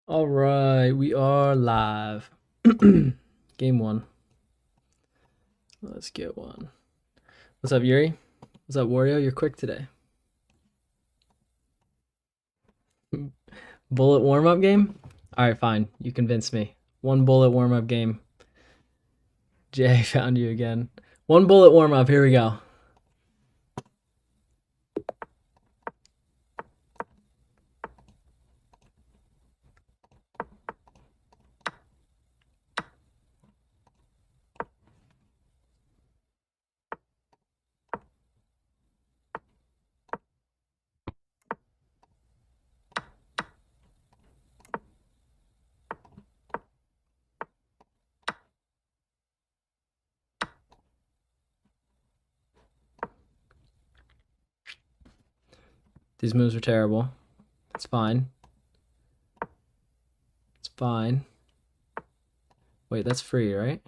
All right, we are live. Game one. Let's get one. What's up, Yuri? What's up, Wario? You're quick today. Bullet warm-up game? All right, fine. You convinced me. One bullet warm-up game. Jay found you again. One bullet warm-up. Here we go. These moves are terrible. It's fine. It's fine. Wait, that's free, right?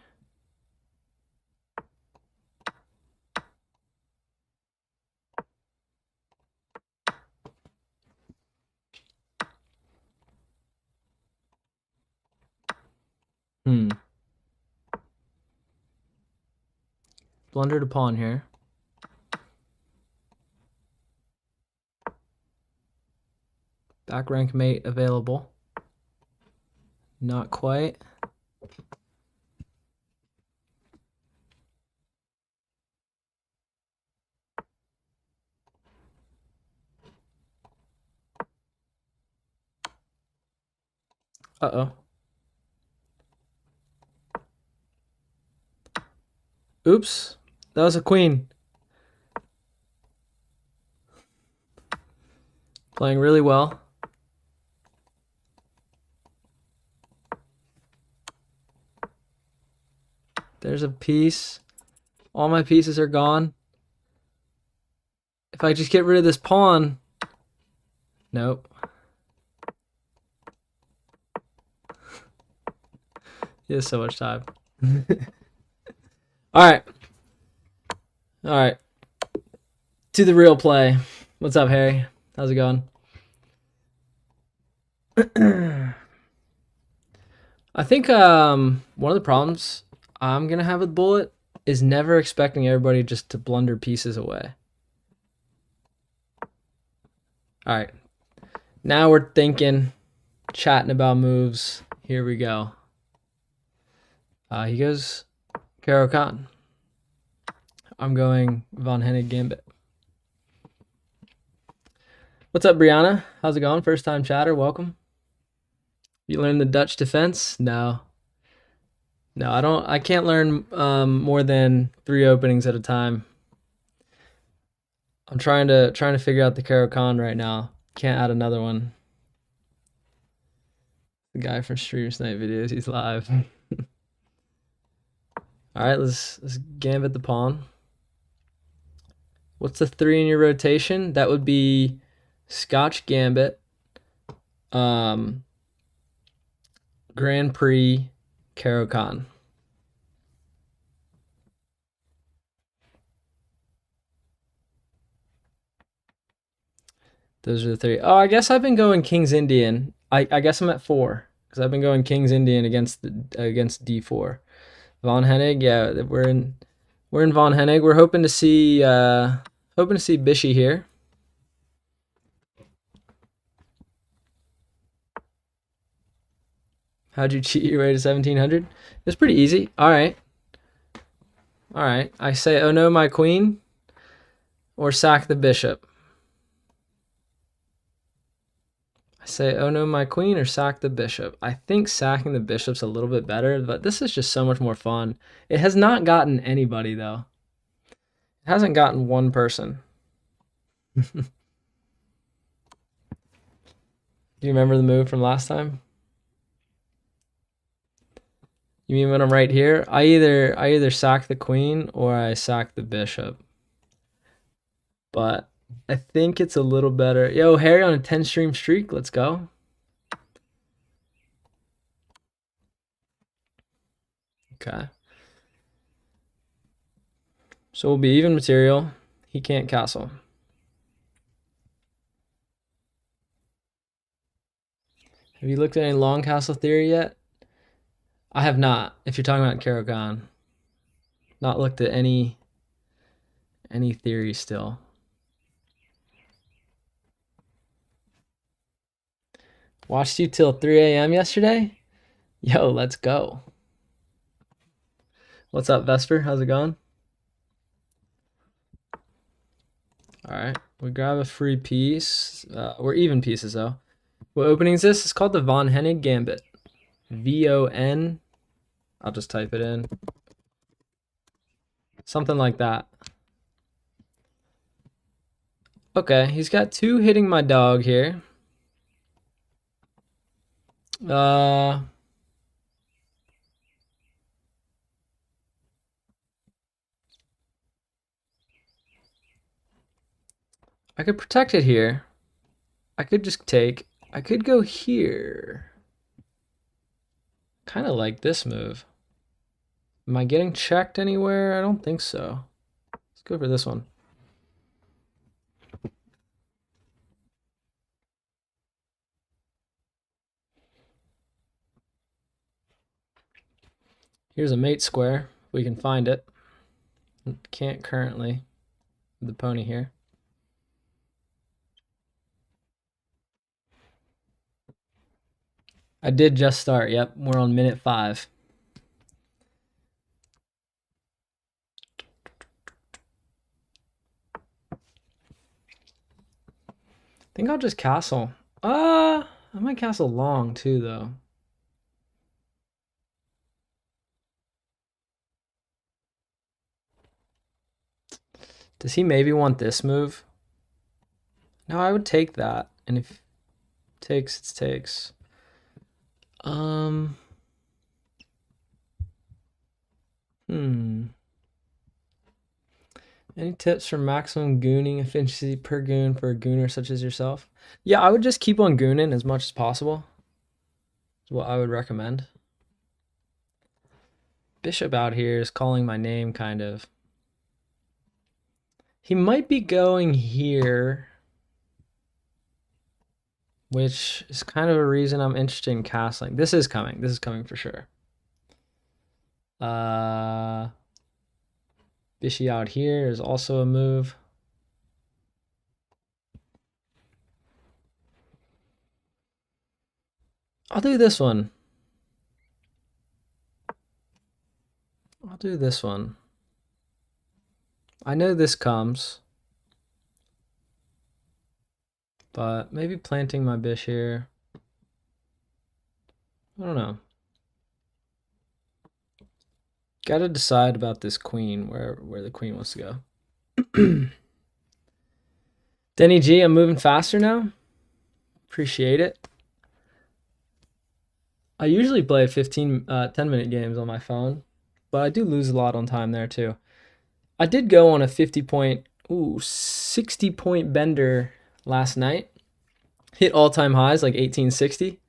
Blunder to pawn here. Back rank mate available. Not quite. Uh-oh. Oops. That was a queen. Playing really well. There's a piece. All my pieces are gone. If I just get rid of this pawn. Nope. He has so much time. Alright. Alright. To the real play. What's up, Harry? How's it going? I think one of the problems I'm gonna have with Bullet is never expecting everybody just to blunder pieces away. Alright. Now we're thinking, chatting about moves. Here we go. He goes Caro-Kann. I'm going Von Hennig Gambit. What's up, Brianna? How's it going? First time chatter, welcome. You learned the Dutch defense? No. No, I don't. I can't learn more than 3 openings at a time. I'm trying to figure out the Caro-Kann right now. Can't add another one. The guy from Streamers Night videos, he's live. All right, let's gambit the pawn. What's the 3 in your rotation? That would be Scotch Gambit, Grand Prix, Caro-Kann. Those are the 3. Oh, I guess I've been going King's Indian. I guess I'm at 4 because I've been going King's Indian against D4. Von Hennig, yeah, we're in Von Hennig. We're hoping to see Bishy here. How'd you cheat your way to 1700? It's pretty easy. All right. I say, oh no, my queen, or sack the bishop. I say, oh no, my queen, or sack the bishop. I think sacking the bishop's a little bit better, but this is just so much more fun. It has not gotten anybody, though. It hasn't gotten one person. Do you remember the move from last time? You mean when I'm right here? I either sack the queen or I sack the bishop. But I think it's a little better. Yo, Harry on a 10 stream streak. Let's go. Okay. So we'll be even material. He can't castle. Have you looked at any long castle theory yet? I have not. If you're talking about Caro-Kann, not looked at any theory still. Watched you till 3 a.m. yesterday? Yo, let's go. What's up, Vesper? How's it going? All right, we grab a free piece. We're even pieces though. What opening is this? It's called the Von Hennig Gambit. VON. I'll just type it in. Something like that. Okay, he's got 2 hitting my dog here. I could protect it here. I could just take. I could go here. Kind of like this move. Am I getting checked anywhere? I don't think so. Let's go for this one. Here's a mate square. We can find it. Can't currently with the pony here. I did just start. Yep, we're on minute 5. I think I'll just castle. I might castle long too, though. Does he maybe want this move? No, I would take that. And if takes, it takes. Any tips for maximum gooning efficiency per goon for a gooner such as yourself? Yeah, I would just keep on gooning as much as possible. Is what I would recommend. Bishop out here is calling my name, kind of. He might be going here, which is kind of a reason I'm interested in castling. This is coming. This is coming for sure. Bishy out here is also a move. I'll do this one. I'll do this one. I know this comes, but maybe planting my bish here. I don't know. Gotta decide about this queen, where the queen wants to go. Denny G, I'm moving faster now. Appreciate it. I usually play 10-minute games on my phone, but I do lose a lot on time there too. I did go on a 60-point bender last night. Hit all-time highs like 1860,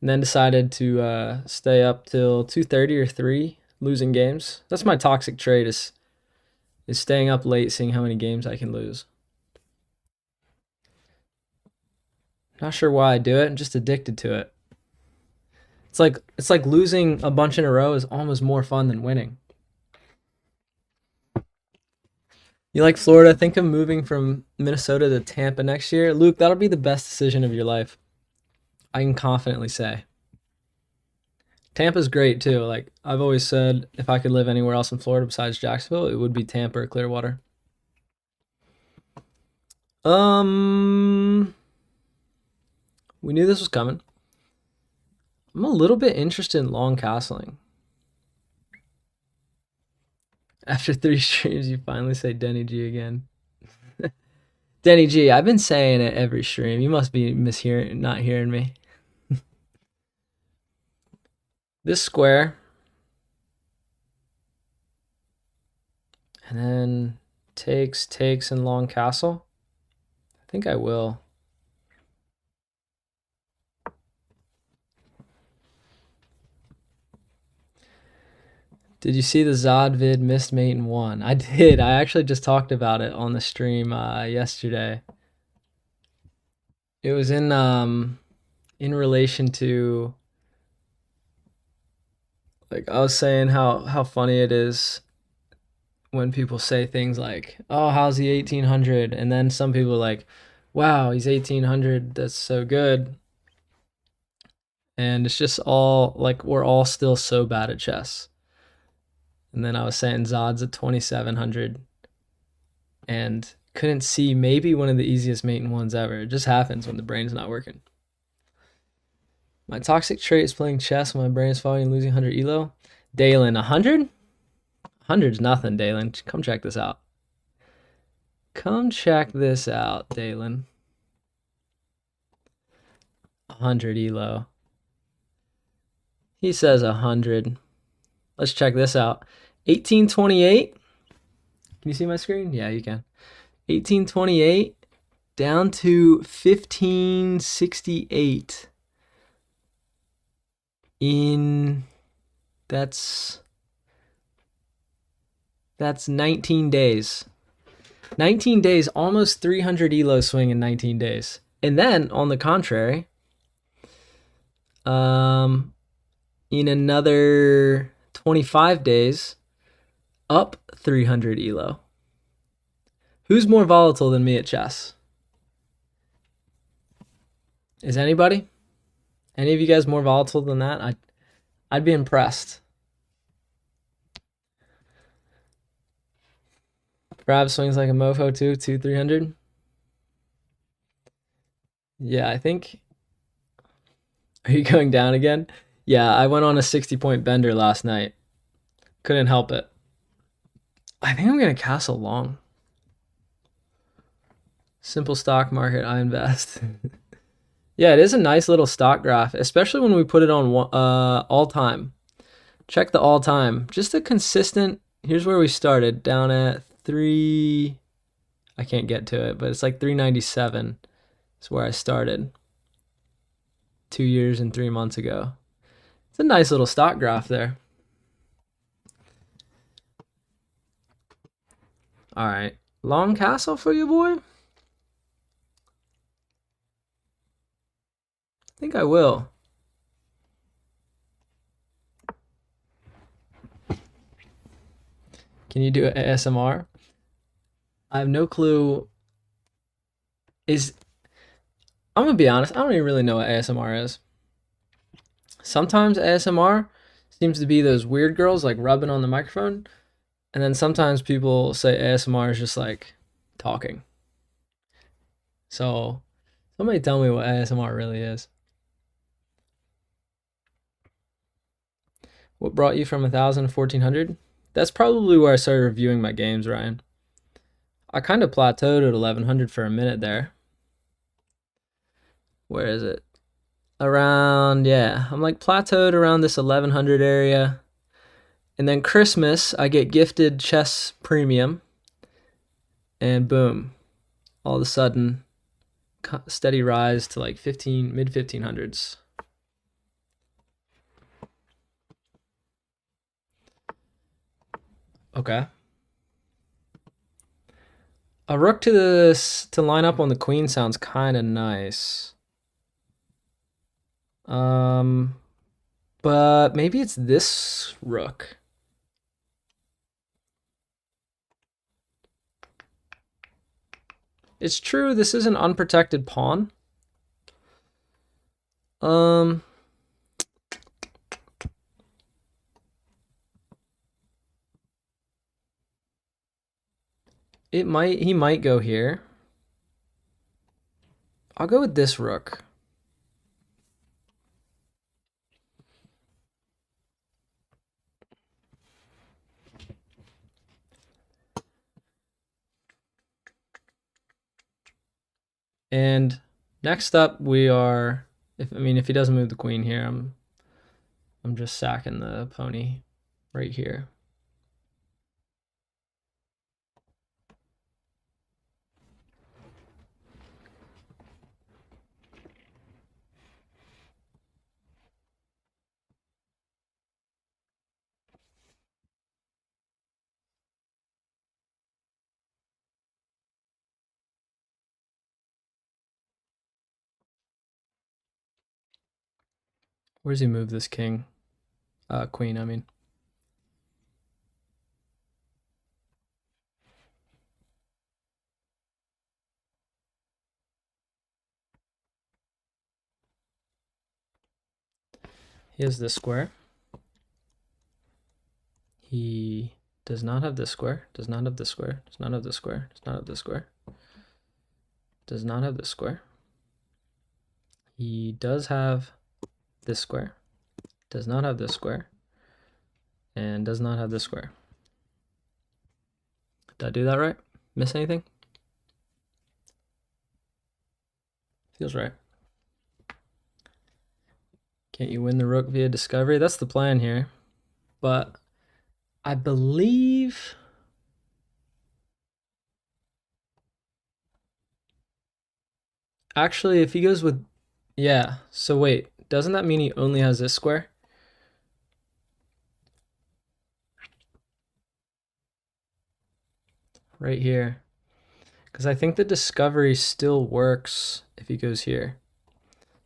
and then decided to stay up till 2:30 or 3, losing games. That's my toxic trait, is staying up late, seeing how many games I can lose. Not sure why I do it. I'm just addicted to it. It's like losing a bunch in a row is almost more fun than winning. You like Florida? Think of moving from Minnesota to Tampa next year. Luke, that'll be the best decision of your life. I can confidently say. Tampa's great too. Like I've always said, if I could live anywhere else in Florida besides Jacksonville, it would be Tampa or Clearwater. We knew this was coming. I'm a little bit interested in long castling. After 3 streams, you finally say Denny G again. Denny G, I've been saying it every stream. You must be not hearing me. This square. And then takes, and long castle. I think I will. Did you see the Zod vid Missed Mate in 1? I did. I actually just talked about it on the stream yesterday. It was in in relation to, like, I was saying how funny it is when people say things like, "Oh, how's he 1800?" and then some people are like, "Wow, he's 1800. That's so good." And it's just all like we're all still so bad at chess. And then I was saying Zod's at 2700 and couldn't see maybe one of the easiest mating ones ever. It just happens when the brain's not working. My toxic trait is playing chess when my brain is fogging and losing 100 elo. Dalen, 100? 100's nothing, Dalen. Come check this out. Come check this out, Dalen. 100 elo. He says 100. Let's check this out. 1828. Can you see my screen? Yeah, you can. 1828 down to 1568 in that's 19 days. 19 days, almost 300 elo swing in 19 days. And then on the contrary, in another 25 days, up 300 elo. Who's more volatile than me at chess? Is anybody? Any of you guys more volatile than that? I'd be impressed. Brab swings like a mofo too, 300. Yeah, I think. Are you going down again? Yeah, I went on a 60-point bender last night. Couldn't help it. I think I'm gonna castle long. Simple stock market, I invest. Yeah, it is a nice little stock graph, especially when we put it on all time. Check the all time. Just a consistent. Here's where we started, down at 3. I can't get to it, but it's like 397. Is where I started 2 years and 3 months ago. It's a nice little stock graph there. All right, long castle for you, boy. I think I will. Can you do an ASMR? I have no clue. I'm gonna be honest, I don't even really know what ASMR is. Sometimes ASMR seems to be those weird girls like rubbing on the microphone, and then sometimes people say ASMR is just like talking. So somebody tell me what ASMR really is. What brought you from 1,000 to 1,400? That's probably where I started reviewing my games, Ryan. I kind of plateaued at 1,100 for a minute there. Where is it? Around, yeah, I'm like plateaued around this 1,100 area. And then Christmas, I get gifted Chess Premium. And boom, all of a sudden, steady rise to like mid 1500s. Okay. A rook to line up on the queen sounds kind of nice. But maybe it's this rook. It's true, this is an unprotected pawn. He might go here. I'll go with this rook. And next up we are, if he doesn't move the queen here, I'm just sacking the pony right here. Where's he move this king? Queen, I mean. He has this square. He does not have this square. Does not have this square. Does not have this square. Does not have this square. Does not have this square. He does have this square. Does not have this square. And does not have this square. Did I do that right? Miss anything? Feels right. Can't you win the rook via discovery? That's the plan here. But I believe... Actually, if he goes with... Yeah, so wait. Doesn't that mean he only has this square? Right here. Because I think the discovery still works if he goes here.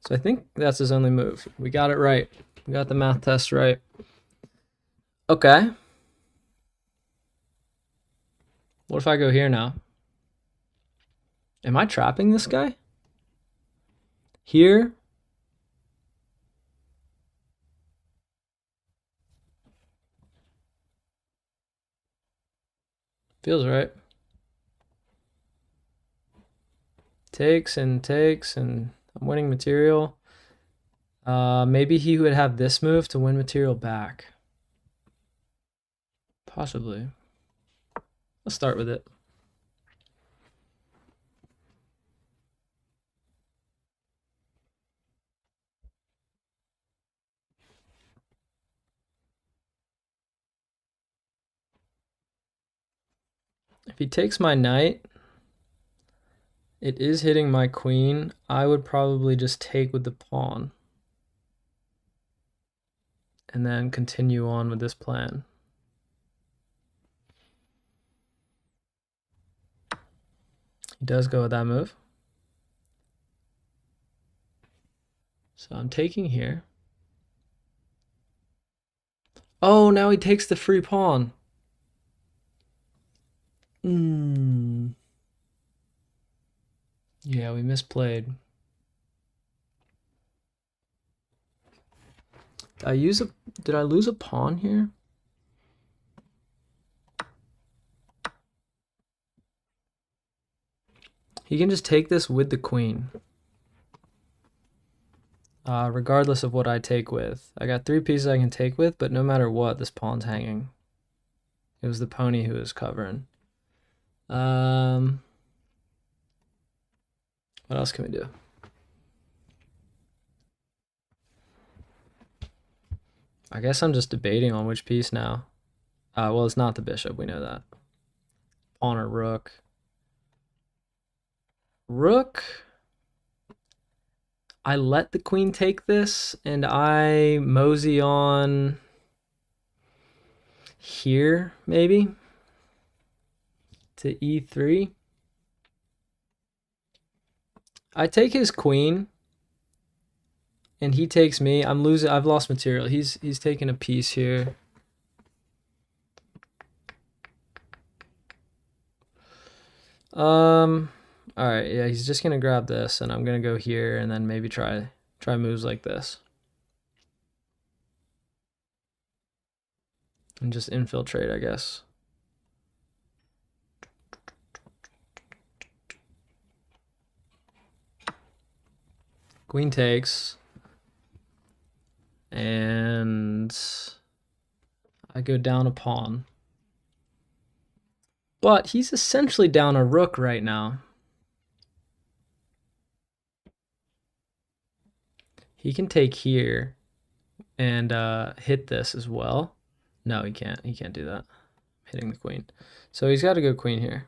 So I think that's his only move. We got it right. We got the math test right. Okay. What if I go here now? Am I trapping this guy? Here? Feels right. Takes and takes, and I'm winning material. Maybe he would have this move to win material back. Possibly. Let's start with it. If he takes my knight, it is hitting my queen. I would probably just take with the pawn. And then continue on with this plan. He does go with that move. So I'm taking here. Oh, now he takes the free pawn. Yeah, we misplayed. Did I lose a pawn here? He can just take this with the queen. Regardless of what I take with. I got 3 pieces I can take with, but no matter what, this pawn's hanging. It was the pony who was covering. What else can we do? I guess I'm just debating on which piece now. Well, it's not the bishop, we know that. Pawn or rook. Rook. I let the queen take this, and I mosey on here, maybe, to e3. I take his queen, and he takes me. I'm losing. I've lost material. He's taking a piece here. All right, yeah, he's just gonna grab this, and I'm gonna go here, and then maybe try moves like this, and just infiltrate, I guess. Queen takes, and I go down a pawn. But he's essentially down a rook right now. He can take here and hit this as well. No, he can't. He can't do that. Hitting the queen. So he's got to go queen here.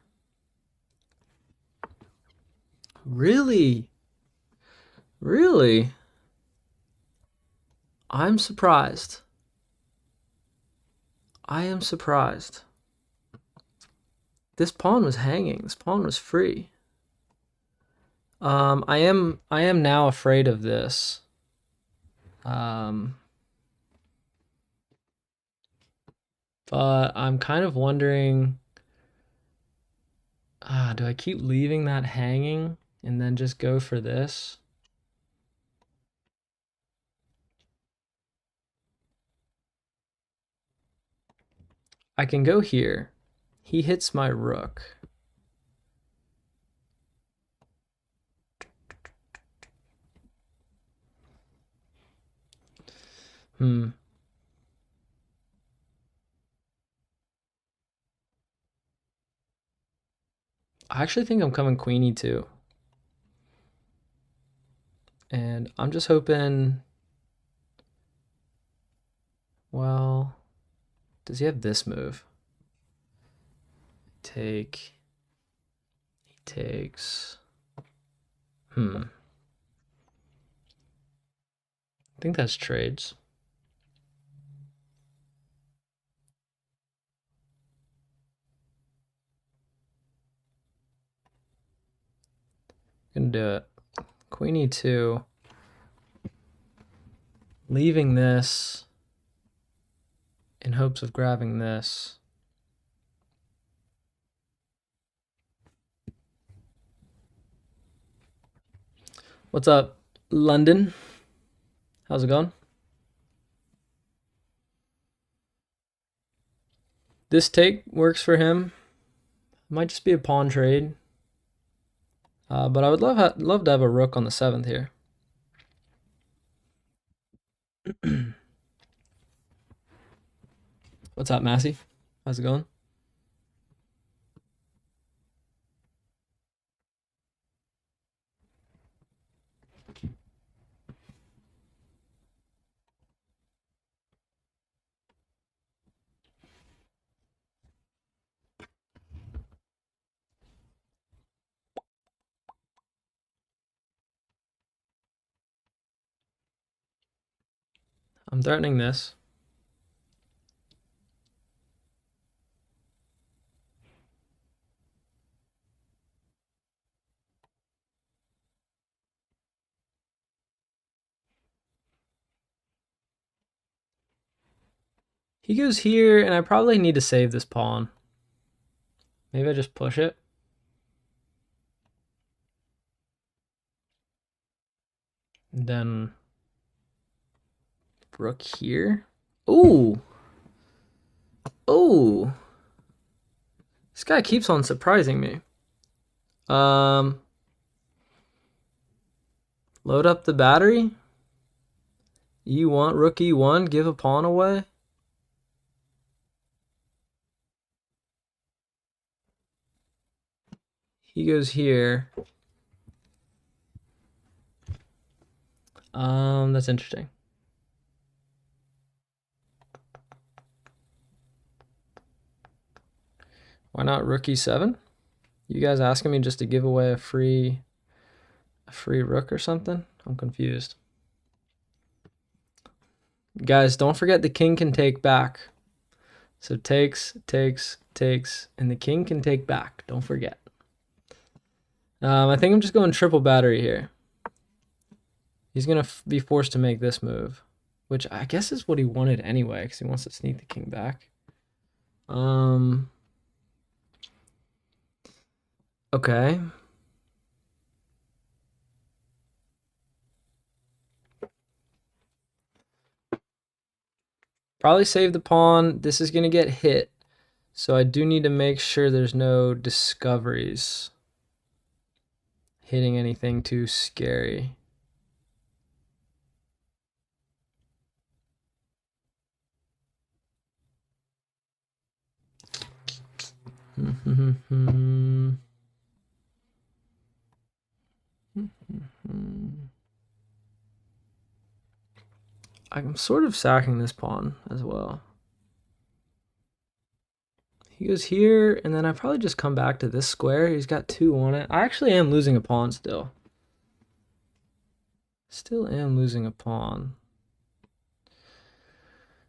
Really? Really? I'm surprised. I am surprised. This pawn was hanging. This pawn was free. I am now afraid of this. But I'm kind of wondering, do I keep leaving that hanging and then just go for this? I can go here. He hits my rook. I actually think I'm coming queen e2. And I'm just hoping, well, does he have this move? Take, he takes, I think that's trades. Gonna do it. Queen e2. Leaving this in hopes of grabbing this. What's up, London? How's it going? This take works for him. Might just be a pawn trade. But I would love to have a rook on the 7th here. What's up, Massey? How's it going? I'm threatening this. He goes here, and I probably need to save this pawn. Maybe I just push it. And then rook here. Ooh. Oh. This guy keeps on surprising me. Load up the battery. E1, rook E1, give a pawn away. He goes here. That's interesting. Why not rook E7? You guys asking me just to give away a free rook or something? I'm confused. Guys, don't forget the king can take back. So takes, and the king can take back. Don't forget. I think I'm just going triple battery here. He's going to be forced to make this move, which I guess is what he wanted anyway, because he wants to sneak the king back. Okay. Probably save the pawn. This is going to get hit. So I do need to make sure there's no discoveries hitting anything too scary. I'm sort of sacking this pawn as well. He goes here, and then I probably just come back to this square. He's got 2 on it. I actually am losing a pawn still. Still am losing a pawn.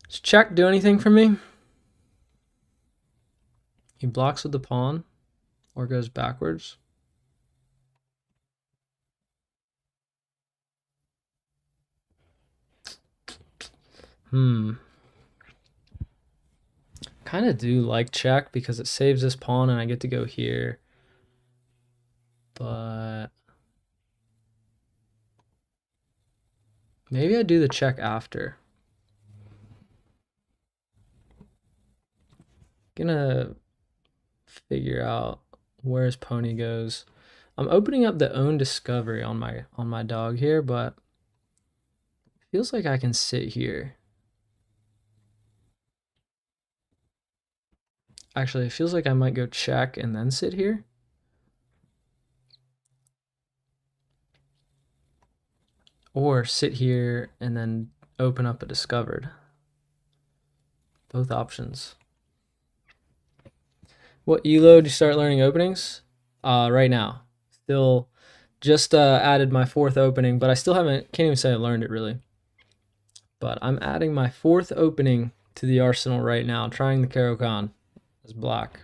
Does check do anything for me? He blocks with the pawn or goes backwards. Kind of do like check because it saves this pawn and I get to go here. But maybe I do the check after. Gonna figure out where his pony goes. I'm opening up the own discovery on my dog here, but feels like I can sit here. Actually, it feels like I might go check and then sit here. Or sit here and then open up a discovered. Both options. What elo did you start learning openings? Right now. Still just added my 4th opening, but I still can't even say I learned it really. But I'm adding my 4th opening to the arsenal right now, trying the Caro-Kann as black.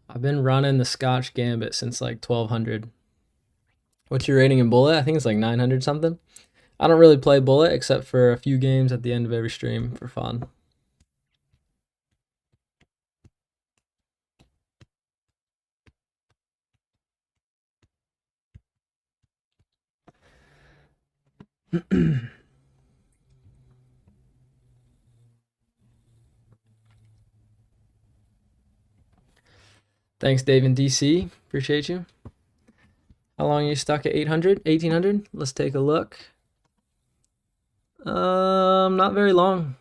I've been running the Scotch Gambit since like 1200. What's your rating in Bullet? I think it's like 900 something. I don't really play Bullet except for a few games at the end of every stream for fun. Thanks, Dave in DC. Appreciate you. How long are you stuck at 800? 1800? Let's take a look. Not very long.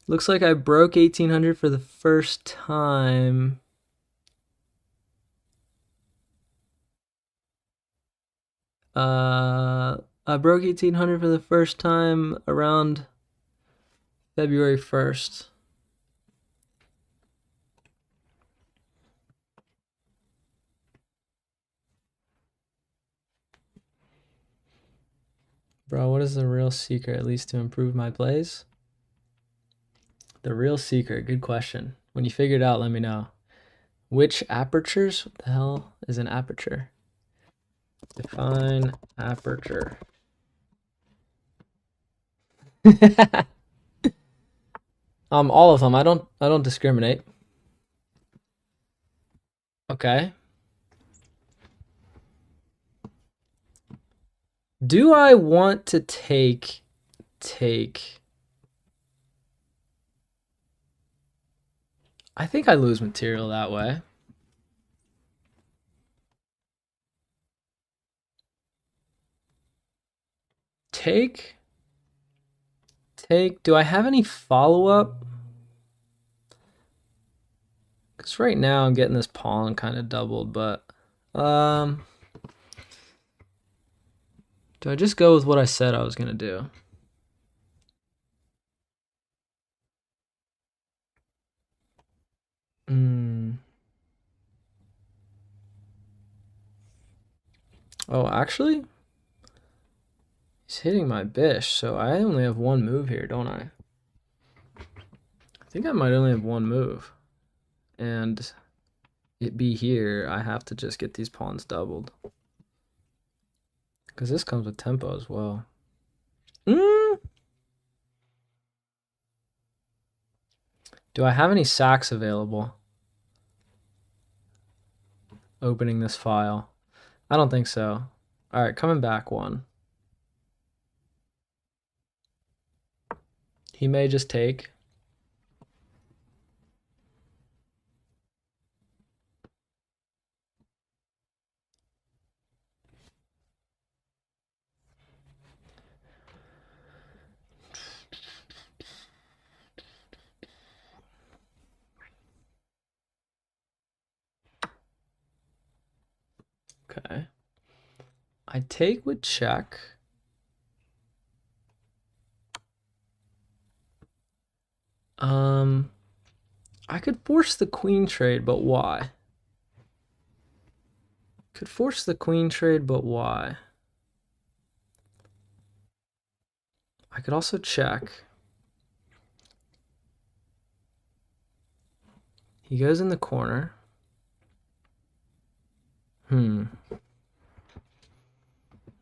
Looks like I broke 1800 for the first time. I broke 1800 for the first time around February 1st. Bro, what is the real secret, at least to improve my plays? The real secret, good question. When you figure it out, let me know. Which apertures? What the hell is an aperture? Define aperture. All of them. I don't discriminate. Okay. Do I want to take I think I lose material that way. Take. Do I have any follow-up? Because right now I'm getting this pawn kind of doubled, but do I just go with what I said I was gonna do? Oh, actually, he's hitting my bish, so I only have one move here, don't I? I think I might only have one move. And it be here, I have to just get these pawns doubled. Because this comes with tempo as well. Do I have any sacks available? Opening this file. I don't think so. All right, coming back one. He may just take. Okay. I take with check. I could force the queen trade, but why? Could force the queen trade, but why? I could also check. He goes in the corner.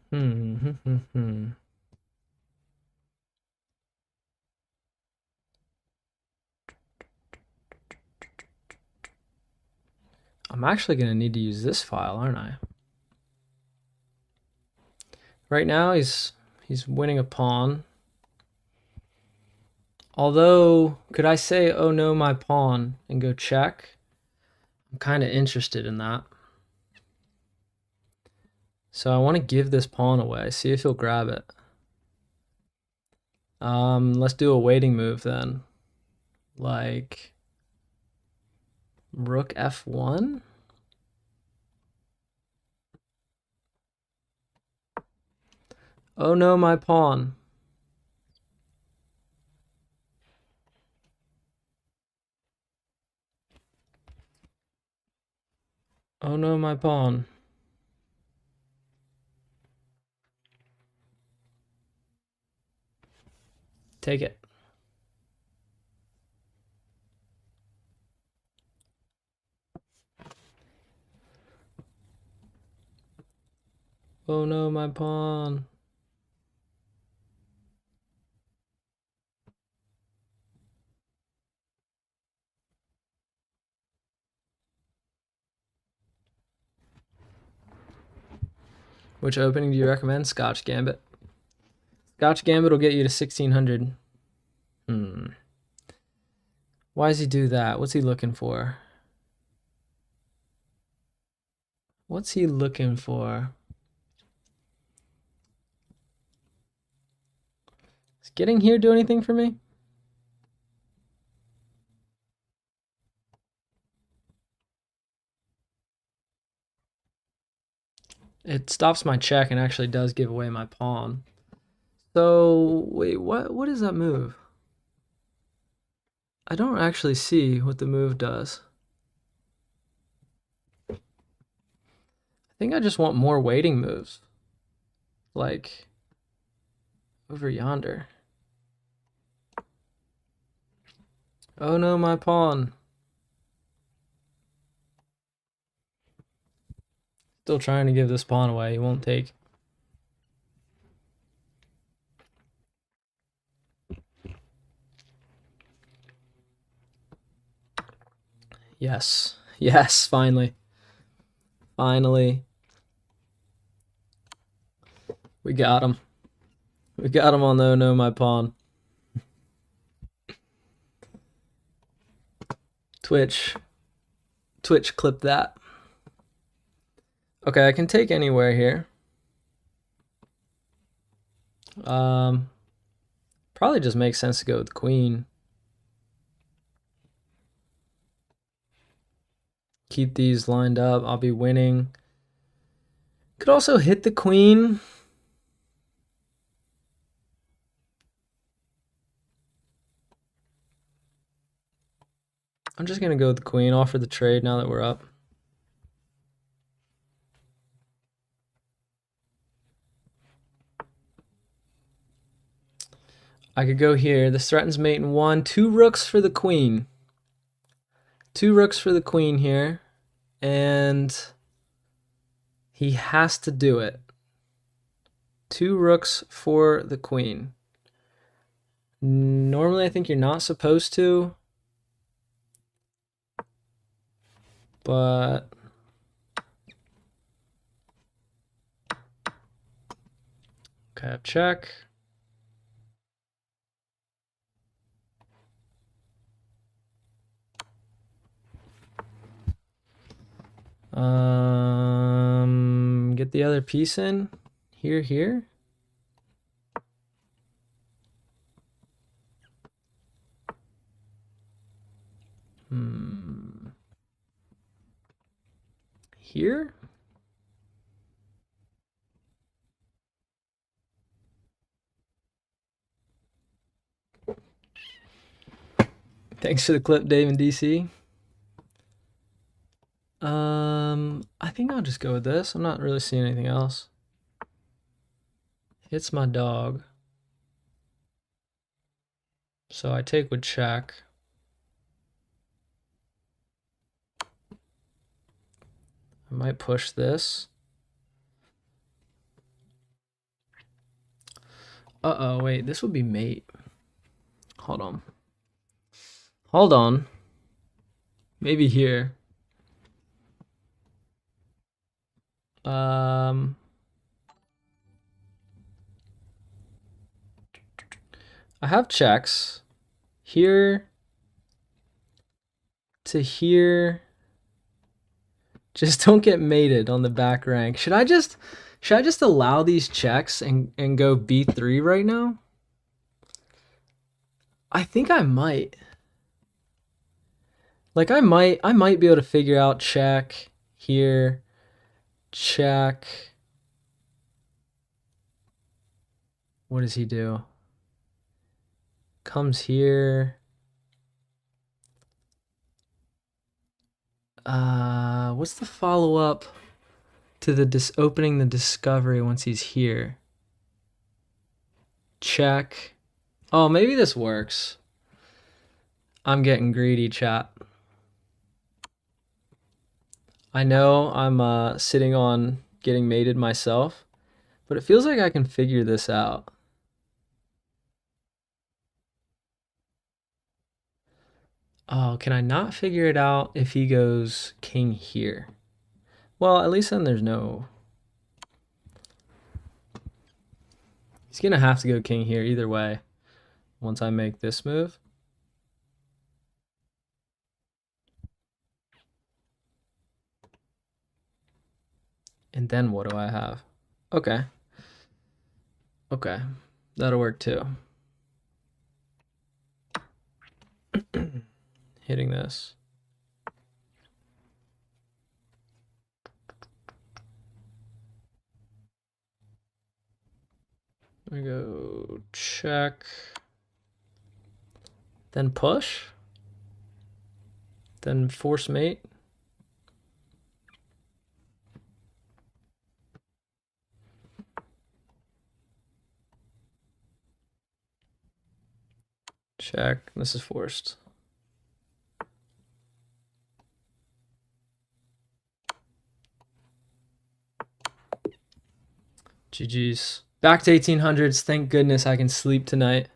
I'm actually going to need to use this file, aren't I? Right now he's winning a pawn. Although, could I say, oh no, my pawn, and go check? I'm kind of interested in that. So I want to give this pawn away, see if he'll grab it. Let's do a waiting move then. Like rook f1? Oh no, my pawn. Oh no, my pawn. Take it. Oh no, my pawn. Which opening do you recommend? Scotch Gambit. Scotch Gambit will get you to 1600. Why does he do that? What's he looking for? What's he looking for? Does getting here do anything for me? It stops my check and actually does give away my pawn. So, wait, what is that move? I don't actually see what the move does. I think I just want more waiting moves. Like, over yonder. Oh no, my pawn. Still trying to give this pawn away. He won't take. Yes. Yes, finally. Finally. We got him. We got him on the oh no, my pawn. Twitch, clip that. Okay, I can take anywhere here. Probably just makes sense to go with queen. Keep these lined up. I'll be winning. Could also hit the queen. I'm just going to go with the queen, offer the trade now that we're up. I could go here. This threatens mate in 1. 2 rooks for the queen. 2 rooks for the queen here. And he has to do it. 2 rooks for the queen. Normally I think you're not supposed to. But okay, check. Get the other piece in. Here. Here? Thanks for the clip, Dave and DC. I think I'll just go with this. I'm not really seeing anything else. Hits my dog. So I take with check. I might push this. Uh-oh, wait, this would be mate. Hold on. Hold on. Maybe here. I have checks. Here to here. Just don't get mated on the back rank. Should I just allow these checks and go B3 right now? I think I might. Like I might be able to figure out check here, check. What does he do? Comes here. What's the follow-up to the opening the discovery once he's here? Check. Oh, maybe this works. I'm getting greedy, chat. I know I'm sitting on getting mated myself, but it feels like I can figure this out. Oh, can I not figure it out if he goes king here? Well, at least then there's no... He's gonna have to go king here either way once I make this move. And then what do I have? Okay. Okay. That'll work too. Hitting this. I go check. Then push. Then force mate. Check. This is forced. GG's. Back to 1800s. Thank goodness I can sleep tonight.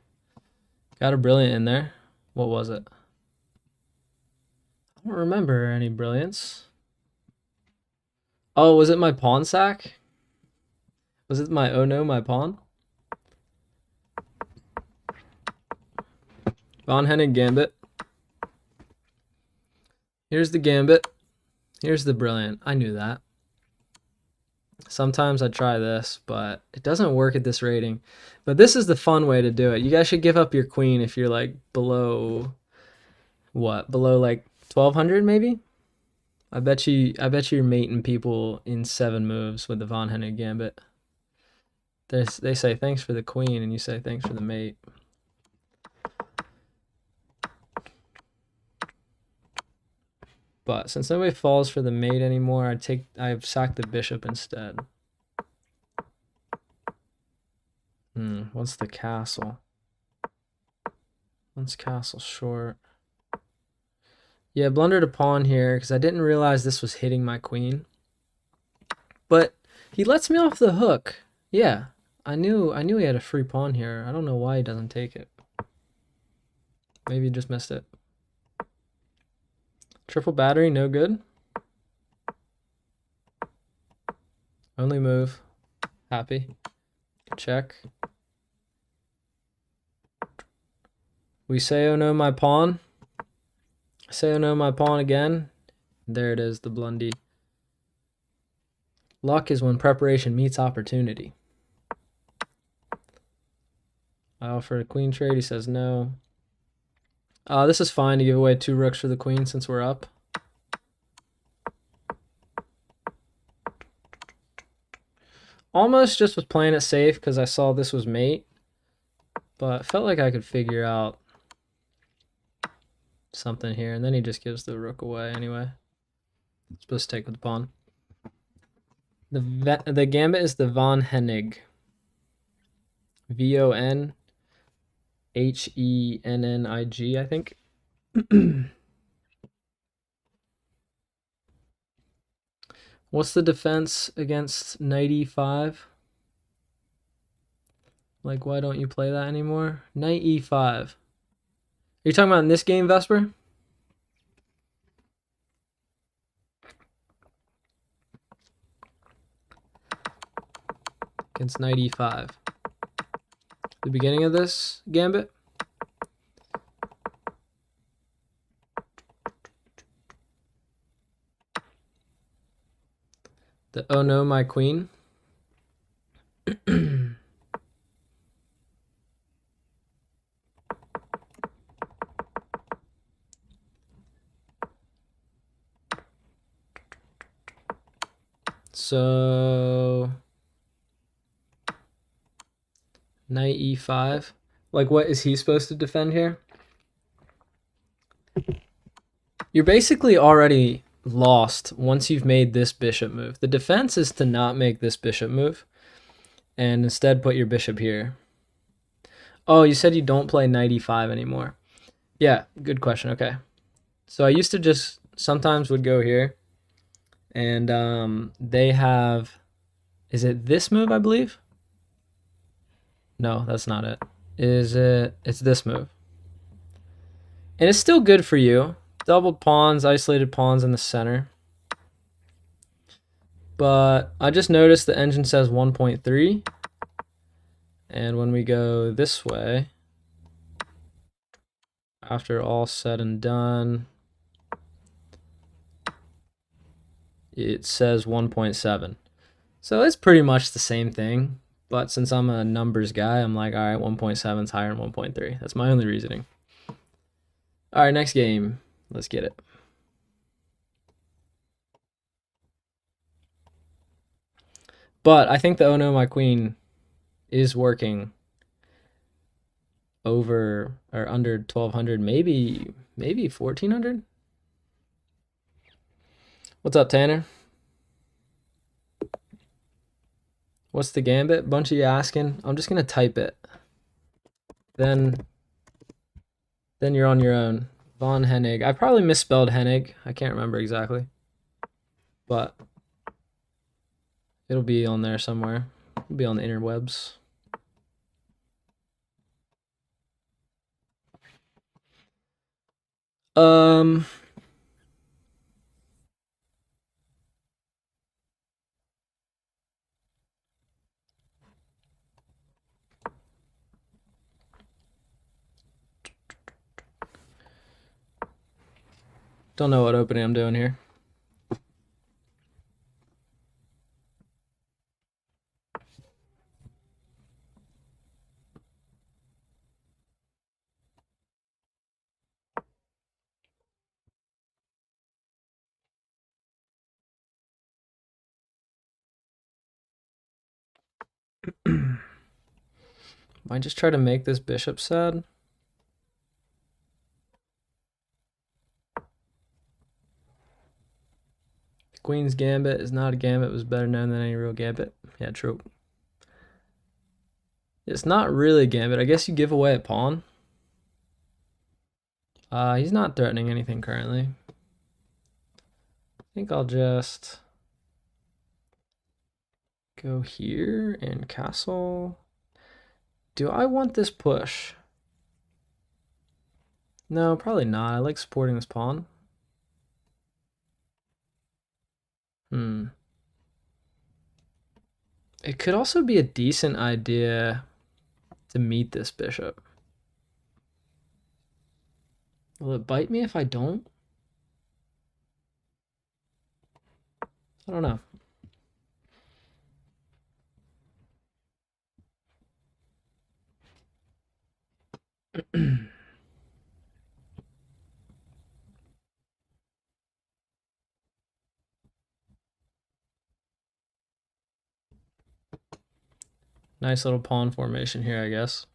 Got a brilliant in there. What was it? I don't remember any brilliance. Oh, was it my pawn sack? Was it my oh no, my pawn? Von Hennig Gambit. Here's the Gambit. Here's the brilliant. I knew that. Sometimes I try this, but it doesn't work at this rating. But this is the fun way to do it. You guys should give up your queen if you're like below, what? Below like 1200 maybe? I bet you're mating people in 7 moves with the Von Hennig Gambit. They say thanks for the queen and you say thanks for the mate. But since nobody falls for the mate anymore, I've sacked the bishop instead. What's the castle? What's castle short? Yeah, blundered a pawn here because I didn't realize this was hitting my queen. But he lets me off the hook. Yeah, I knew he had a free pawn here. I don't know why he doesn't take it. Maybe he just missed it. Triple battery, no good. Only move. Happy. Check. We say oh no my pawn. Say oh no my pawn again. There it is, the blundy. Luck is when preparation meets opportunity. I offer a queen trade, he says no. This is fine to give away 2 rooks for the queen since we're up. Almost just was playing it safe because I saw this was mate. But felt like I could figure out something here. And then he just gives the rook away anyway. Supposed to take with the pawn. The gambit is the Von Hennig. VONHENNIG, I think. What's the defense against knight e5? Like, why don't you play that anymore? Knight e5. Are you talking about in this game, Vesper? Against knight e5. The beginning of this gambit? The oh no, my queen. So knight e5. Like, what is he supposed to defend here? You're basically already lost once you've made this bishop move. The defense is to not make this bishop move and instead put your bishop here. Oh, you said you don't play knight e5 anymore. Yeah, good question. Okay. So I used to just sometimes would go here and they have, is it this move, I believe? No, that's not it. Is it? It's this move. And it's still good for you. Doubled pawns, isolated pawns in the center. But I just noticed the engine says 1.3. And when we go this way, after all said and done, it says 1.7. So it's pretty much the same thing. But since I'm a numbers guy, I'm like, all right, 1.7 is higher than 1.3. That's my only reasoning. All right, next game. Let's get it. But I think the oh no, my queen is working over or under 1200, maybe 1400. What's up, Tanner? What's the gambit? Bunch of you asking. I'm just gonna type it. Then you're on your own. Von Hennig. I probably misspelled Hennig. I can't remember exactly, but it'll be on there somewhere. It'll be on the interwebs. Don't know what opening I'm doing here. Might just try to make this bishop sad. The Queen's Gambit is not a gambit. It was better known than any real gambit. Yeah, true. It's not really a gambit. I guess you give away a pawn. He's not threatening anything currently. I think I'll just go here and castle. Do I want this push? No, probably not. I like supporting this pawn. It could also be a decent idea to meet this bishop. Will it bite me if I don't? I don't know. Nice little pawn formation here, I guess.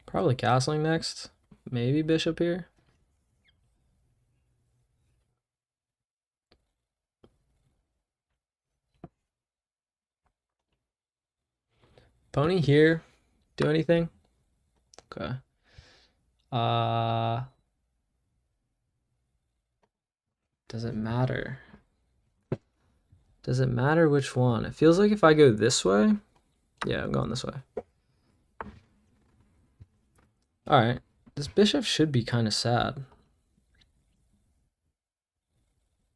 Probably castling next. Maybe bishop here. Pony here. Do anything? Okay. Does it matter? Does it matter which one? It feels like if I go this way, yeah, I'm going this way. All right, this bishop should be kind of sad.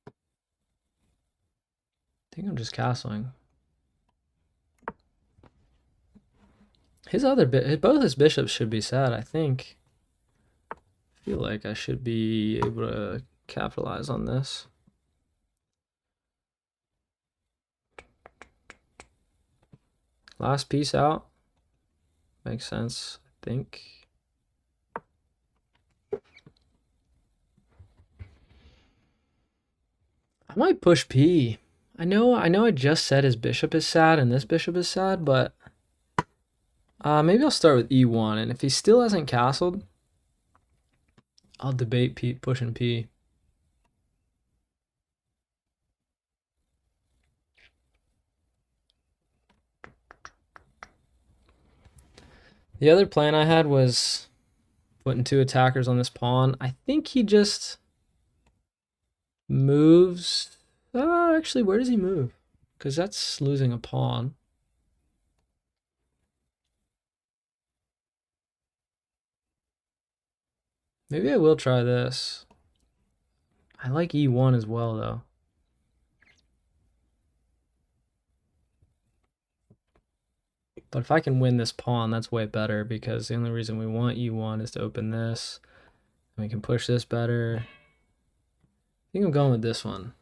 I think I'm just castling. Both his bishops should be sad, I think. I feel like I should be able to capitalize on this. Last piece out. Makes sense, I think. I might push P. I know I just said his bishop is sad and this bishop is sad, but maybe I'll start with E1, and if he still hasn't castled, I'll debate pushing P. The other plan I had was putting 2 attackers on this pawn. I think he just moves. Actually, where does he move? Because that's losing a pawn. Maybe I will try this. I like E1 as well, though. But if I can win this pawn, that's way better, because the only reason we want E1 is to open this. And we can push this better. I think I'm going with this one.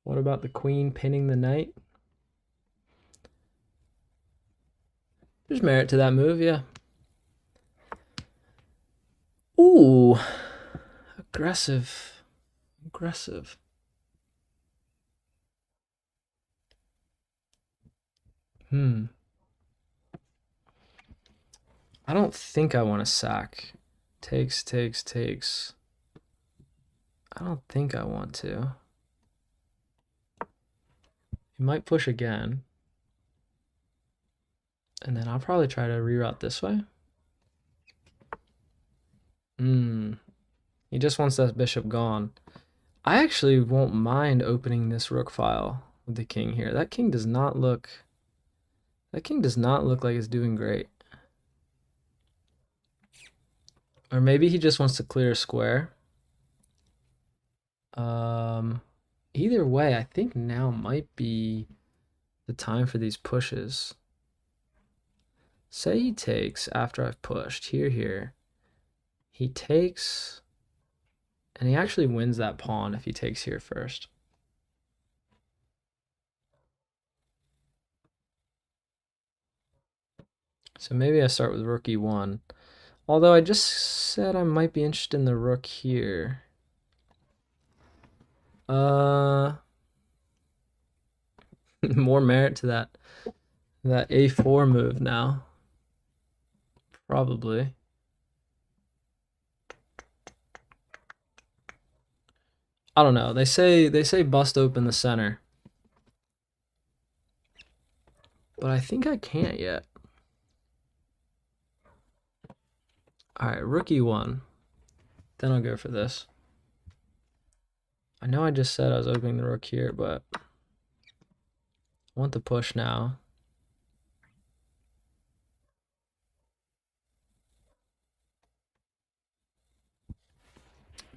What about the queen pinning the knight? There's merit to that move, yeah. Ooh, aggressive. Aggressive. I don't think I want to sack. Takes. I don't think I want to. He might push again. And then I'll probably try to reroute this way. He just wants that bishop gone. I actually won't mind opening this rook file with the king here. That king does not look like it's doing great. Or maybe he just wants to clear a square. Either way, I think now might be the time for these pushes. Say he takes after I've pushed. Here. He takes, and he actually wins that pawn if he takes here first. So maybe I start with rook E1. Although I just said I might be interested in the rook here. More merit to that A4 move now. Probably. I don't know. They say bust open the center. But I think I can't yet. Alright, rook E1. Then I'll go for this. I know I just said I was opening the rook here, but I want the push now.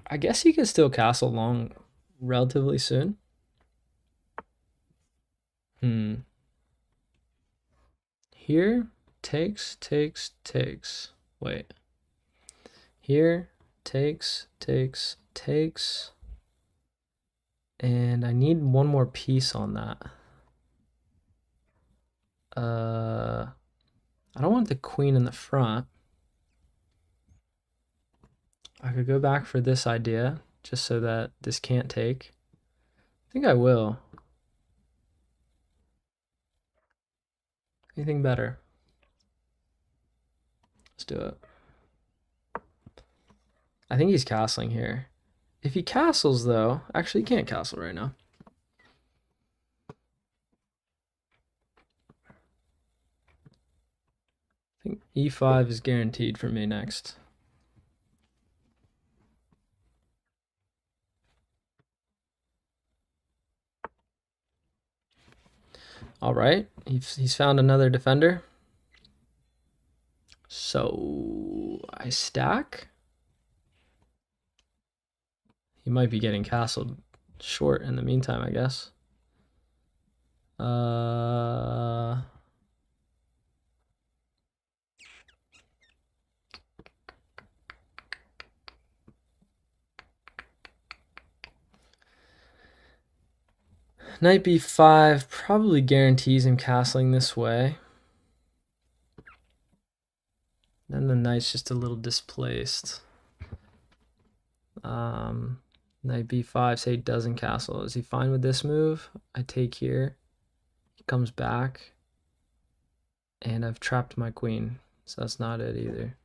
I guess he could still castle long relatively soon. Here, takes. Wait. Here, takes. And I need one more piece on that. I don't want the queen in the front. I could go back for this idea, just so that this can't take. I think I will. Anything better? Let's do it. I think he's castling here. If he castles, though, actually he can't castle right now. I think e5 is guaranteed for me next. All right, he's found another defender. So I stack. He might be getting castled short in the meantime, I guess. Knight b5 probably guarantees him castling this way. Then the knight's just a little displaced. Knight b5, say he doesn't castle. Is he fine with this move? I take here. He comes back. And I've trapped my queen. So that's not it either.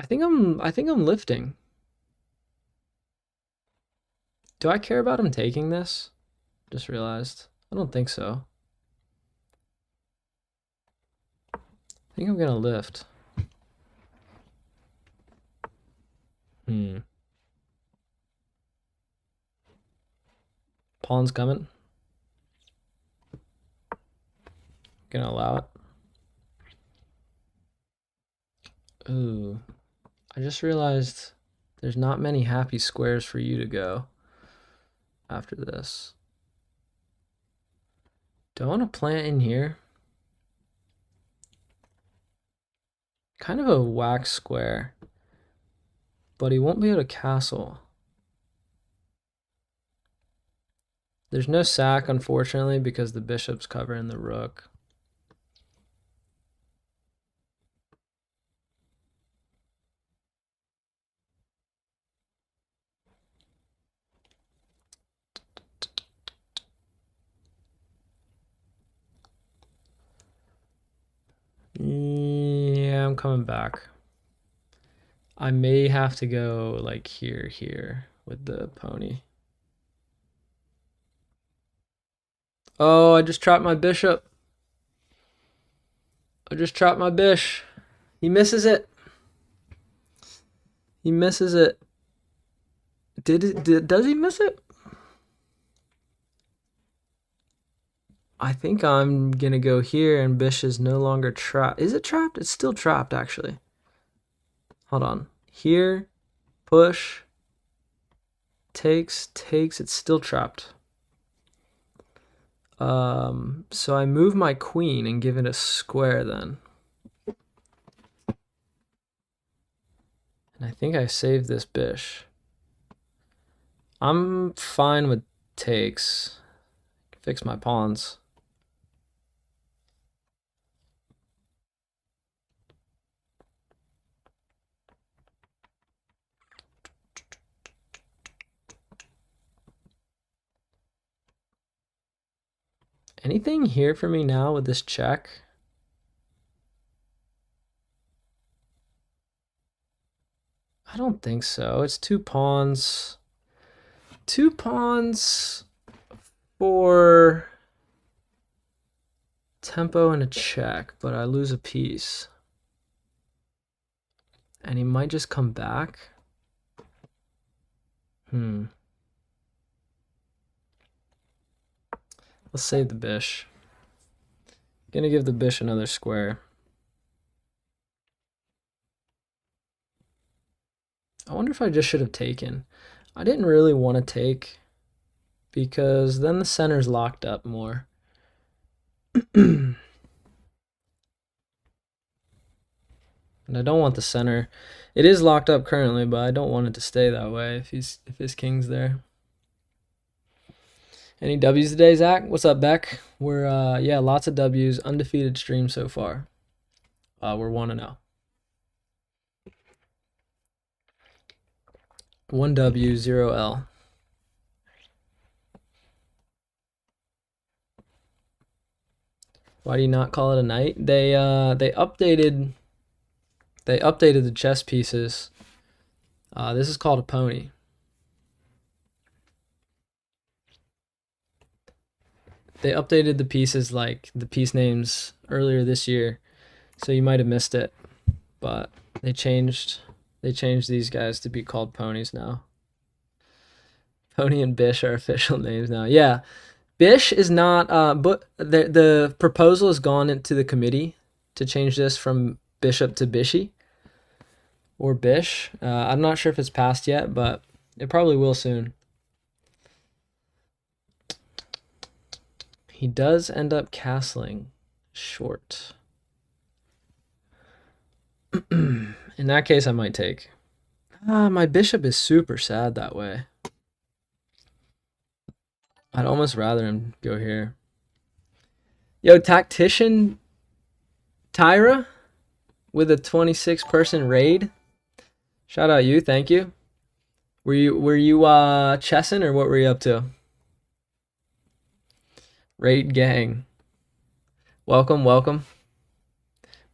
I think I'm lifting. Do I care about him taking this? Just realized. I don't think so. I think I'm gonna lift. Pawn's coming. Gonna allow it. Ooh. I just realized there's not many happy squares for you to go after this. Do I want to plant in here? Kind of a whack square. But he won't be able to castle. There's no sack, unfortunately, because the bishop's covering the rook. Yeah, I'm coming back. I may have to go like here with the pony. Oh, I just trapped my bishop. I just trapped my bish. He misses it. He misses it. Does he miss it? I think I'm gonna go here and bish is no longer trapped. Is it trapped? It's still trapped, actually. Hold on. Here, push, takes, it's still trapped. So I move my queen and give it a square then. And I think I saved this bish. I'm fine with takes. Fix my pawns. Anything here for me now with this check? I don't think so. It's two pawns. Two pawns for tempo and a check, but I lose a piece. And he might just come back. Let's save the bish. Gonna give the bish another square. I wonder if I just should have taken. I didn't really want to take because then the center's locked up more. And I don't want the center. It is locked up currently, but I don't want it to stay that way if his king's there. Any W's today, Zach? What's up, Beck? We're yeah, lots of W's. Undefeated stream so far. We're 1-0. 1 W, 0 L. Why do you not call it a knight? They updated the chess pieces. This is called a pony. They updated the pieces, like the piece names, earlier this year So you might have missed it, but they changed these guys to be called ponies now. Pony and Bish are official names now. Yeah, Bish is not. But the proposal has gone into the committee to change this from Bishop to Bishy or Bish. I'm not sure if it's passed yet, but it probably will soon. He does end up castling short. In that case, I might take. My bishop is super sad that way. I'd almost rather him go here. Yo, Tactician Tyra with a 26-person raid. Shout out you, thank you. Were you chessing or what were you up to? Raid gang. Welcome, welcome.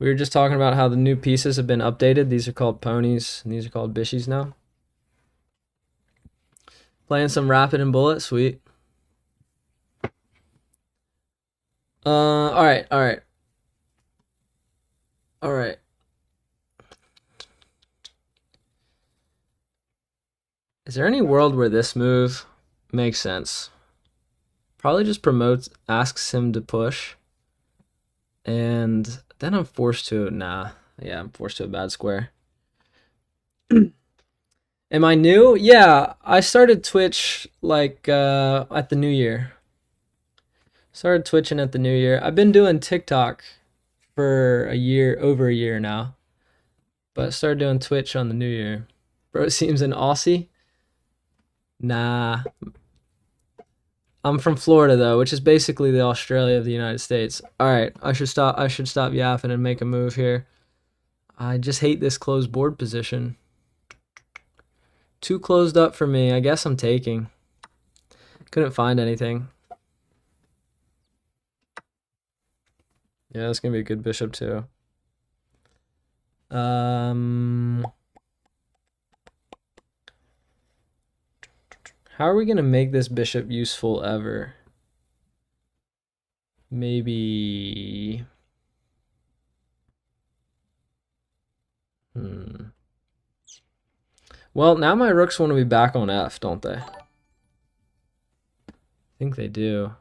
We were just talking about how the new pieces have been updated. These are called ponies, and these are called bishies now. Playing some Rapid and Bullet, sweet. All right. Is there any world where this move makes sense? Probably just promotes, asks him to push, and then I'm forced to, I'm forced to a bad square. Am I new? Yeah, I started Twitch like at the new year. Started twitching at the new year. I've been doing TikTok for over a year now. But I started doing Twitch on the new year. Bro, it seems an Aussie. Nah. I'm from Florida though, which is basically the Australia of the United States. All right, I should stop yapping and make a move here. I just hate this closed board position. Too closed up for me. I guess I'm taking. Couldn't find anything. Yeah, that's gonna be a good bishop too. How are we gonna make this bishop useful ever? Maybe. Well, now my rooks want to be back on F, don't they? I think they do.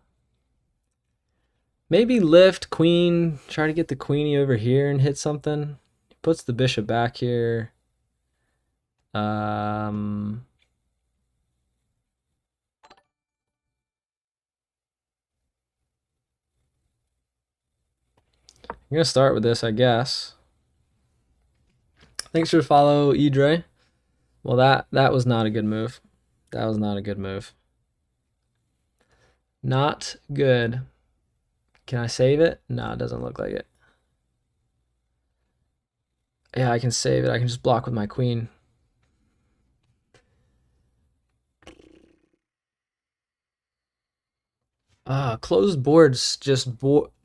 Maybe lift queen, try to get the queenie over here and hit something. Puts the bishop back here. I'm gonna start with this, I guess. Thanks for the follow, Idre. Well, that was not a good move. That was not a good move. Not good. Can I save it? No, it doesn't look like it. Yeah, I can save it. I can just block with my queen. Closed boards just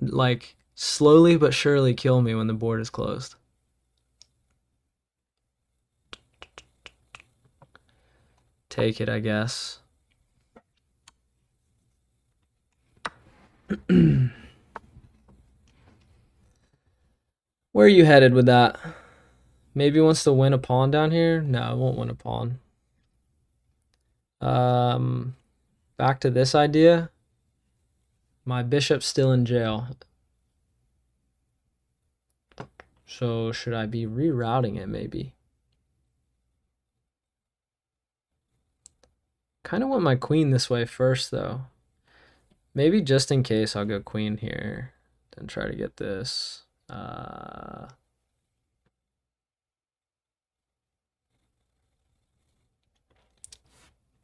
like slowly but surely kill me when the board is closed. Take it, I guess. Where are you headed with that? Maybe he wants to win a pawn down here? No, I won't win a pawn. Back to this idea. My bishop's still in jail. So should I be rerouting it maybe? Kind of want my queen this way first though. Maybe just in case I'll go queen here. Then try to get this.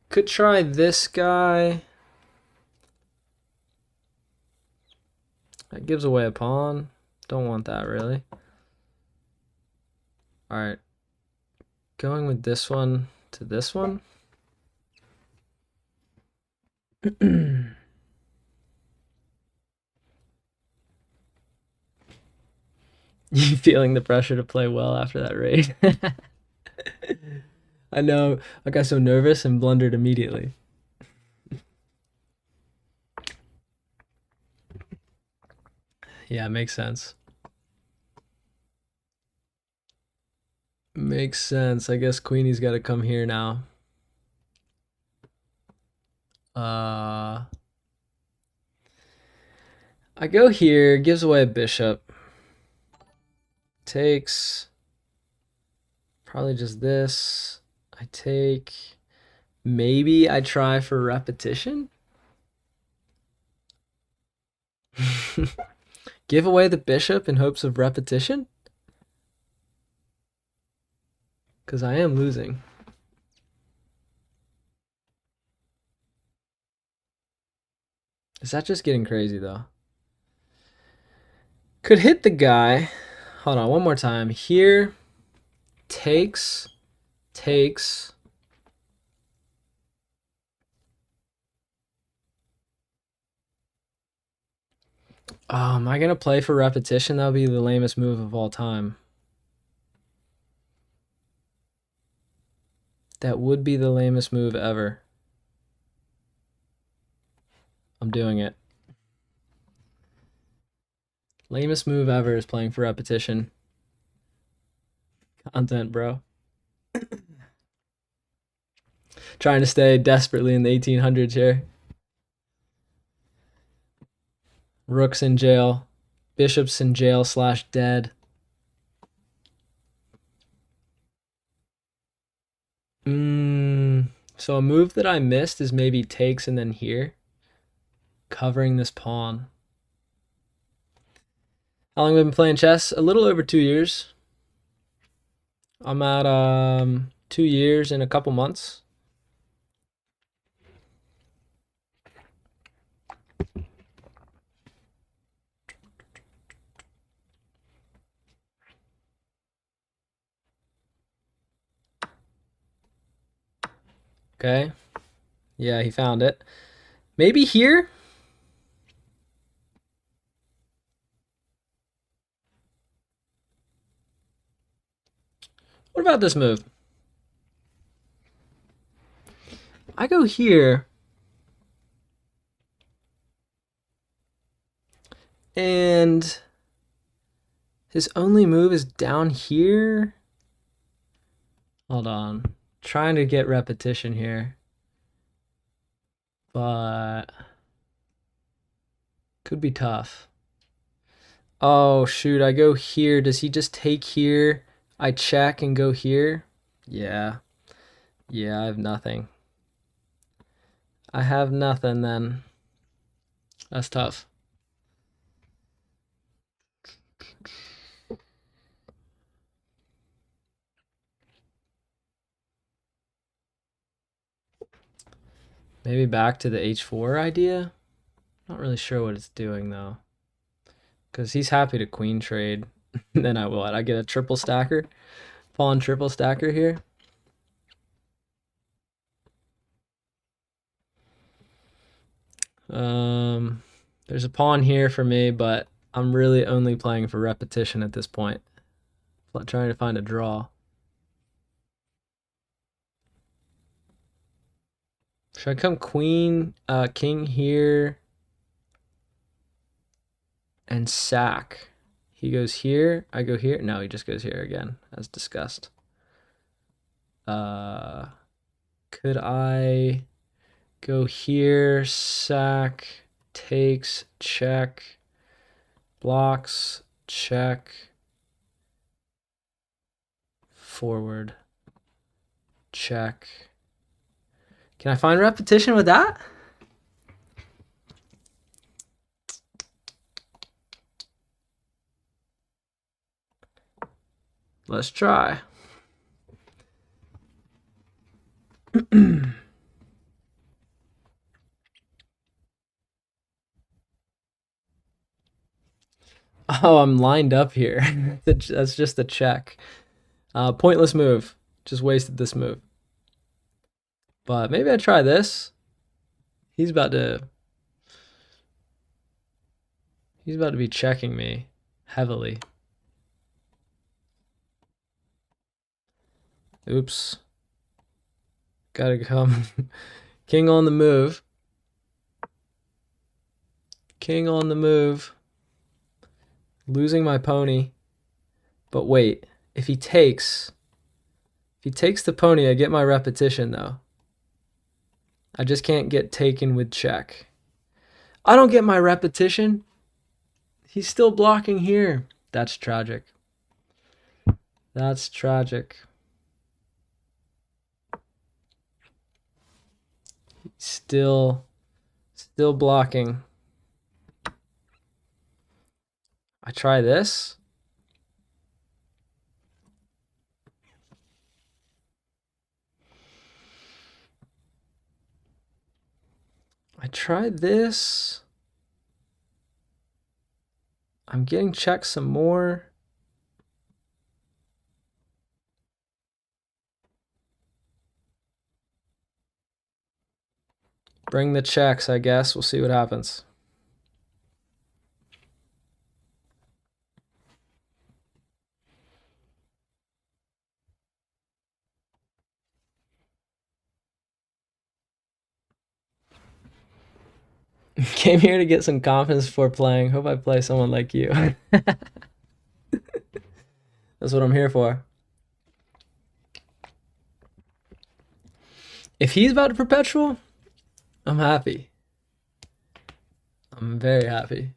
Could try this guy. That gives away a pawn. Don't want that really. Alright. Going with this one to this one. You feeling the pressure to play well after that raid? I know. I got so nervous and blundered immediately. Yeah, makes sense. Makes sense. I guess Queenie's got to come here now. I go here, gives away a bishop. Takes. Probably just this. I take. Maybe I try for repetition. Give away the bishop in hopes of repetition? Because I am losing. Is that just getting crazy, though? Could hit the guy. Hold on, one more time. Here, takes. Oh, am I going to play for repetition? That would be the lamest move of all time. That would be the lamest move ever. I'm doing it. Lamest move ever is playing for repetition. Content, bro. Trying to stay desperately in the 1800s here. Rook's in jail. Bishop's in jail / dead. So a move that I missed is maybe takes and then here. Covering this pawn. How long have I been playing chess? A little over 2 years. I'm at 2 years and a couple months. Okay. Yeah, he found it. Maybe here? What about this move? I go here. And his only move is down here. Hold on. Trying to get repetition here. But could be tough. Oh, shoot. I go here. Does he just take here? I check and go here? Yeah. Yeah, I have nothing. I have nothing then. That's tough. Maybe back to the h4 idea? Not really sure what it's doing though. Because he's happy to queen trade. Then I will. I get a triple stacker. Pawn triple stacker here. There's a pawn here for me, but I'm really only playing for repetition at this point. Trying to find a draw. Should I come queen, king here, and sack? He goes here, I go here. No, he just goes here again, as discussed. Could I go here, sack, takes, check, blocks, check, forward, check. Can I find repetition with that? Let's try. Oh, I'm lined up here. That's just a check. Pointless move. Just wasted this move. But maybe I try this. He's about to be checking me heavily. Oops. Gotta come. King on the move. King on the move. Losing my pony. But wait, if he takes, If he takes the pony, I get my repetition, though. I just can't get taken with check. I don't get my repetition. He's still blocking here. That's tragic. That's tragic. Still blocking. I try this. I try this. I'm getting checked some more. Bring the checks, I guess. We'll see what happens. Came here to get some confidence before playing. Hope I play someone like you. That's what I'm here for. If he's about to perpetual, I'm happy. I'm very happy.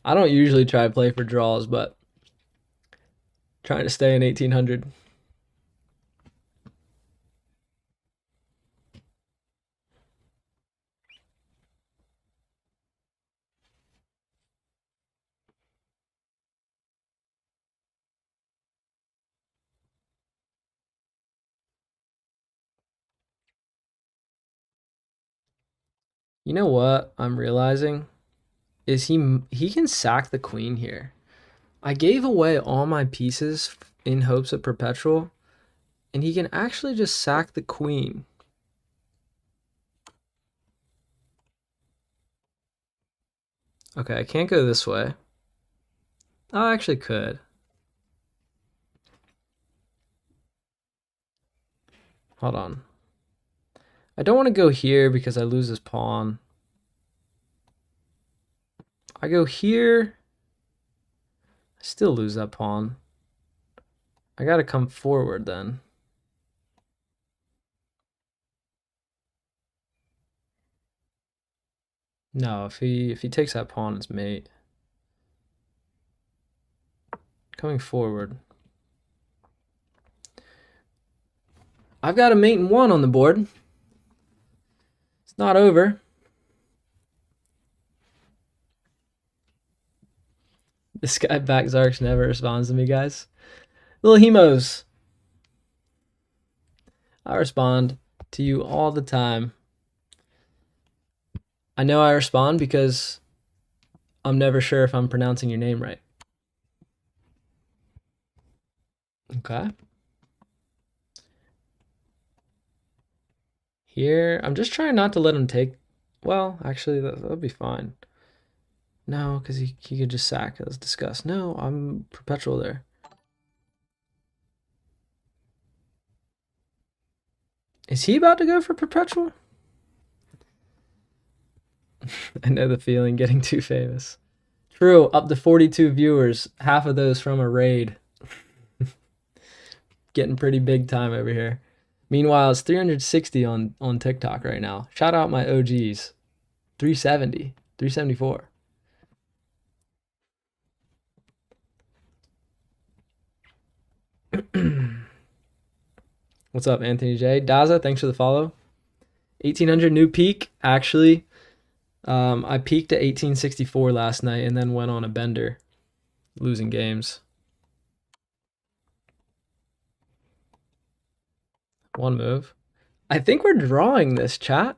I don't usually try to play for draws, but trying to stay in 1800. You know what I'm realizing is he can sack the queen here. I gave away all my pieces in hopes of perpetual, and he can actually just sack the queen. Okay, I can't go this way. Oh, I actually could. Hold on. I don't want to go here because I lose this pawn. I go here. I still lose that pawn. I gotta come forward then. No, if he takes that pawn, it's mate. Coming forward. I've got a mate and one on the board. It's not over. This guy back Zarks never responds to me, guys. Little Hemos. I respond to you all the time. I know I respond because I'm never sure if I'm pronouncing your name right. Okay. Here, I'm just trying not to let him take... Well, actually, that'll be fine. No, because he could just sack. Let's discuss. No, I'm perpetual there. Is he about to go for perpetual? I know the feeling, getting too famous. True, up to 42 viewers. Half of those from a raid. Getting pretty big time over here. Meanwhile, it's 360 on TikTok right now. Shout out my OGs. 370, 374. What's up, Anthony J? Daza, thanks for the follow. 1800 new peak. Actually, I peaked at 1864 last night and then went on a bender, losing games. One move. I think we're drawing this, chat.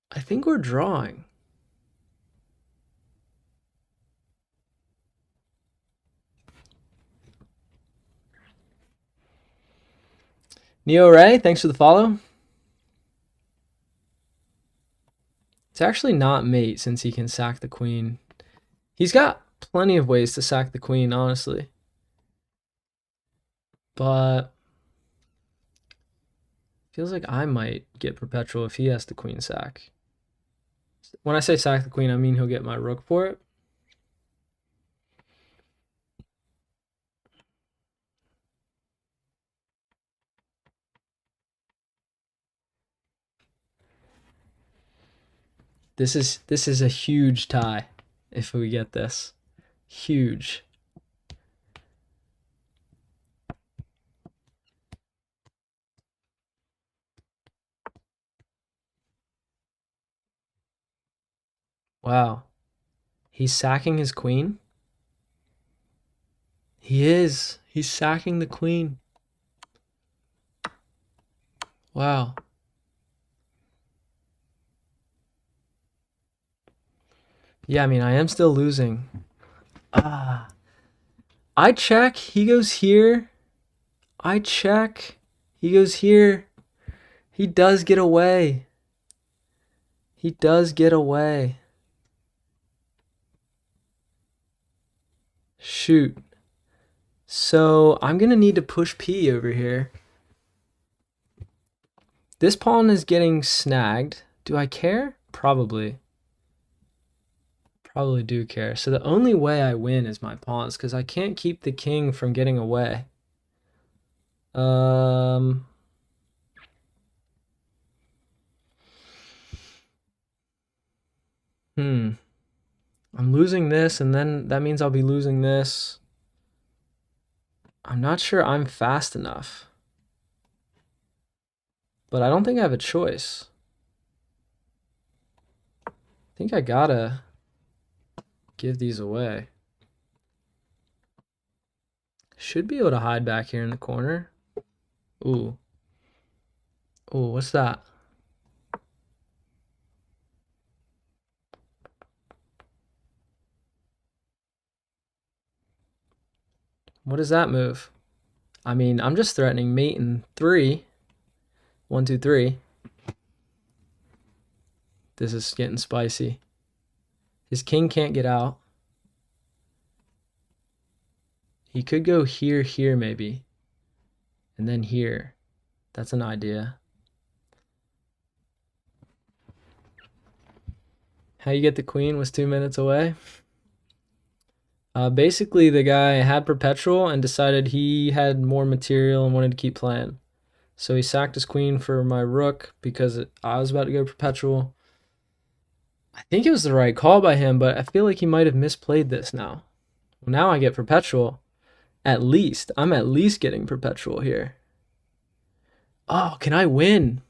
I think we're drawing. Neo Ray, thanks for the follow. It's actually not mate since he can sack the queen. He's got plenty of ways to sack the queen, honestly. But feels like I might get perpetual if he has the queen sack. When I say sack the queen, I mean he'll get my rook for it. This is a huge tie if we get this. Huge. Wow. He's sacking his queen? He is. He's sacking the queen. Wow. Yeah, I mean, I am still losing. Ah. I check. He goes here. I check. He goes here. He does get away. He does get away. Shoot. So I'm going to need to push P over here. This pawn is getting snagged. Do I care? Probably. Probably do care. So the only way I win is my pawns because I can't keep the king from getting away. I'm losing this, and then that means I'll be losing this. I'm not sure I'm fast enough. But I don't think I have a choice. I think I gotta give these away. Should be able to hide back here in the corner. Ooh. Ooh, what's that? What is that move? I mean, I'm just threatening mate in 3. 1, 2, 3. This is getting spicy. His king can't get out. He could go here, here maybe. And then here. That's an idea. How you get the queen was 2 minutes away. Basically, the guy had perpetual and decided he had more material and wanted to keep playing. So he sacked his queen for my rook because I was about to go perpetual. I think it was the right call by him, but I feel like he might have misplayed this now. Well, now I get perpetual. At least. I'm at least getting perpetual here. Oh, can I win?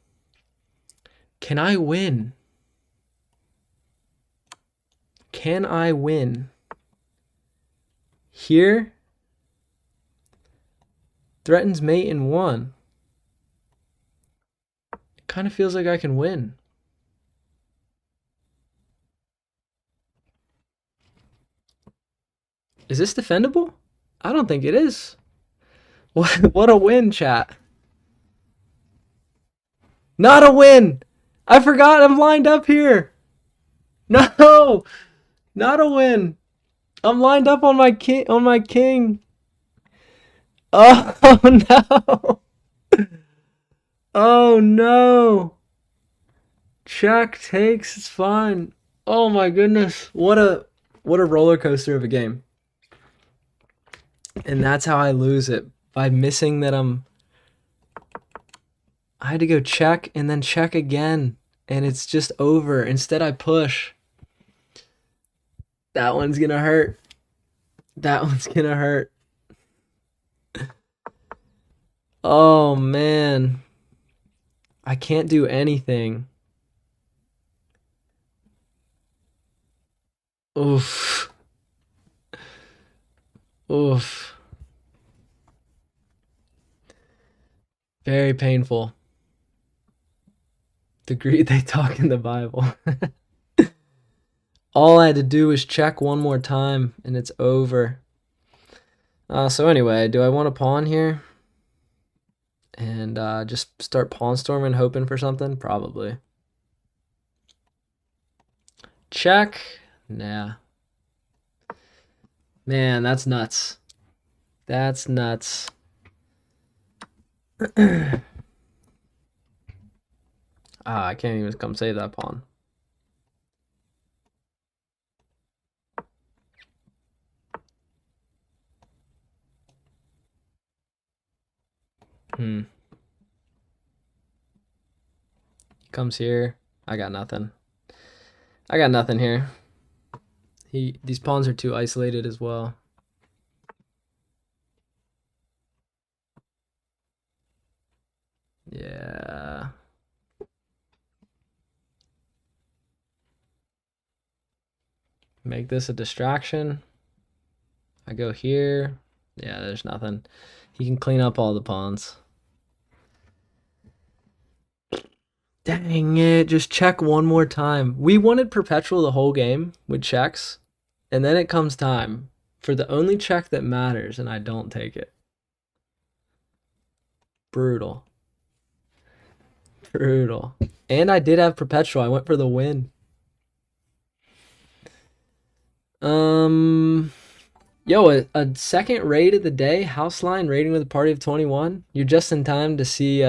Can I win? Can I win? Here. Threatens mate in 1. It kind of feels like I can win. Is this defendable? I don't think it is. What a win, chat. Not a win. I forgot I'm lined up here. No, not a win. I'm lined up on my king. Oh no. Oh no. Check takes, it's fine. Oh my goodness. What a roller coaster of a game. And that's how I lose it, by missing that I had to go check and then check again, and it's just over. Instead, I push. That one's gonna hurt. That one's gonna hurt. Oh man. I can't do anything. Oof. Oof. Very painful. The greed they talk in the Bible. All I had to do was check one more time, and it's over. So anyway, do I want to pawn here? And just start pawn storming, hoping for something? Probably. Check. Nah. Man, that's nuts. That's nuts. I can't even come save that pawn. Comes here. I got nothing. I got nothing here. These pawns are too isolated as well. Yeah. Make this a distraction. I go here. Yeah, there's nothing. He can clean up all the pawns. Dang it, just check one more time. We wanted perpetual the whole game with checks, and then it comes time for the only check that matters, and I don't take it. Brutal. Brutal. And I did have perpetual. I went for the win. Yo, a second raid of the day, house line raiding with a party of 21. You're just in time to see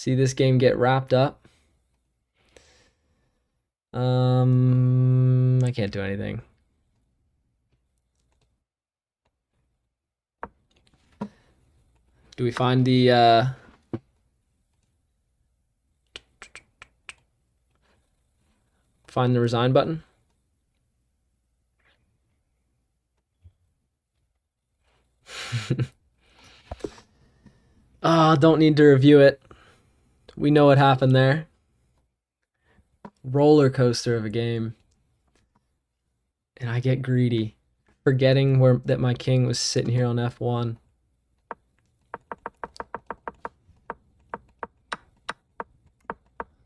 this game get wrapped up. I can't do anything. Do we find the resign button? Don't need to review it. We know what happened there. Roller coaster of a game. And I get greedy, forgetting that my king was sitting here on F1.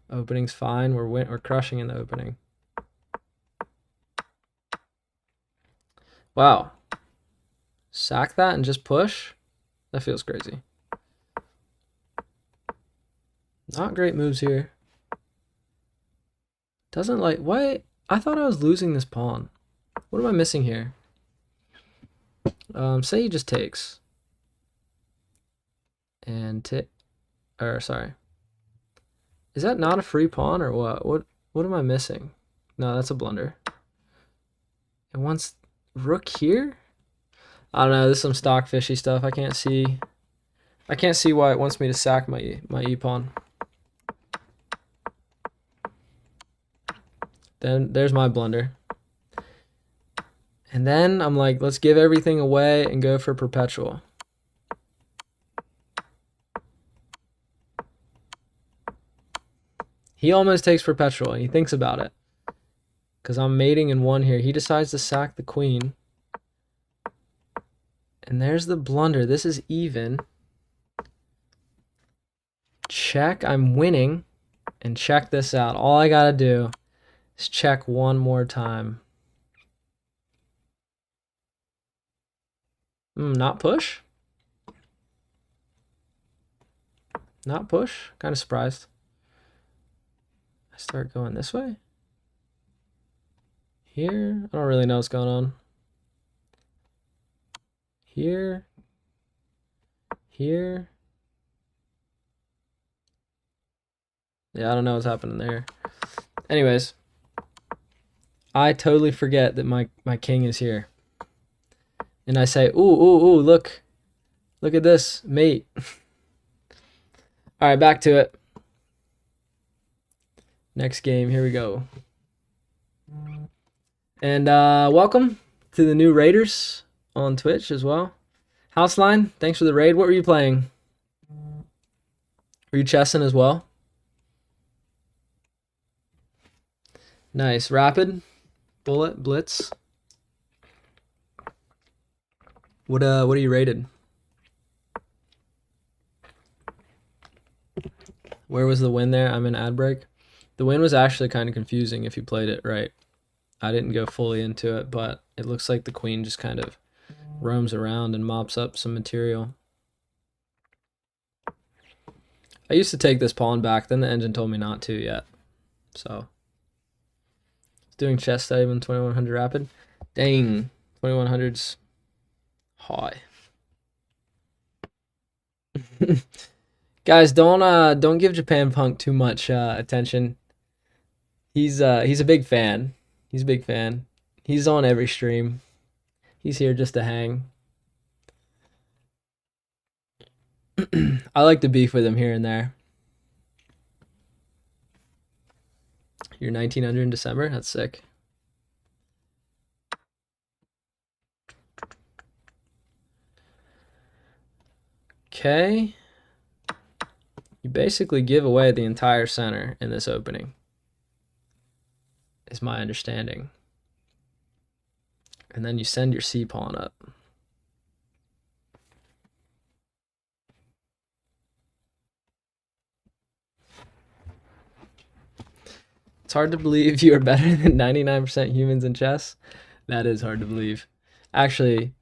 Opening's fine. We're crushing in the opening. Wow. Sack that and just push? That feels crazy. Not great moves here. Doesn't like... What? I thought I was losing this pawn. What am I missing here? Say he just takes. And sorry. Is that not a free pawn or what? What am I missing? No, that's a blunder. It wants rook here? I don't know, this is some stock fishy stuff. I can't see why it wants me to sack my e-pawn. Then there's my blunder. And then I'm like, let's give everything away and go for perpetual. He almost takes perpetual and he thinks about it. Because I'm mating in one here. He decides to sack the queen. And there's the blunder. This is even. Check. I'm winning. And check this out. All I gotta do is check one more time. Not push? Not push? Kind of surprised. I start going this way? Here? I don't really know what's going on. Here? Here? Yeah, I don't know what's happening there. Anyways, I totally forget that my king is here. And I say, ooh, look at this, mate. All right, back to it. Next game, here we go. And welcome to the new raiders on Twitch as well. Houseline, thanks for the raid. What were you playing? Were you chessing as well? Nice. Rapid, bullet, blitz. What are you rated? Where was the win there? I'm in ad break. The win was actually kind of confusing if you played it right. I didn't go fully into it, but it looks like the queen just kind of roams around and mops up some material. I used to take this pawn back, then the engine told me not to yet. So, doing chess study on 2100 rapid. Dang, 2100's high. Guys, don't give Japan Punk too much attention. He's a big fan. He's a big fan. He's on every stream. He's here just to hang. I like to beef with him here and there. You're 1900 in December? That's sick. Okay. You basically give away the entire center in this opening, is my understanding. And then you send your C pawn up. It's hard to believe you are better than 99% humans in chess. That is hard to believe. Actually,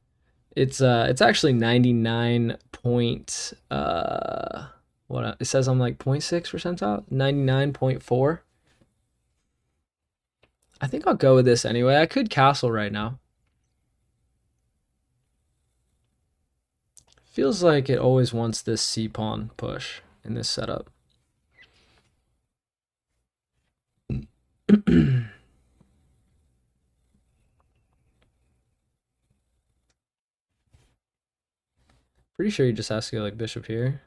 it's actually 99 point what it says I'm like 0.6 percentile, 99.4. I think I'll go with this anyway. I could castle right now. Feels like it always wants this C pawn push in this setup. Pretty sure you just has to go like bishop here.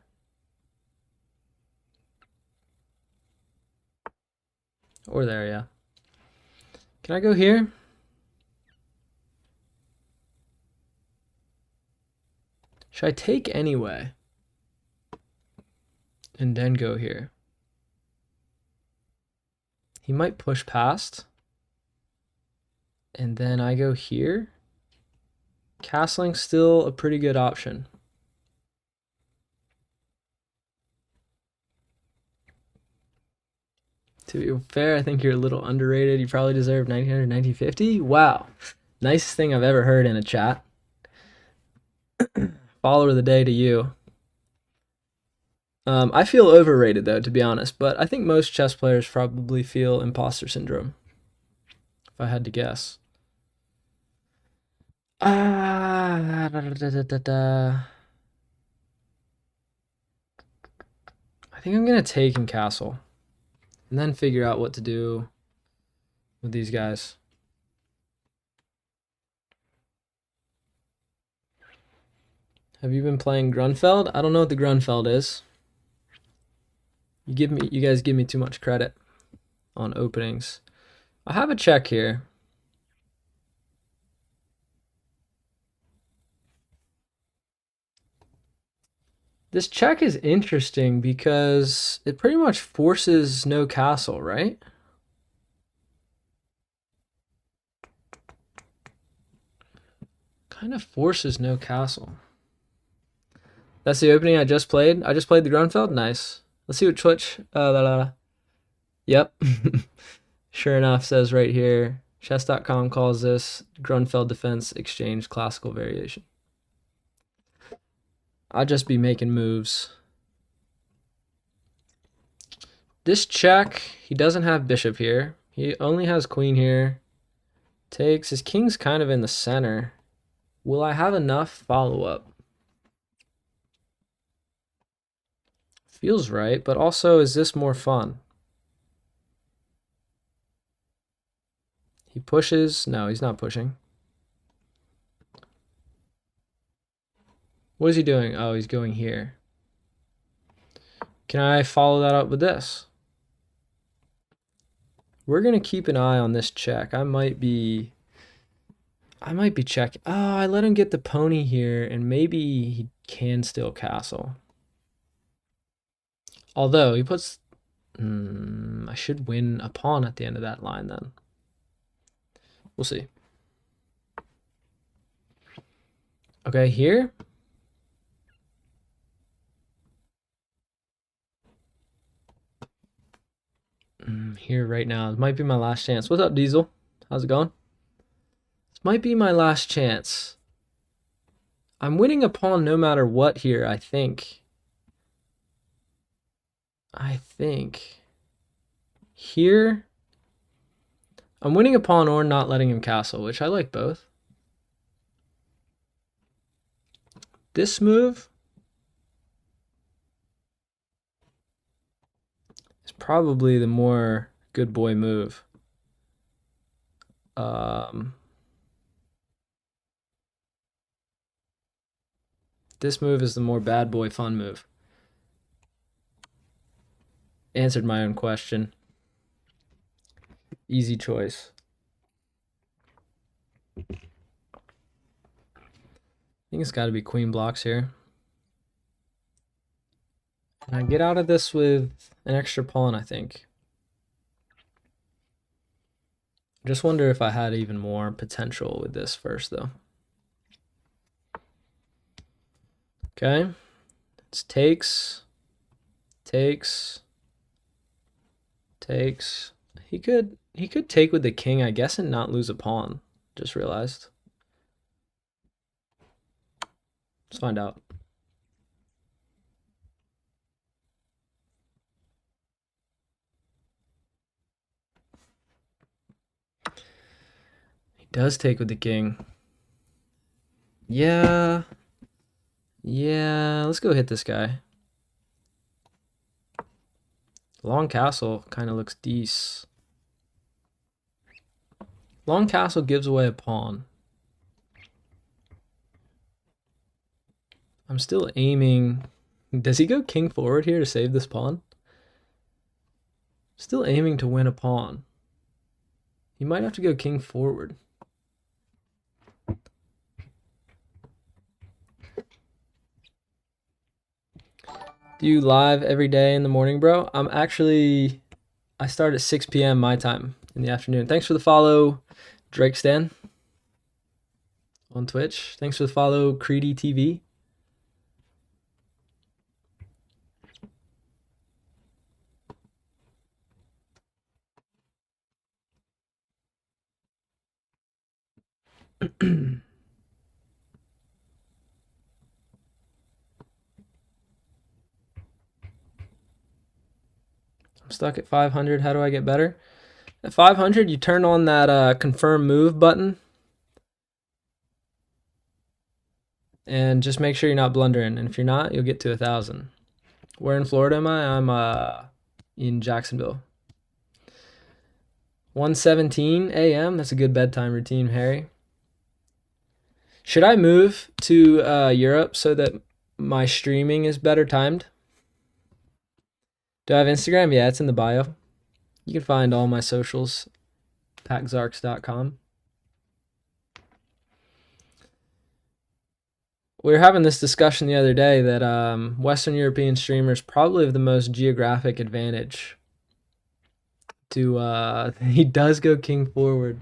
Or there, yeah. Can I go here? Should I take anyway? And then go here. He might push past. And then I go here. Castling's still a pretty good option. To be fair, I think you're a little underrated. You probably deserve 1900, 1950. Wow. Nicest thing I've ever heard in a chat. Follower of the day to you. I feel overrated though, to be honest, but I think most chess players probably feel imposter syndrome, if I had to guess. I think I'm gonna take and castle, and then figure out what to do with these guys. Have you been playing Grunfeld? I don't know what the Grunfeld is. You guys give me too much credit on openings. I have a check here. This check is interesting because it pretty much forces no castle, right? Kind of forces no castle. That's the opening I just played. I just played the Grunfeld. Nice. Let's see what Twitch. Yep. Sure enough, says right here. Chess.com calls this Grunfeld Defense Exchange Classical Variation. I'll just be making moves. This check, he doesn't have bishop here. He only has queen here. Takes. His king's kind of in the center. Will I have enough follow-up? Feels right, but also, is this more fun? He pushes. No, he's not pushing. What is he doing? Oh, he's going here. Can I follow that up with this? We're going to keep an eye on this check. I might be checking. Oh, I let him get the pony here, and maybe he can still castle. Although he puts... I should win a pawn at the end of that line then. We'll see. Okay, here. Here right now. This might be my last chance. What's up, Diesel? How's it going? This might be my last chance. I'm winning a pawn no matter what here, I think. Here, I'm winning a pawn or not letting him castle, which I like both. This move is probably the more good boy move. This move is the more bad boy fun move. Answered my own question. Easy choice. I think it's got to be queen blocks here. And I get out of this with an extra pawn, I think. Just wonder if I had even more potential with this first, though. Okay. It's takes. He could take with the king, I guess, and not lose a pawn. Just realized. Let's find out. He does take with the king. Yeah. Yeah, let's go hit this guy. Long castle kind of looks decent. Long castle gives away a pawn. I'm still aiming. Does he go king forward here to save this pawn? Still aiming to win a pawn. He might have to go king forward. Do you live every day in the morning, bro? I start at 6 p.m. my time in the afternoon. Thanks for the follow, Drake Stan on Twitch. Thanks for the follow, Creedy TV. I'm stuck at 500. How do I get better? At 500, you turn on that confirm move button. And just make sure you're not blundering. And if you're not, you'll get to 1,000. Where in Florida am I? I'm in Jacksonville. 1:17 a.m. That's a good bedtime routine, Harry. Should I move to Europe so that my streaming is better timed? Do I have Instagram? Yeah, it's in the bio. You can find all my socials, packzarks.com. We were having this discussion the other day that Western European streamers probably have the most geographic advantage. He does go king forward.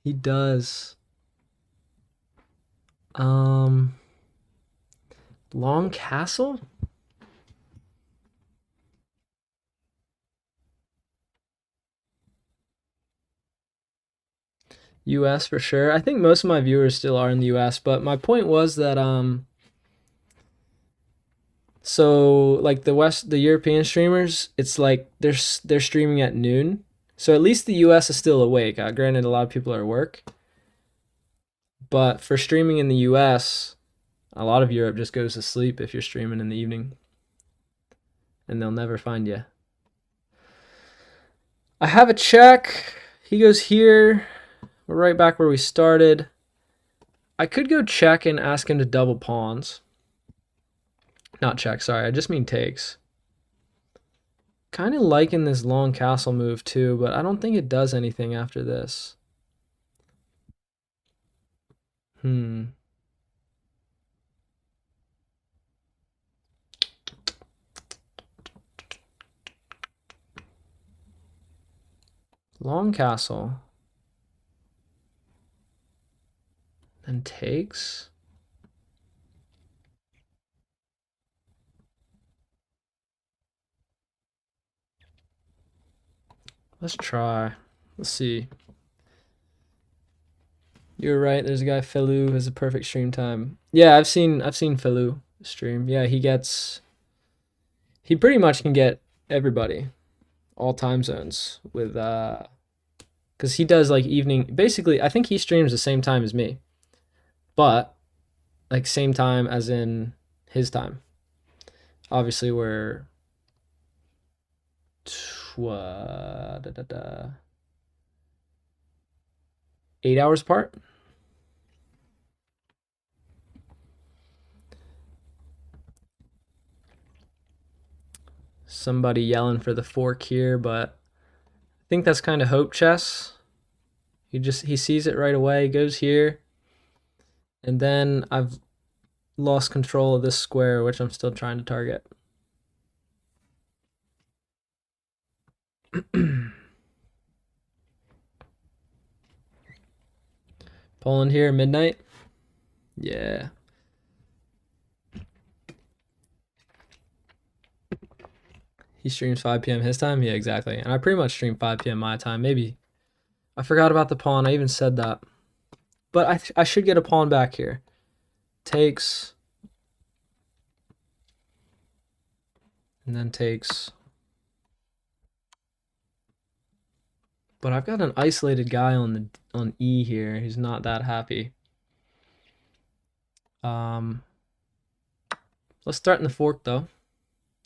He does. Long castle? US for sure. I think most of my viewers still are in the US, but my point was that so like the European streamers, it's like they're streaming at noon. So at least the US is still awake. Granted, a lot of people are at work. But for streaming in the US, a lot of Europe just goes to sleep if you're streaming in the evening. And they'll never find you. I have a check. He goes here. We're right back where we started. I could go check and ask him to double pawns. Not check, sorry. I just mean takes. Kind of liking this long castle move too, but I don't think it does anything after this. Long castle. Then takes. Let's try. Let's see. You're right. There's a guy Felu who has a perfect stream time. Yeah, I've seen Felu stream. Yeah, he pretty much can get everybody, all time zones with because he does like evening. Basically, I think he streams the same time as me, but like same time as in his time. Obviously, we're 8 hours apart. Somebody yelling for the fork here, but think that's kind of hope chess. He sees it right away, goes here, and then I've lost control of this square, which I'm still trying to target. Poland here, midnight. Yeah. He streams 5 p.m. his time? Yeah, exactly. And I pretty much stream 5 p.m. my time. Maybe. I forgot about the pawn. I even said that. But I should get a pawn back here. Takes. And then takes. But I've got an isolated guy on E here. He's not that happy. Let's threaten the fork though,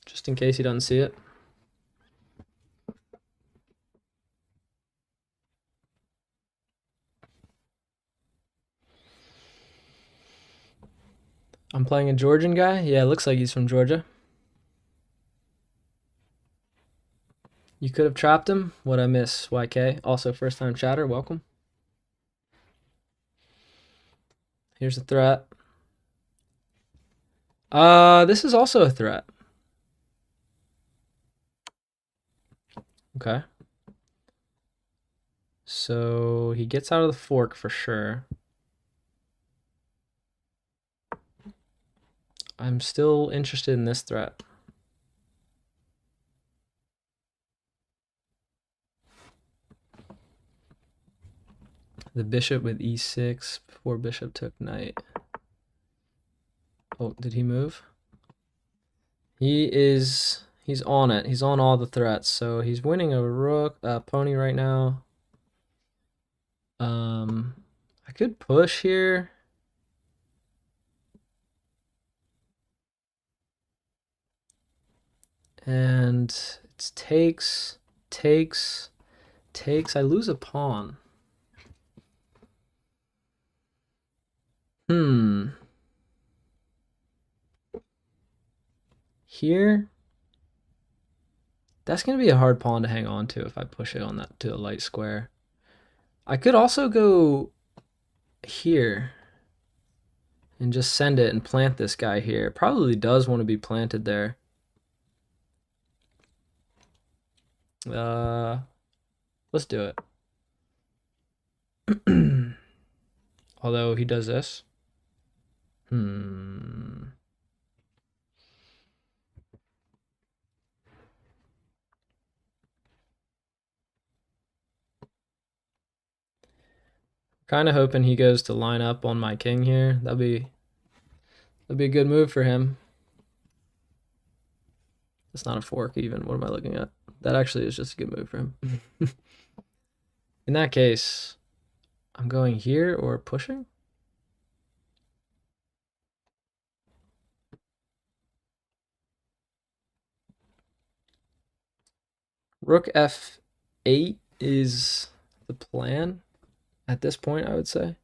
just in case he doesn't see it. I'm playing a Georgian guy. Yeah, it looks like he's from Georgia. You could have trapped him. What'd I miss? YK. Also first time chatter. Welcome. Here's a threat. This is also a threat. Okay. So he gets out of the fork for sure. I'm still interested in this threat. The bishop with e6 before bishop took knight. Oh, did he move? He's on it. He's on all the threats. So he's winning a rook, pony right now. I could push here. And it's takes. I lose a pawn. Here. That's going to be a hard pawn to hang on to if I push it on that to a light square. I could also go here and just send it and plant this guy here. It probably does want to be planted there. Let's do it. Although he does this. Kind of hoping he goes to line up on my king here. That'd be a good move for him. It's not a fork even. What am I looking at? That actually is just a good move for him. In that case, I'm going here or pushing. Rook f8 is the plan at this point, I would say.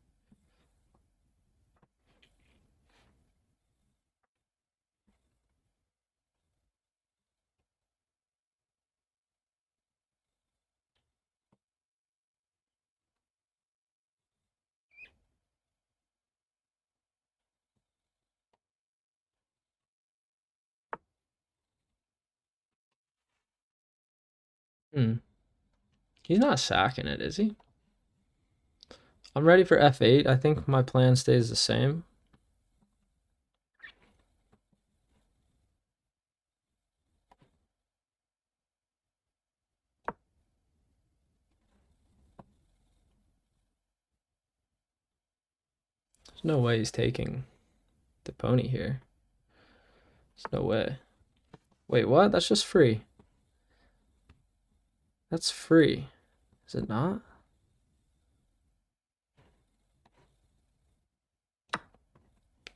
He's not sacking it, is he? I'm ready for f8. I think my plan stays the same. There's no way he's taking the pony here. There's no way. Wait, what? That's just free. That's free. Is it not?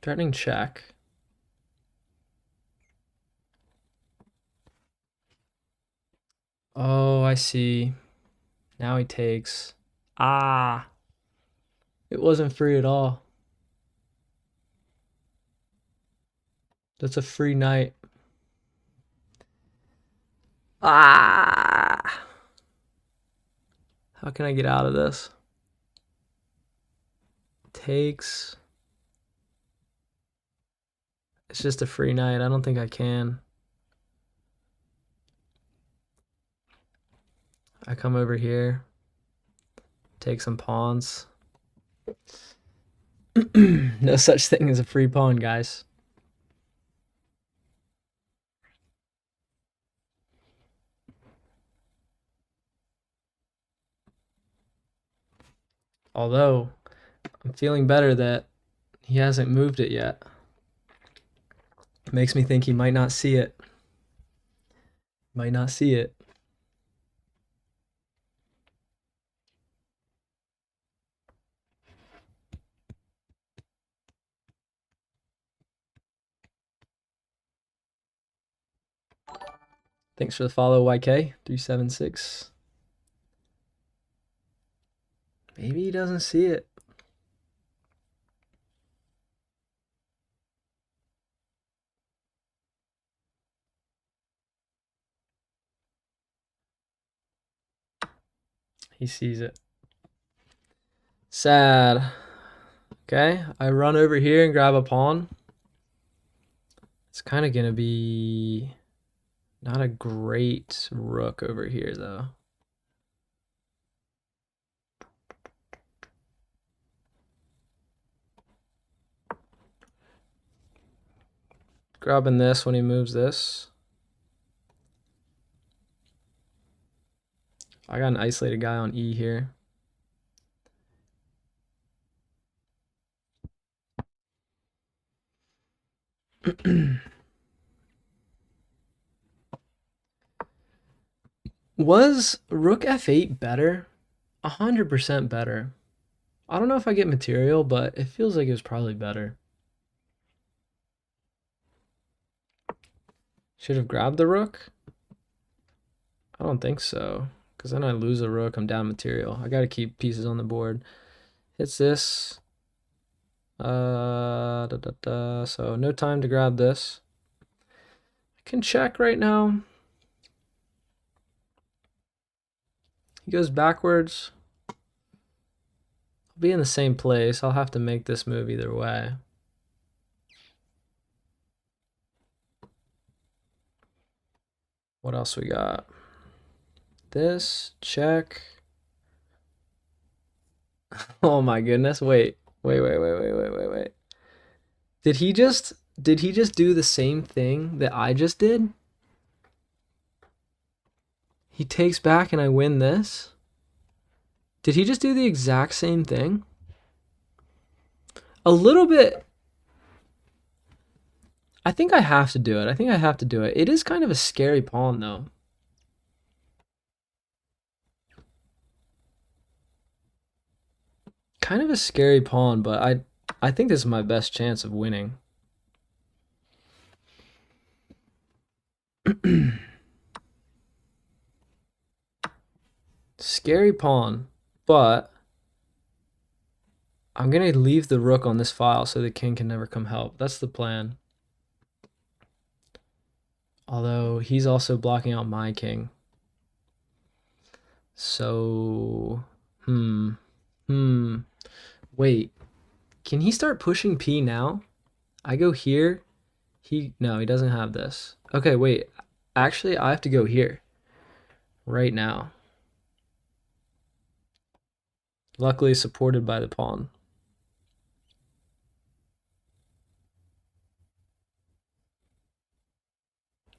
Threatening check. Oh, I see. Now he takes. Ah. It wasn't free at all. That's a free knight. Ah. How can I get out of this? Takes. It's just a free knight. I don't think I can. I come over here. Take some pawns. No such thing as a free pawn, guys. Although, I'm feeling better that he hasn't moved it yet. It makes me think he might not see it. Might not see it. Thanks for the follow, YK376. Maybe he doesn't see it. He sees it. Sad. Okay, I run over here and grab a pawn. It's kind of gonna be not a great rook over here, though. Grabbing this when he moves this. I got an isolated guy on E here. Was rook f8 better? 100% better. I don't know if I get material, but it feels like it was probably better. Should have grabbed the rook? I don't think so, because then I lose a rook, I'm down material. I gotta keep pieces on the board. Hits this. So no time to grab this. I can check right now. He goes backwards. I'll be in the same place. I'll have to make this move either way. What else we got? This, check. Oh my goodness, wait. Did he just do the same thing that I just did? He takes back and I win this? Did he just do the exact same thing? A little bit. I think I have to do it. It is kind of a scary pawn, though. Kind of a scary pawn, but I think this is my best chance of winning. Scary pawn, but I'm going to leave the rook on this file so the king can never come help. That's the plan. Although he's also blocking out my king. So, wait. Can he start pushing P now? I go here. No, he doesn't have this. Okay, wait. Actually, I have to go here. Right now. Luckily supported by the pawn.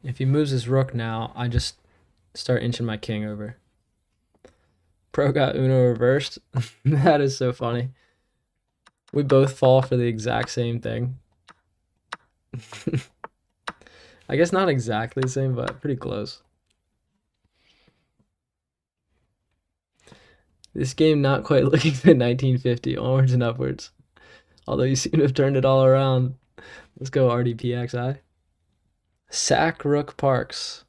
If he moves his rook now, I just start inching my king over. Pro got Uno reversed. That is so funny. We both fall for the exact same thing. I guess not exactly the same, but pretty close. This game not quite looking good 1950, onwards and upwards. Although you seem to have turned it all around. Let's go RDPXI. Sack Rook Parks.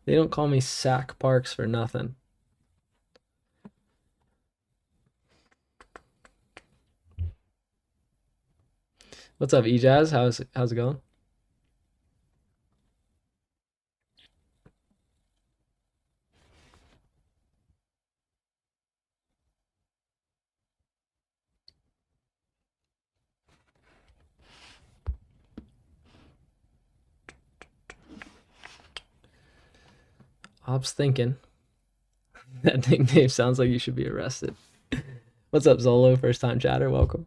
They don't call me Sack Parks for nothing. What's up, Ejaz? How's it going? Hop's thinking. That nickname sounds like you should be arrested. What's up, Zolo? First time chatter. Welcome.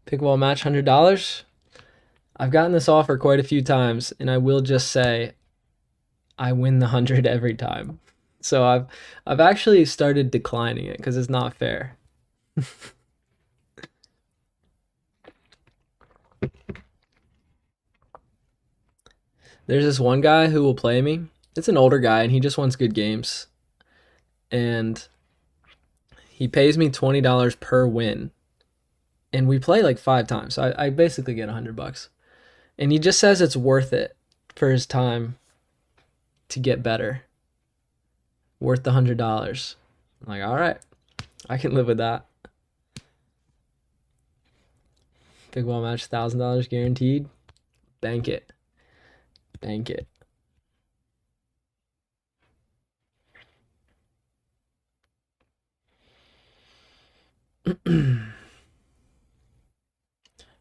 Pickleball match, $100. I've gotten this offer quite a few times, and I will just say I win the 100 every time. So I've actually started declining it because it's not fair. There's this one guy who will play me. It's an older guy, and he just wants good games. And he pays me $20 per win. And we play like 5 times. So I basically get $100. And he just says it's worth it for his time to get better. Worth the $100. I'm like, all right, I can live with that. Big ball match, $1,000 guaranteed. Bank it. Bank it.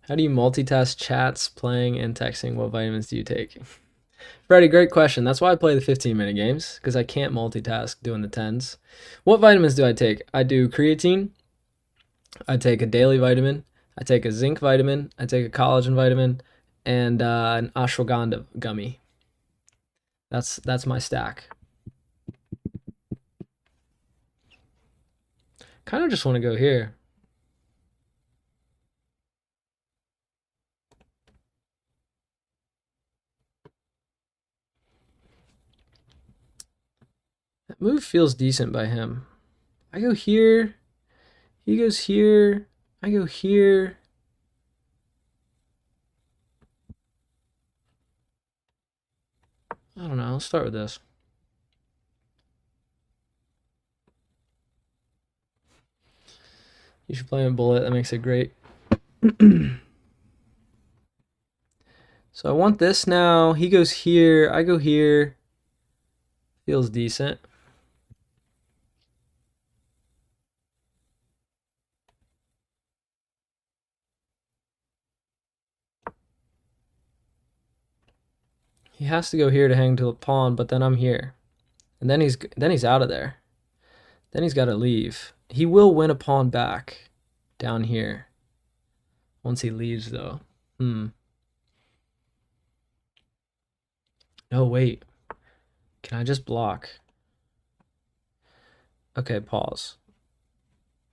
How do you multitask chats, playing, and texting? What vitamins do you take? Freddie, great question. That's why I play the 15-minute games, because I can't multitask doing the 10s. What vitamins do I take? I do creatine. I take a daily vitamin. I take a zinc vitamin. I take a collagen vitamin, and an ashwagandha gummy. That's my stack. Kind of just want to go here. That move feels decent by him. I go here. He goes here. I go here. I don't know. Let's start with this. You should play him bullet. That makes it great. So I want this now. He goes here. I go here. Feels decent. He has to go here to hang to the pawn, but then I'm here. And then he's out of there. Then he's got to leave. He will win a pawn back down here. Once he leaves, though. No, wait. Can I just block? Okay, pause.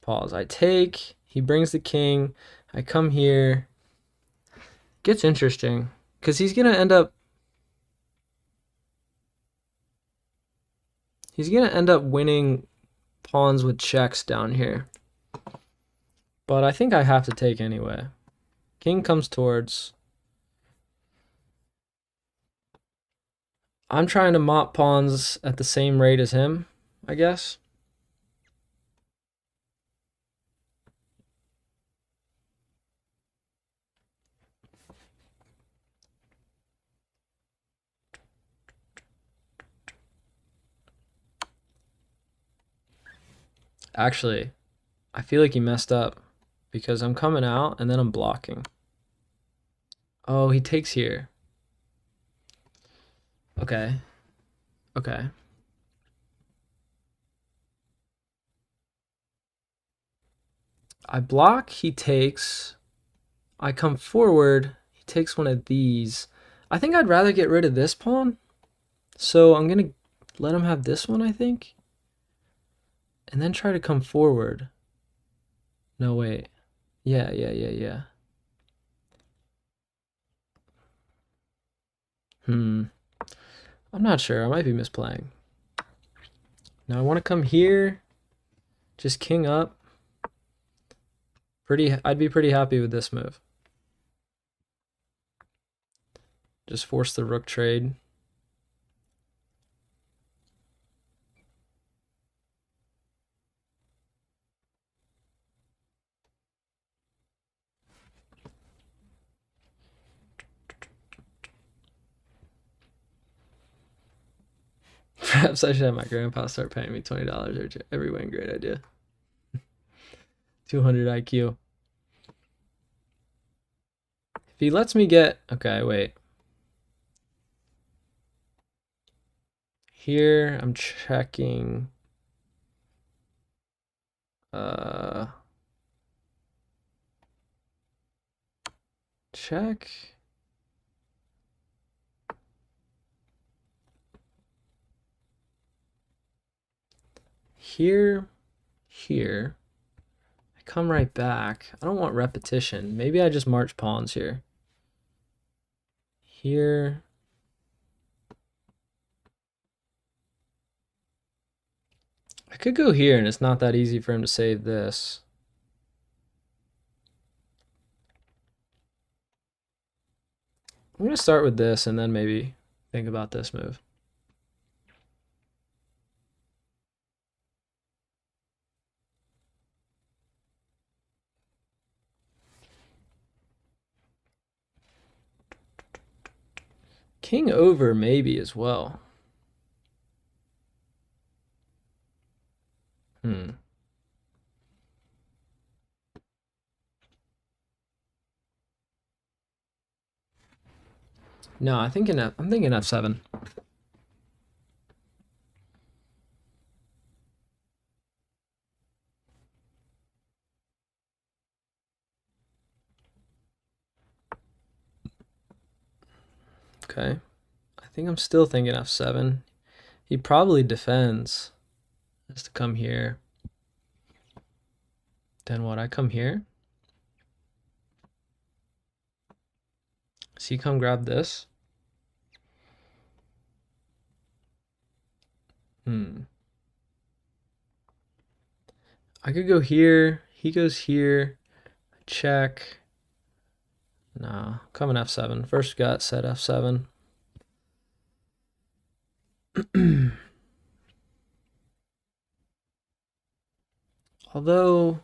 Pause. I take. He brings the king. I come here. Gets interesting. Because he's going to end up... He's going to end up winning pawns with checks down here. But I think I have to take anyway. King comes towards. I'm trying to mop pawns at the same rate as him, I guess. Actually, I feel like he messed up because I'm coming out and then I'm blocking. Oh, he takes here. Okay. Okay. I block, he takes. I come forward, he takes one of these. I think I'd rather get rid of this pawn. So I'm going to let him have this one, I think. And then try to come forward. No, wait. Yeah. I'm not sure. I might be misplaying. Now I want to come here. Just king up. I'd be pretty happy with this move. Just force the rook trade. Perhaps I should have my grandpa start paying me $20 every win. Great idea. 200 IQ. If he lets me get... Okay, wait. Here, I'm checking... check. Here, here. I come right back. I don't want repetition. Maybe I just march pawns here. Here. I could go here, and it's not that easy for him to save this. I'm going to start with this and then maybe think about this move. King over maybe as well. No, I'm thinking F7. Okay. I think I'm still thinking F7. He probably defends. Just to come here. Then what? I come here. So you come grab this. I could go here. He goes here. Check. No, coming F7. First gut set F7. Although,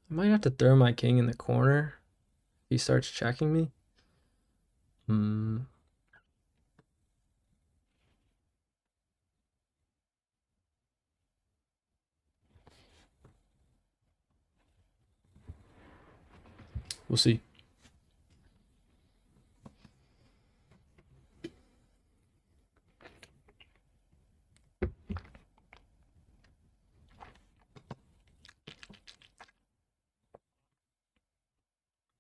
I might have to throw my king in the corner if he starts checking me. We'll see.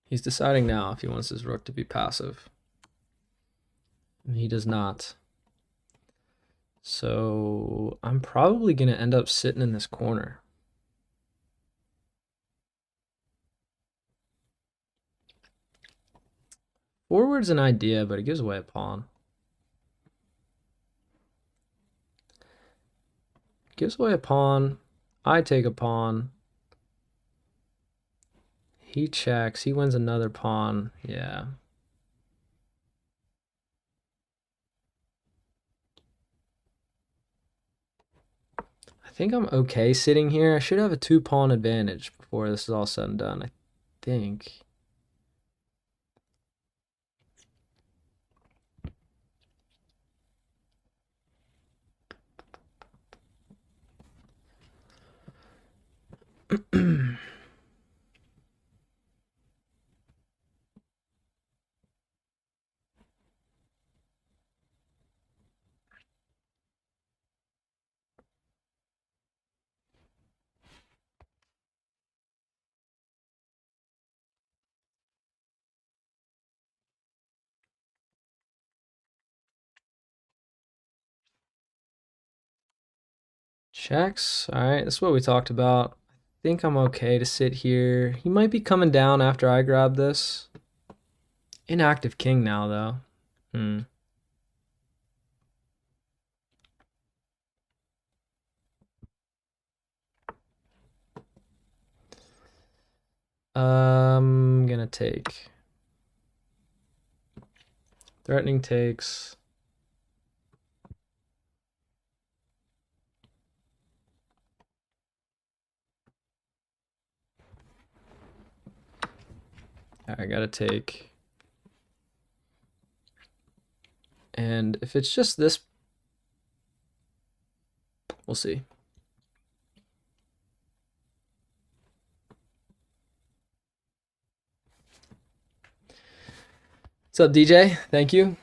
He's deciding now if he wants his rook to be passive. He does not. So I'm probably going to end up sitting in this corner. Forward's an idea, but it gives away a pawn. Gives away a pawn. I take a pawn. He checks. He wins another pawn. Yeah. I think I'm okay sitting here. I should have a 2-pawn advantage before this is all said and done, I think. Checks. All right, that's what we talked about. I think I'm okay to sit here. He might be coming down after I grab this. Inactive king now, though. I'm gonna take. Threatening takes. I gotta take. And if it's just this, we'll see. What's up, DJ? Thank you.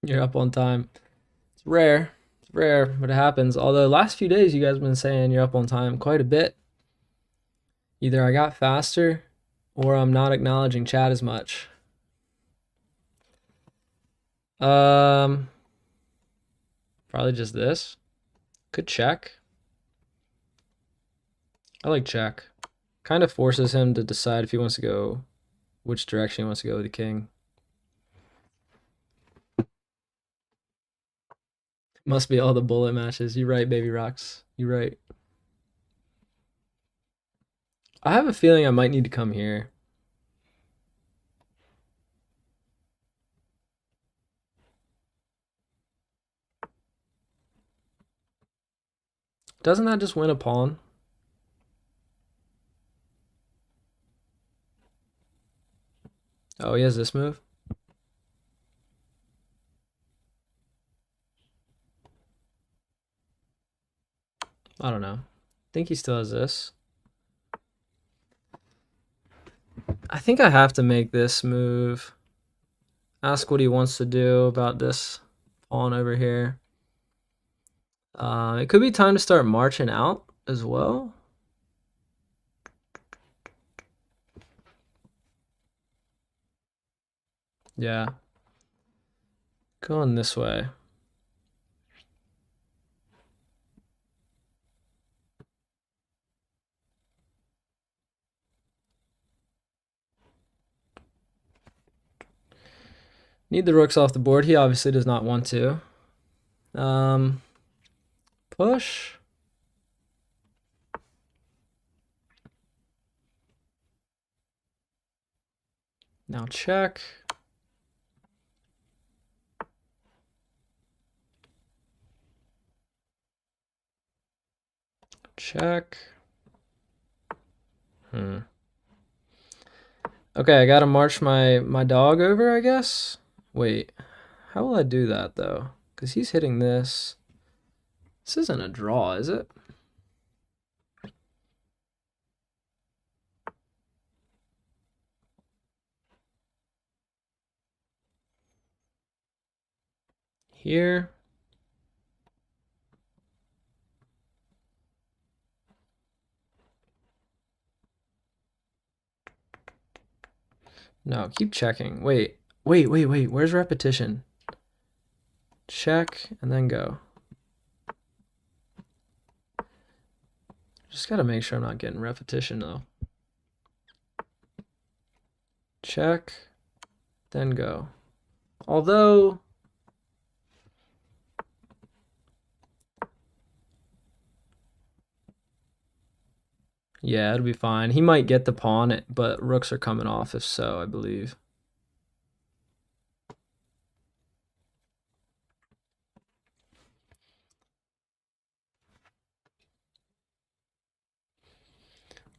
You're up on time. It's rare. It's rare, but it happens. Although last few days you guys have been saying you're up on time quite a bit. Either I got faster or I'm not acknowledging chat as much. Um, Probably just this. Could check. I like check. Kind of forces him to decide if he wants to go, which direction he wants to go with the king. Must be all the bullet matches. You're right, Baby Rocks. You're right. I have a feeling I might need to come here. Doesn't that just win a pawn? Oh, he has this move? I don't know. I think he still has this. I think I have to make this move. Ask what he wants to do about this pawn over here. It could be time to start marching out as well. Yeah. Going this way. Need the rooks off the board. He obviously does not want to. Push. Now check. Check. Okay, I gotta march my dog over, I guess. Wait, how will I do that though? Because he's hitting this. This isn't a draw, is it? Here. No, keep checking. Wait. Where's repetition? Check and then go. Just gotta make sure I'm not getting repetition though. Check, then go. Although, yeah, it'll be fine. He might get the pawn, but rooks are coming off if so, I believe.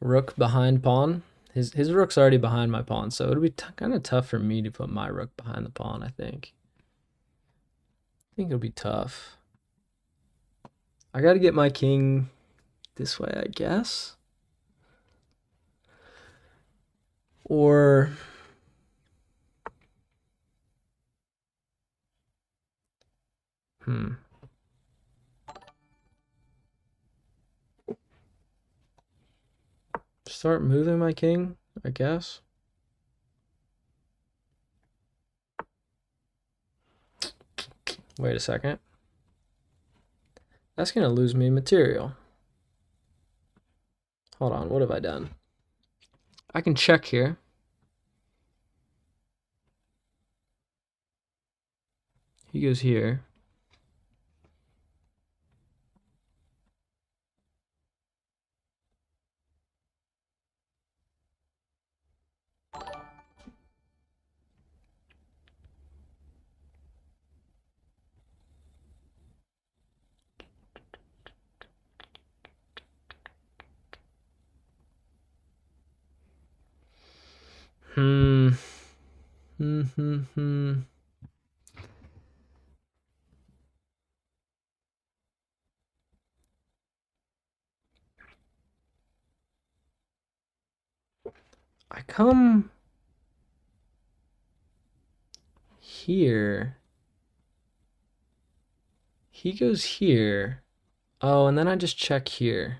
Rook behind pawn. His rook's already behind my pawn, so it'll be kind of tough for me to put my rook behind the pawn, I think. I think it'll be tough. I gotta get my king this way, I guess. Or... Start moving my king, I guess. Wait a second. That's gonna lose me material. Hold on, what have I done? I can check here. He goes here. I come here. He goes here. Oh, and then I just check here.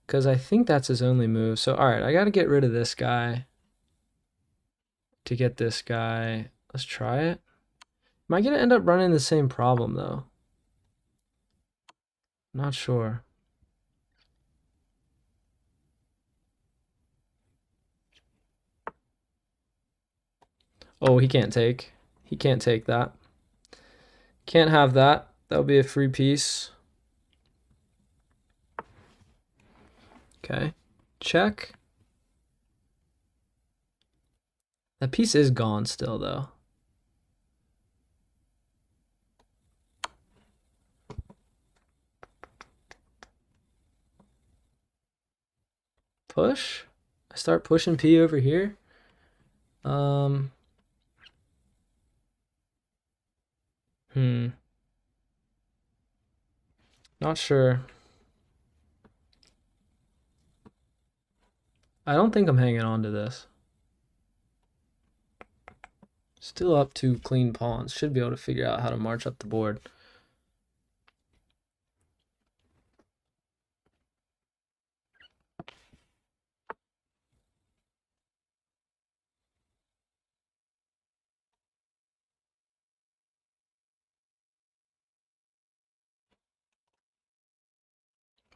Because I think that's his only move. So, alright, I gotta get rid of this guy to get this guy. Let's try it. Am I gonna end up running the same problem, though? Not sure. Oh, he can't take. He can't take that. Can't have that. That would be a free piece. Okay. Check. That piece is gone still, though. Push? I start pushing P over here. Not sure. I don't think I'm hanging on to this. Still up 2 clean pawns. Should be able to figure out how to march up the board.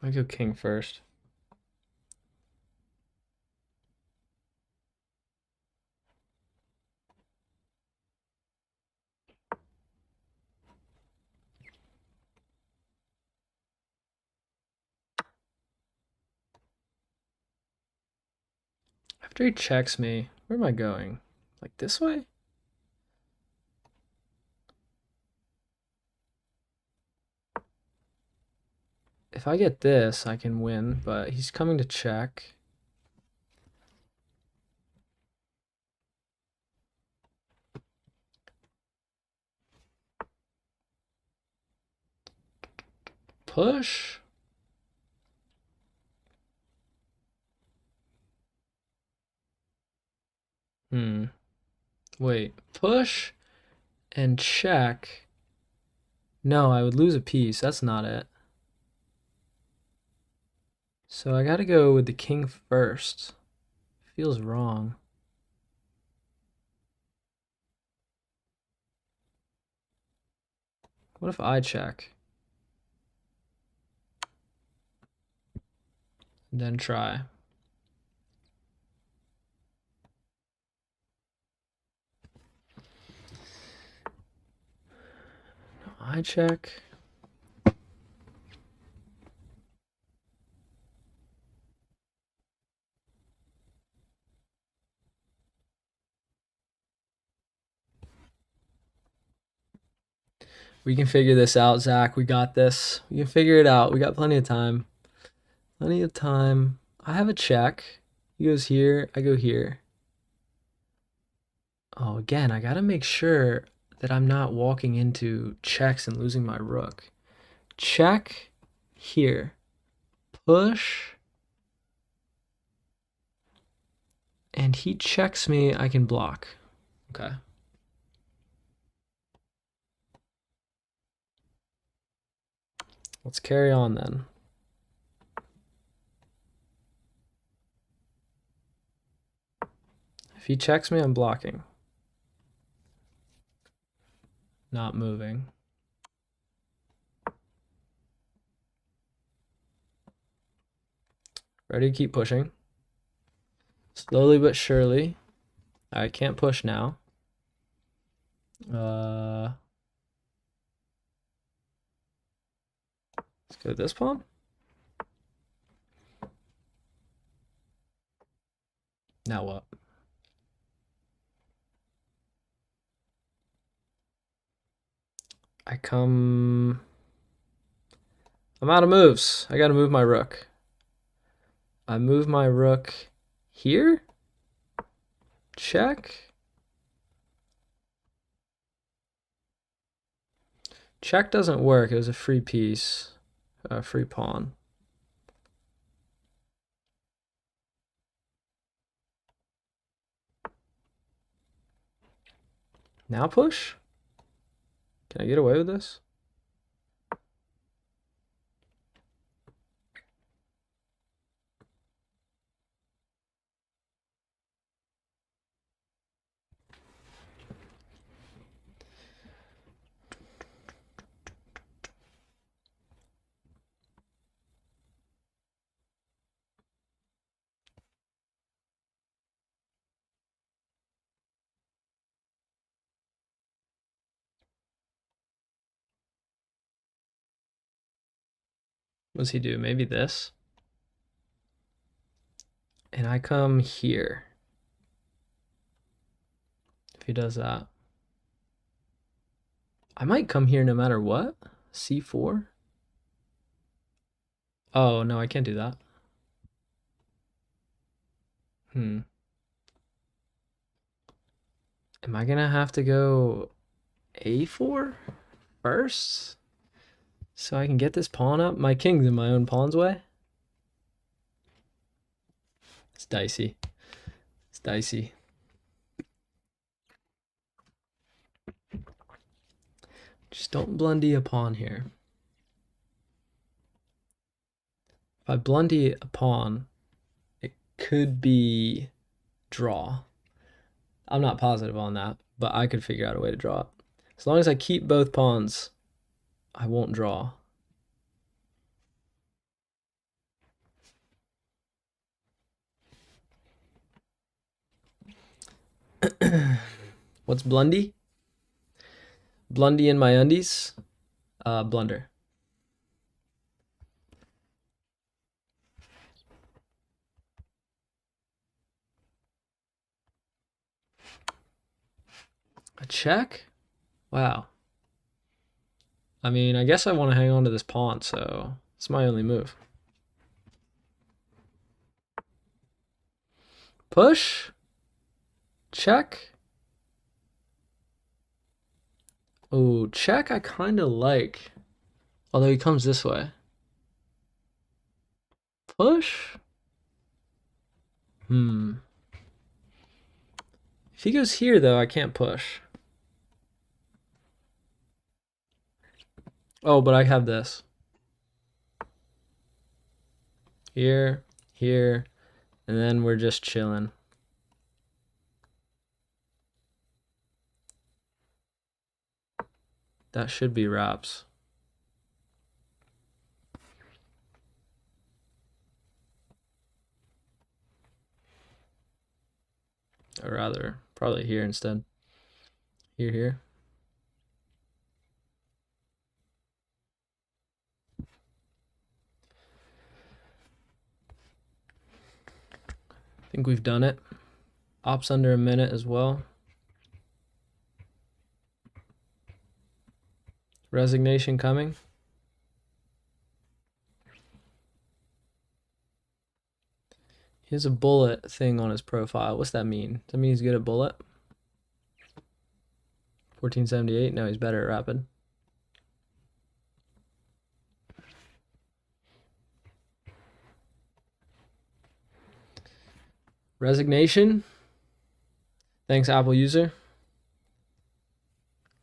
I go king first. After he checks me, where am I going? Like this way? If I get this, I can win, but he's coming to check. Push? Wait. Push and check. No, I would lose a piece. That's not it. So I gotta go with the king first. Feels wrong. What if I check? And then try. No, I check. We can figure this out, Zach. We got this. We can figure it out. We got plenty of time. Plenty of time. I have a check. He goes here. I go here. Oh, again, I gotta make sure that I'm not walking into checks and losing my rook. Check here. Push. And he checks me. I can block. Okay. Let's carry on then. If he checks me, I'm blocking. Not moving. Ready to keep pushing. Slowly but surely. I can't push now. Let's go this pawn. Now what? I'm out of moves. I gotta move my rook. I move my rook here. Check. Check doesn't work. It was a free piece. A free pawn. Now push? Can I get away with this? What does he do? Maybe this? And I come here. If he does that. I might come here no matter what. C4? Oh, no, I can't do that. Am I gonna have to go A4 first? So I can get this pawn up? My king's in my own pawn's way? It's dicey. It's dicey. Just don't blundy a pawn here. If I blundy a pawn, it could be draw. I'm not positive on that, but I could figure out a way to draw it. As long as I keep both pawns, I won't draw. What's blundy? Blundy in my undies? Blunder. A check? Wow. I mean, I guess I want to hang on to this pawn, so it's my only move. Push? Check? Oh, check I kind of like. Although he comes this way. Push? If he goes here, though, I can't push. Oh, but I have this. Here, here, and then we're just chilling. That should be wraps. Or rather, probably here instead. Here, here. I think we've done it. Ops under a minute as well. Resignation coming. He has a bullet thing on his profile. What's that mean? Does that mean he's good at bullet? 1478. No, he's better at rapid. Resignation. Thanks, Apple user.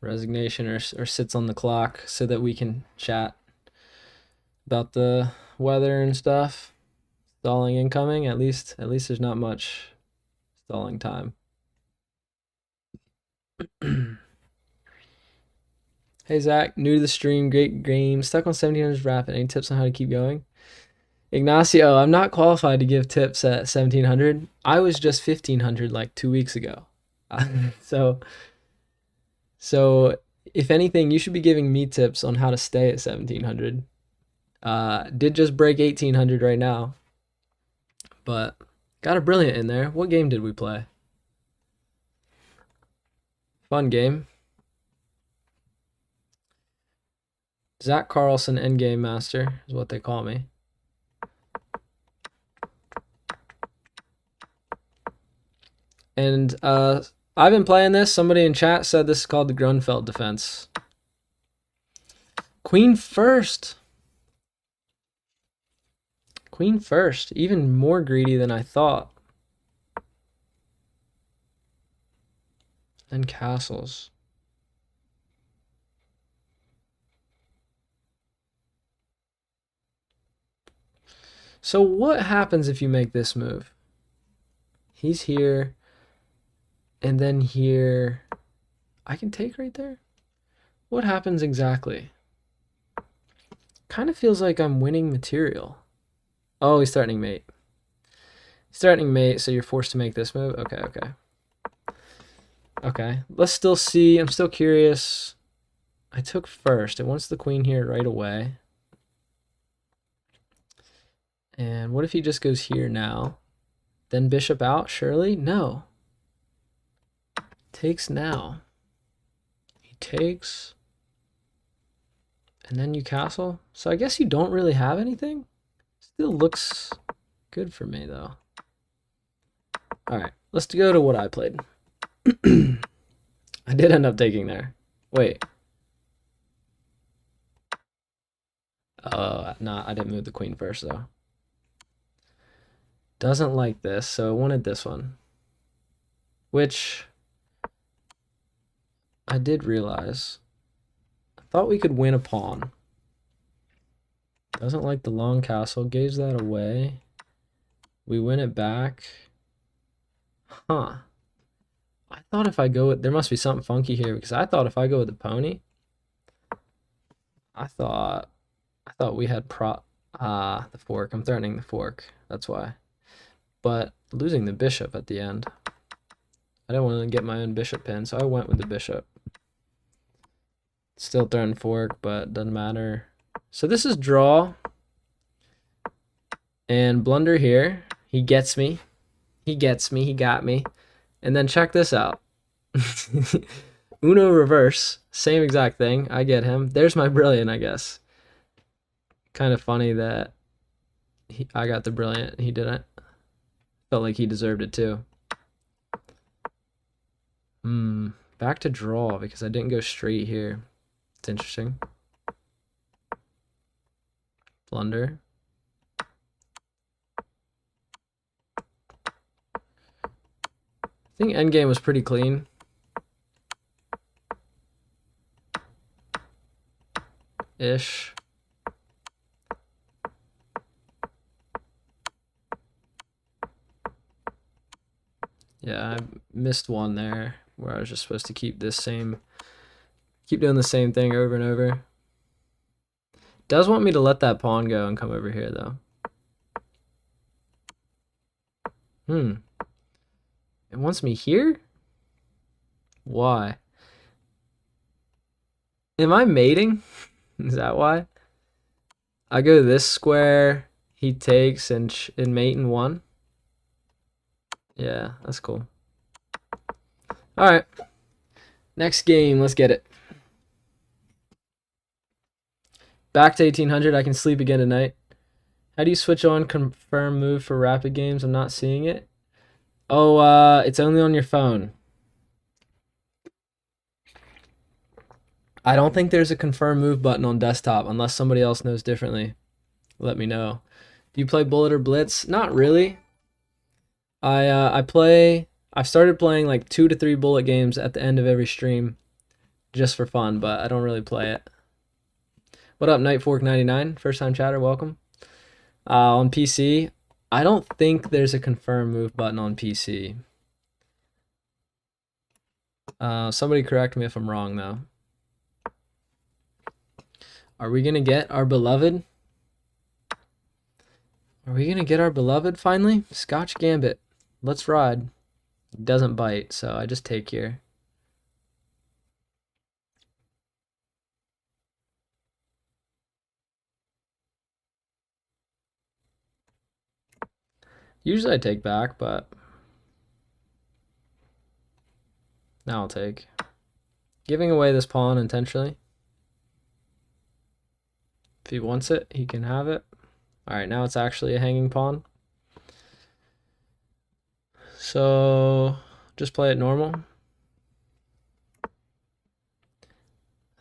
Resignation or sits on the clock so that we can chat about the weather and stuff. Stalling incoming. At least there's not much stalling time. Hey Zach, new to the stream, great game. Stuck on 1700 rapid. Any tips on how to keep going? Ignacio, I'm not qualified to give tips at 1700. I was just 1500 like 2 weeks ago. So if anything, you should be giving me tips on how to stay at 1700. Did just break 1800 right now, but got a brilliant in there. What game did we play? Fun game. Zach Carlson Endgame Master is what they call me. And I've been playing this. Somebody in chat said this is called the Grunfeld defense. Queen first. Queen first. Even more greedy than I thought. And castles. So what happens if you make this move? He's here, and then here. I can take right there? What happens exactly? Kind of feels like I'm winning material. Oh, he's threatening mate. He's threatening mate, so you're forced to make this move? Okay, okay. Okay, let's still see. I'm still curious. I took first. It wants the queen here right away. And what if he just goes here now? Then bishop out, surely? No. Takes now. He takes. And then you castle. So I guess you don't really have anything. Still looks good for me, though. All right, let's go to what I played. I did end up taking there. Wait. Nah, I didn't move the queen first, though. Doesn't like this, so I wanted this one. Which I did realize. I thought we could win a pawn. Doesn't like the long castle. Gives that away. We win it back. Huh. I thought if I go with... There must be something funky here, because I thought if I go with the pony... I thought we had the fork. I'm threatening the fork. That's why. But losing the bishop at the end. I didn't want to get my own bishop pin, so I went with the bishop. Still threaten fork, but doesn't matter. So this is draw. And blunder here. He gets me. He gets me. He got me. And then check this out. Uno reverse. Same exact thing. I get him. There's my brilliant, I guess. Kind of funny that I got the brilliant. He didn't. Felt like he deserved it too. Back to draw because I didn't go straight here. It's interesting. Blunder. I think endgame was pretty clean. Ish. Yeah, I missed one there where I was just supposed to keep doing the same thing over and over. Does want me to let that pawn go and come over here though. It wants me here? Why? Am I mating? Is that why? I go this square, he takes and mate in one. Yeah, that's cool. All right. Next game, let's get it. Back to 1800, I can sleep again tonight. How do you switch on confirm move for rapid games? I'm not seeing it. Oh, it's only on your phone. I don't think there's a confirm move button on desktop unless somebody else knows differently. Let me know. Do you play Bullet or Blitz? Not really. I've started playing like 2 to 3 Bullet games at the end of every stream just for fun, but I don't really play it. What up, Nightfork99? First time chatter, welcome. On PC, I don't think there's a confirm move button on PC. Somebody correct me if I'm wrong, though. Are we going to get our beloved? Are we going to get our beloved finally? Scotch Gambit. Let's ride. It doesn't bite, so I just take here. Usually I take back, but now I'll take. Giving away this pawn intentionally. If he wants it, he can have it. All right, now it's actually a hanging pawn. So just play it normal. I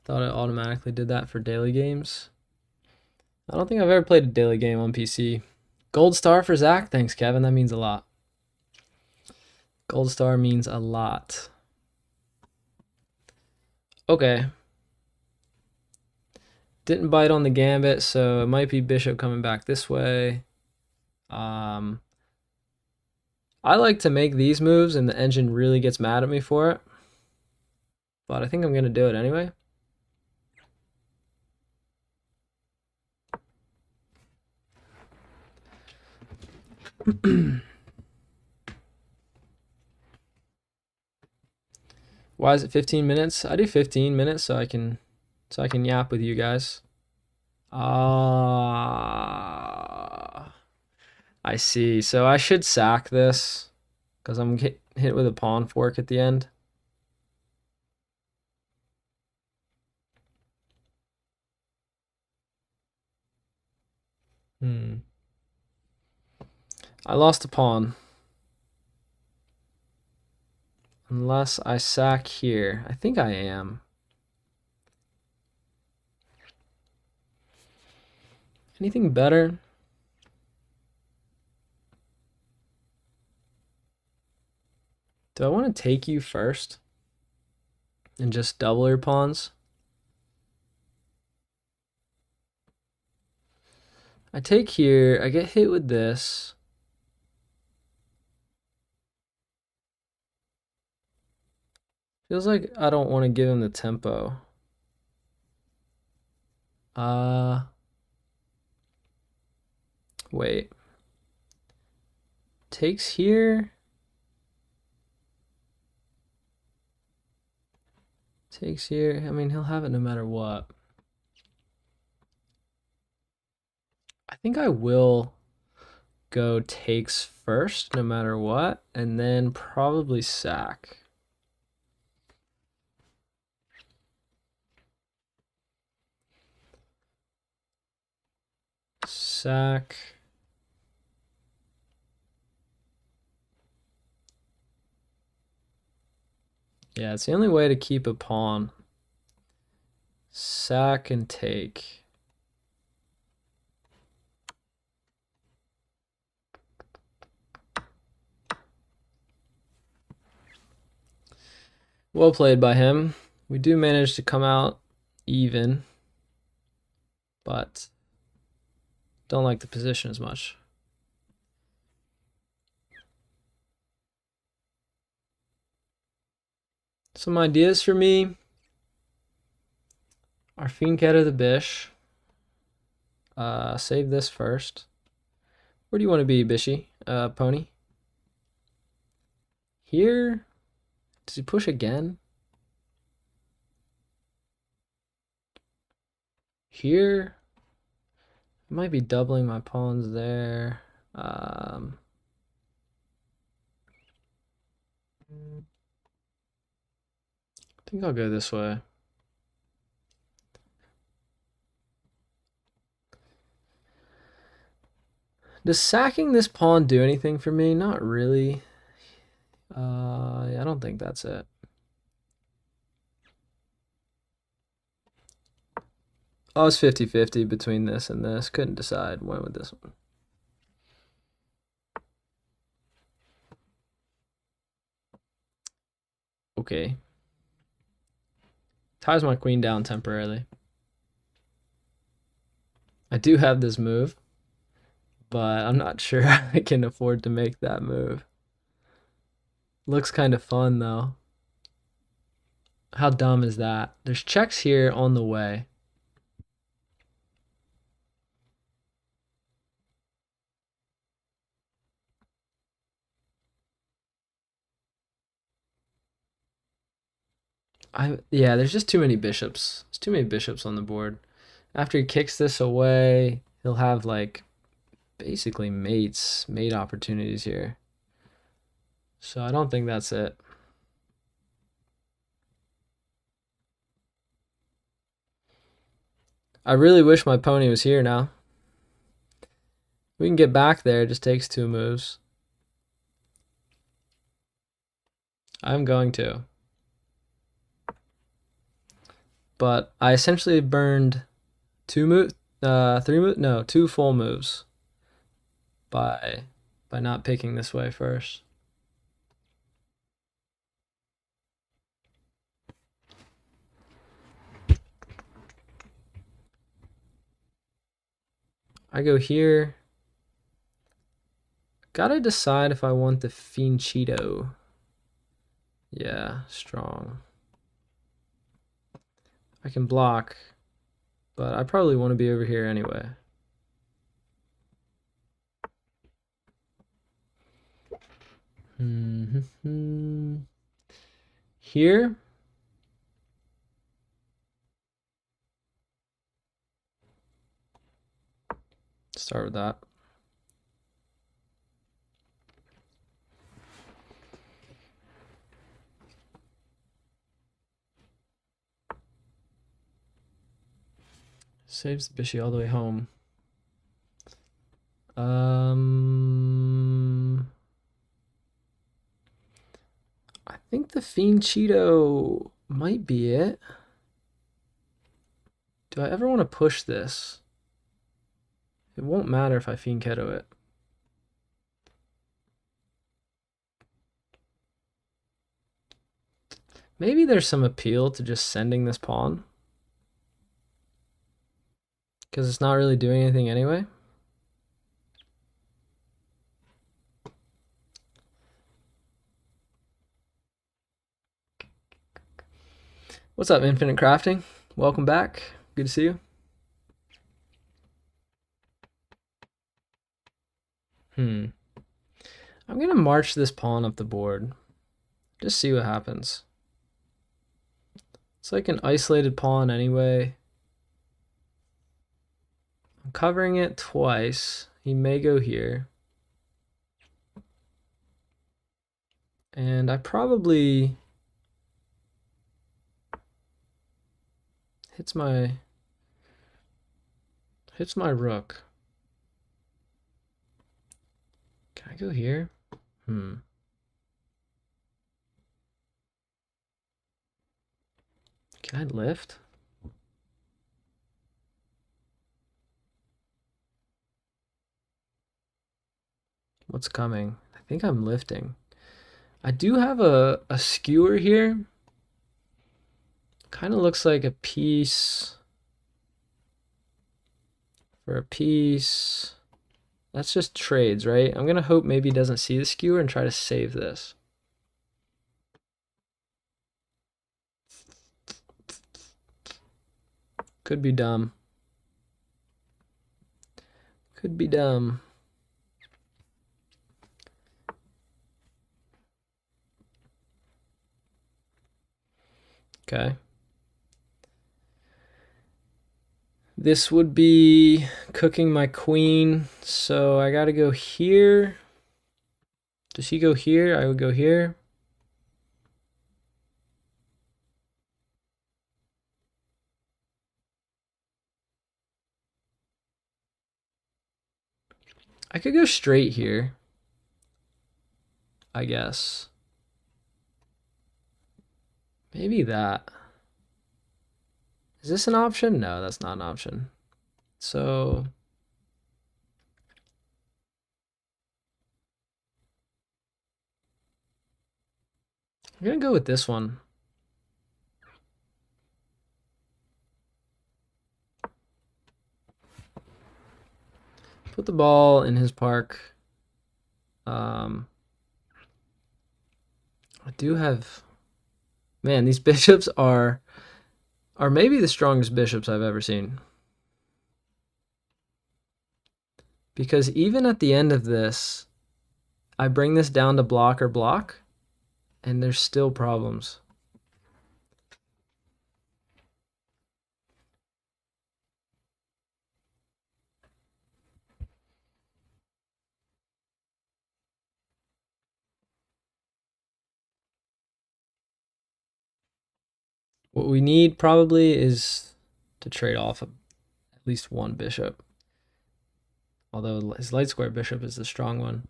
thought it automatically did that for daily games. I don't think I've ever played a daily game on PC. Gold star for Zach. Thanks, Kevin. That means a lot. Gold star means a lot. Okay. Didn't bite on the gambit, so it might be bishop coming back this way. Um, I like to make these moves and the engine really gets mad at me for it. But I think I'm going to do it anyway. Why is it 15 minutes? I do 15 minutes so I can yap with you guys. Ah, I see. So I should sack this because I'm hit with a pawn fork at the end. I lost a pawn. Unless I sack here. I think I am. Anything better? Do I want to take you first? And just double your pawns? I take here, I get hit with this. Feels like I don't want to give him the tempo. Wait. Takes here. Takes here. I mean, he'll have it no matter what. I think I will go takes first no matter what, and then probably sack. Sack. Yeah, it's the only way to keep a pawn. Sack and take. Well played by him. We do manage to come out even, but don't like the position as much. Some ideas for me are Fianchetto the Bish. Save this first. Where do you want to be, Bishy? Pony? Here? Does he push again? Here? I might be doubling my pawns there. I think I'll go this way. Does sacking this pawn do anything for me? Not really. I don't think that's it. I was 50-50 between this and this. Couldn't decide. Went with this one. Okay. Ties my queen down temporarily. I do have this move, but I'm not sure I can afford to make that move. Looks kind of fun though. How dumb is that? There's checks here on the way. Yeah, there's just too many bishops. There's too many bishops on the board. After he kicks this away, he'll have like basically mate opportunities here. So I don't think that's it. I really wish my pony was here now. We can get back there, it just takes 2 moves. I'm going to. But I essentially burned 2 full moves by not picking this way first. I go here. Gotta decide if I want the Fincito. Yeah, strong. I can block, but I probably want to be over here anyway. Here. Start with that. Saves the bishop all the way home. I think the Fincito might be it. Do I ever want to push this? It won't matter if I Finchetto it. Maybe there's some appeal to just sending this pawn. Because it's not really doing anything anyway. What's up, Infinite Crafting? Welcome back. Good to see you. I'm gonna march this pawn up the board. Just see what happens. It's like an isolated pawn anyway. I'm covering it twice. He may go here. And I probably hits my rook. Can I go here? Can I lift? What's coming? I think I'm lifting. I do have a skewer here. Kind of looks like a piece for a piece. That's just trades, right? I'm gonna hope maybe he doesn't see the skewer and try to save this. Could be dumb. Could be dumb. Okay. This would be cooking my queen, so I gotta go here. Does he go here? I would go here. I could go straight here, I guess. Maybe that. Is this an option? No, that's not an option. So I'm gonna go with this one. Put the ball in his park. I do have, man, these bishops are maybe the strongest bishops I've ever seen. Because even at the end of this, I bring this down to block or block, and there's still problems. What we need probably is to trade off at least one bishop. Although his light square bishop is the strong one.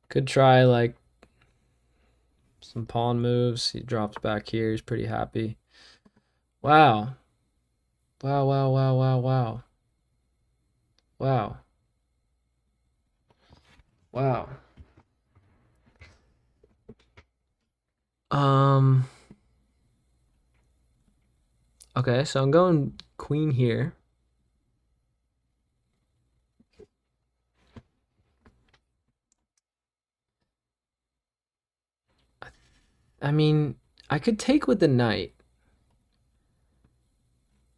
Could try like some pawn moves. He drops back here. He's pretty happy. Wow. Wow, wow, wow, wow, wow. Wow. Wow. Um. Okay, so I'm going queen here. I mean, I could take with the knight,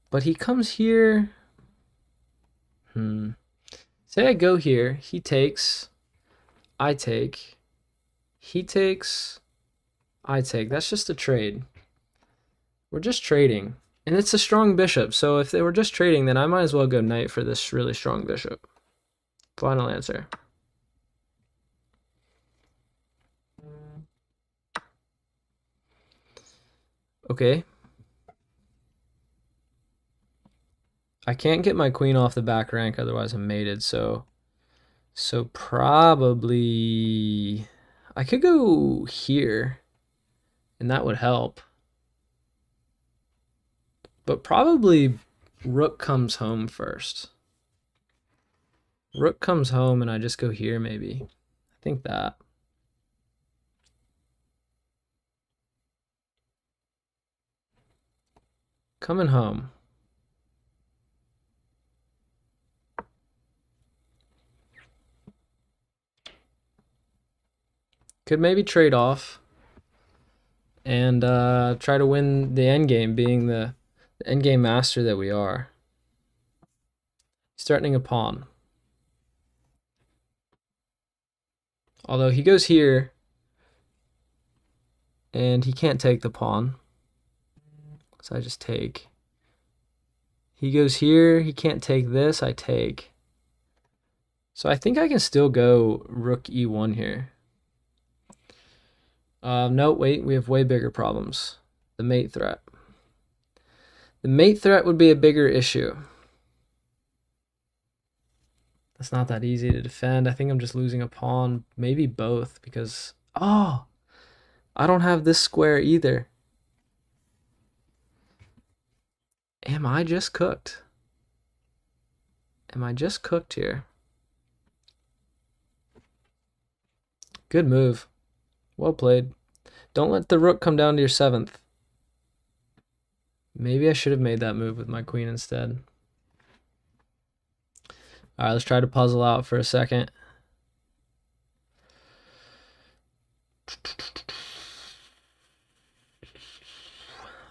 but he comes here. Say I go here, he takes, I take, he takes, I take. That's just a trade. We're just trading. And it's a strong bishop, so if they were just trading, then I might as well go knight for this really strong bishop. Final answer. Okay. I can't get my queen off the back rank, otherwise I'm mated, so probably I could go here, and that would help. But probably rook comes home first. Rook comes home and I just go here maybe. I think that. Coming home. Could maybe trade off and try to win the endgame, being the endgame master that we are. He's threatening a pawn. Although he goes here and he can't take the pawn. So I just take. He goes here, he can't take this, I take. So I think I can still go rook e1 here. No, wait, we have way bigger problems. The mate threat. The mate threat would be a bigger issue. That's not that easy to defend. I think I'm just losing a pawn, maybe both, because, oh, I don't have this square either. Am I just cooked? Am I just cooked here? Good move. Well played. Don't let the rook come down to your 7th. Maybe I should have made that move with my queen instead. All right, let's try to puzzle out for a second.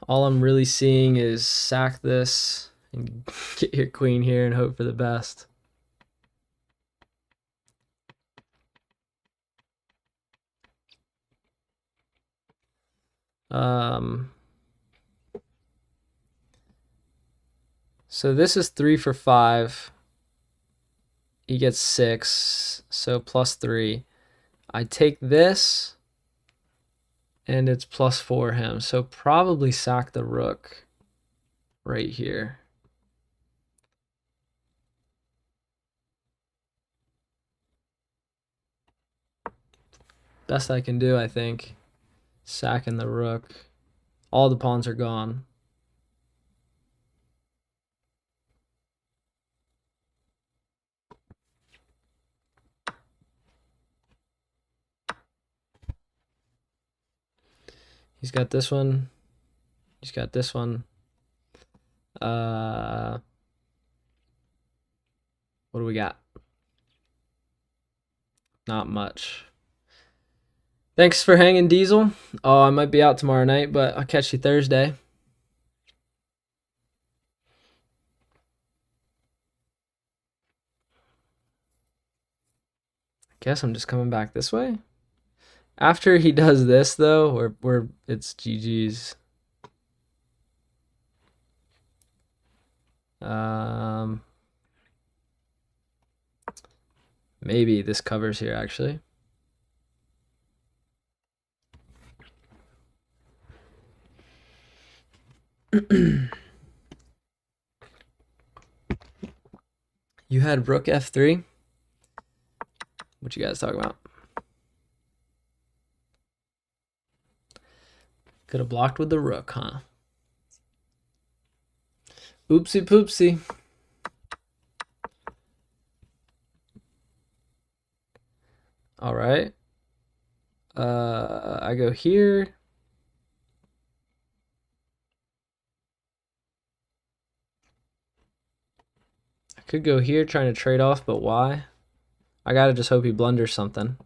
All I'm really seeing is sack this and get your queen here and hope for the best. So this is 3 for 5. He gets 6, so +3. I take this, and it's +4 him. So probably sack the rook right here. Best I can do, I think. Sacking the rook. All the pawns are gone. He's got this one. He's got this one. What do we got? Not much. Thanks for hanging, Diesel. Oh, I might be out tomorrow night, but I'll catch you Thursday. I guess I'm just coming back this way. After he does this, though, it's GG's. Maybe this covers here, actually. You had rook f3? What you guys talking about? Could have blocked with the rook, huh? Oopsie poopsie. All right. I go here. Could go here trying to trade off, but why? I gotta just hope he blunders something.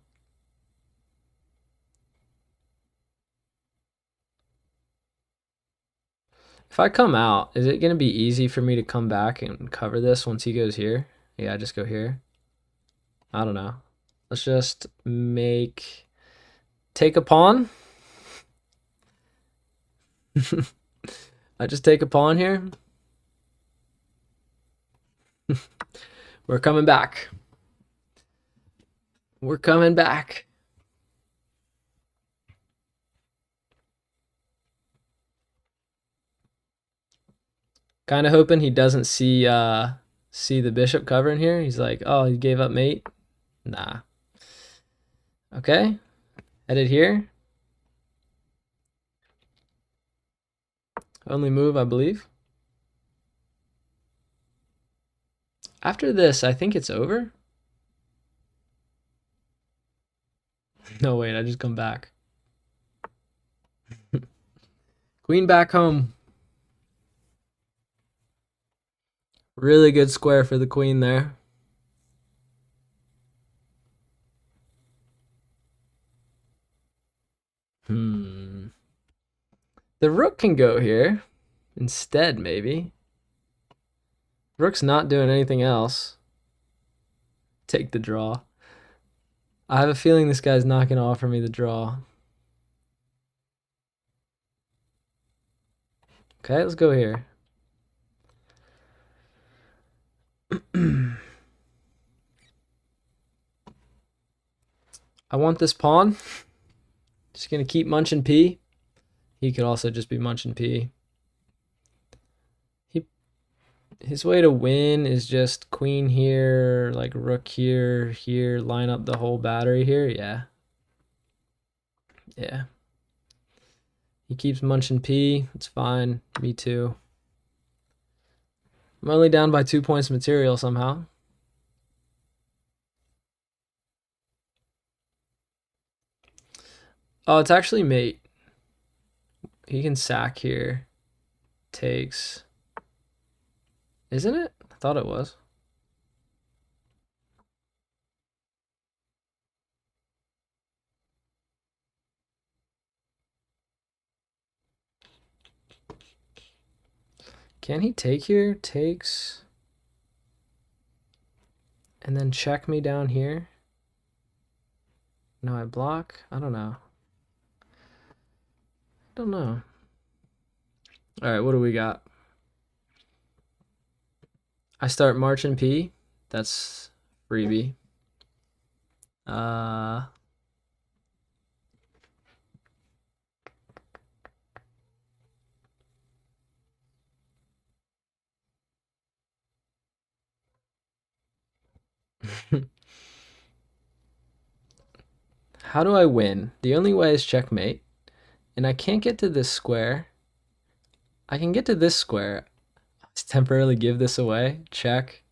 If I come out, is it gonna be easy for me to come back and cover this once he goes here? Yeah, I just go here. I don't know. Let's just take a pawn. I just take a pawn here. We're coming back. We're coming back. Kind of hoping he doesn't see the bishop covering here. He's like, oh, he gave up mate. Nah. Okay. Headed here. Only move, I believe. After this, I think it's over. No, wait, I just come back. Queen back home. Really good square for the queen there. The rook can go here instead, maybe. Rook's not doing anything else. Take the draw. I have a feeling this guy's not going to offer me the draw. Okay, let's go here. I want this pawn. Just going to keep munching P. He could also just be munching P. His way to win is just queen here, like rook here, here, line up the whole battery here. Yeah. Yeah. He keeps munching P. It's fine. Me too. I'm only down by 2 points material somehow. Oh, it's actually mate. He can sack here. Takes. Isn't it? I thought it was. Can he take here? Takes. And then check me down here. No, I block. I don't know. Don't know. All right, what do we got? I start marching P. That's freebie. How do I win? The only way is checkmate. And I can't get to this square. I can get to this square. Let's temporarily give this away. Check.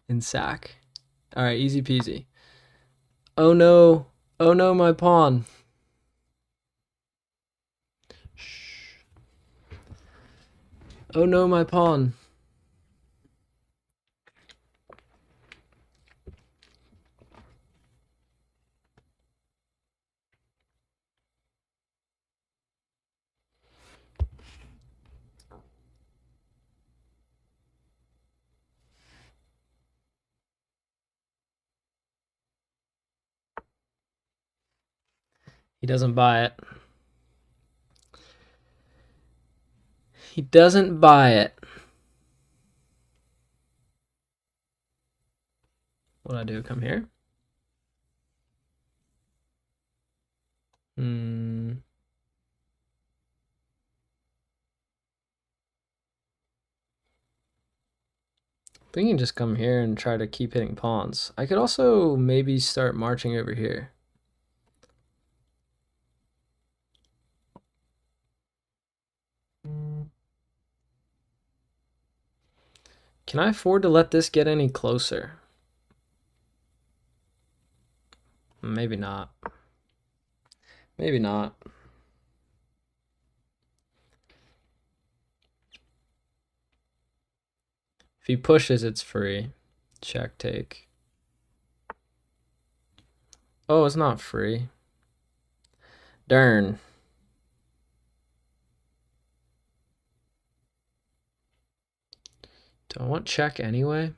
And sack. Alright, easy peasy. Oh no. Oh no, my pawn. Shh. Oh no, my pawn. He doesn't buy it. He doesn't buy it. What do I do? Come here? We can just come here and try to keep hitting pawns. I could also maybe start marching over here. Can I afford to let this get any closer? Maybe not. Maybe not. If he pushes, it's free. Check, take. Oh, it's not free. Darn. Do I want check anyway?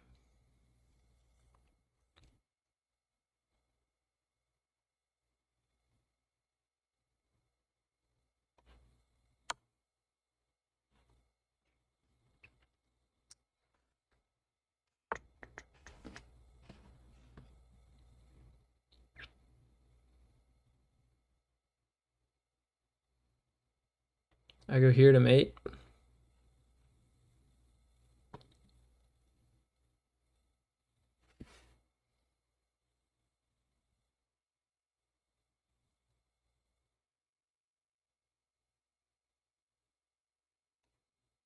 I go here to mate.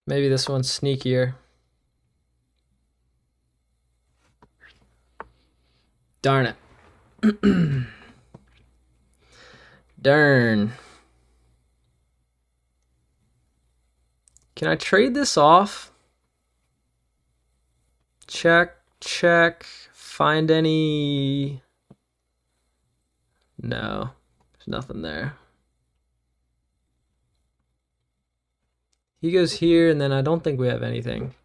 Maybe this one's sneakier. Darn it. Darn. Can I trade this off? Check, check. Find any... No, there's nothing there. He goes here, and then I don't think we have anything.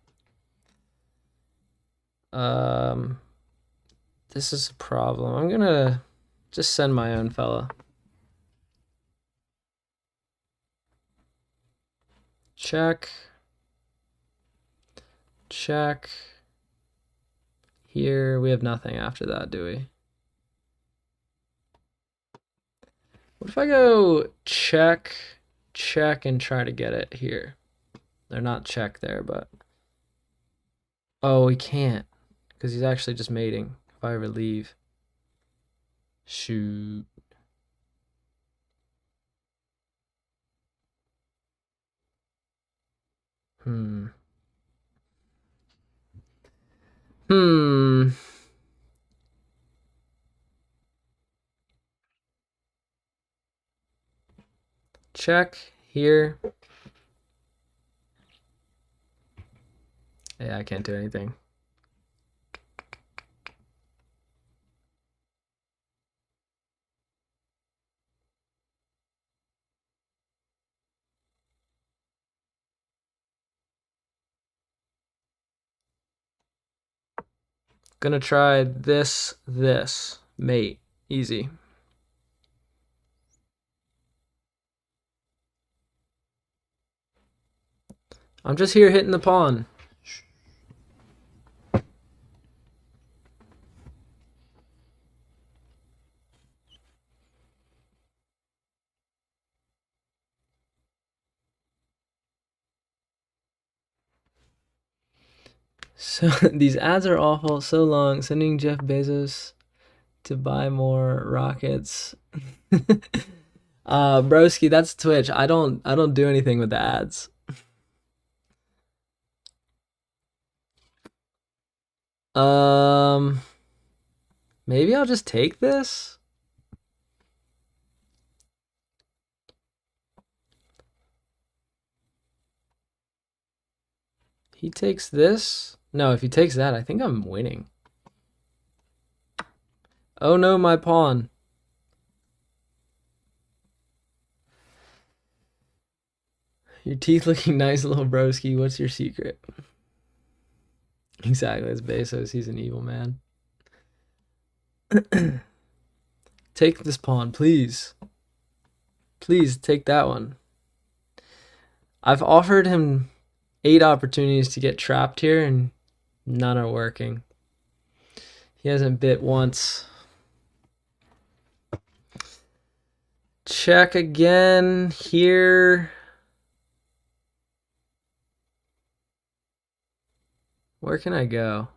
This is a problem. I'm gonna just send my own fella. Check. Check. Here, we have nothing after that, do we? What if I go check, check, and try to get it here? They're not check there, but... Oh, he can't. Because he's actually just mating. If I ever leave. Shoot. Hmm. Check here. Yeah, I can't do anything. Gonna try this, mate. Easy. I'm just here hitting the pawn. So these ads are awful, so long. Sending Jeff Bezos to buy more rockets. Broski, that's Twitch. I don't do anything with the ads. Maybe I'll just take this. He takes this. No, if he takes that, I think I'm winning. Oh no, my pawn. Your teeth looking nice, little broski. What's your secret? Exactly, it's Bezos. He's an evil man. Take this pawn, please. Please take that one. I've offered him 8 opportunities to get trapped here, and none are working. He hasn't bit once. Check again here. Where can I go?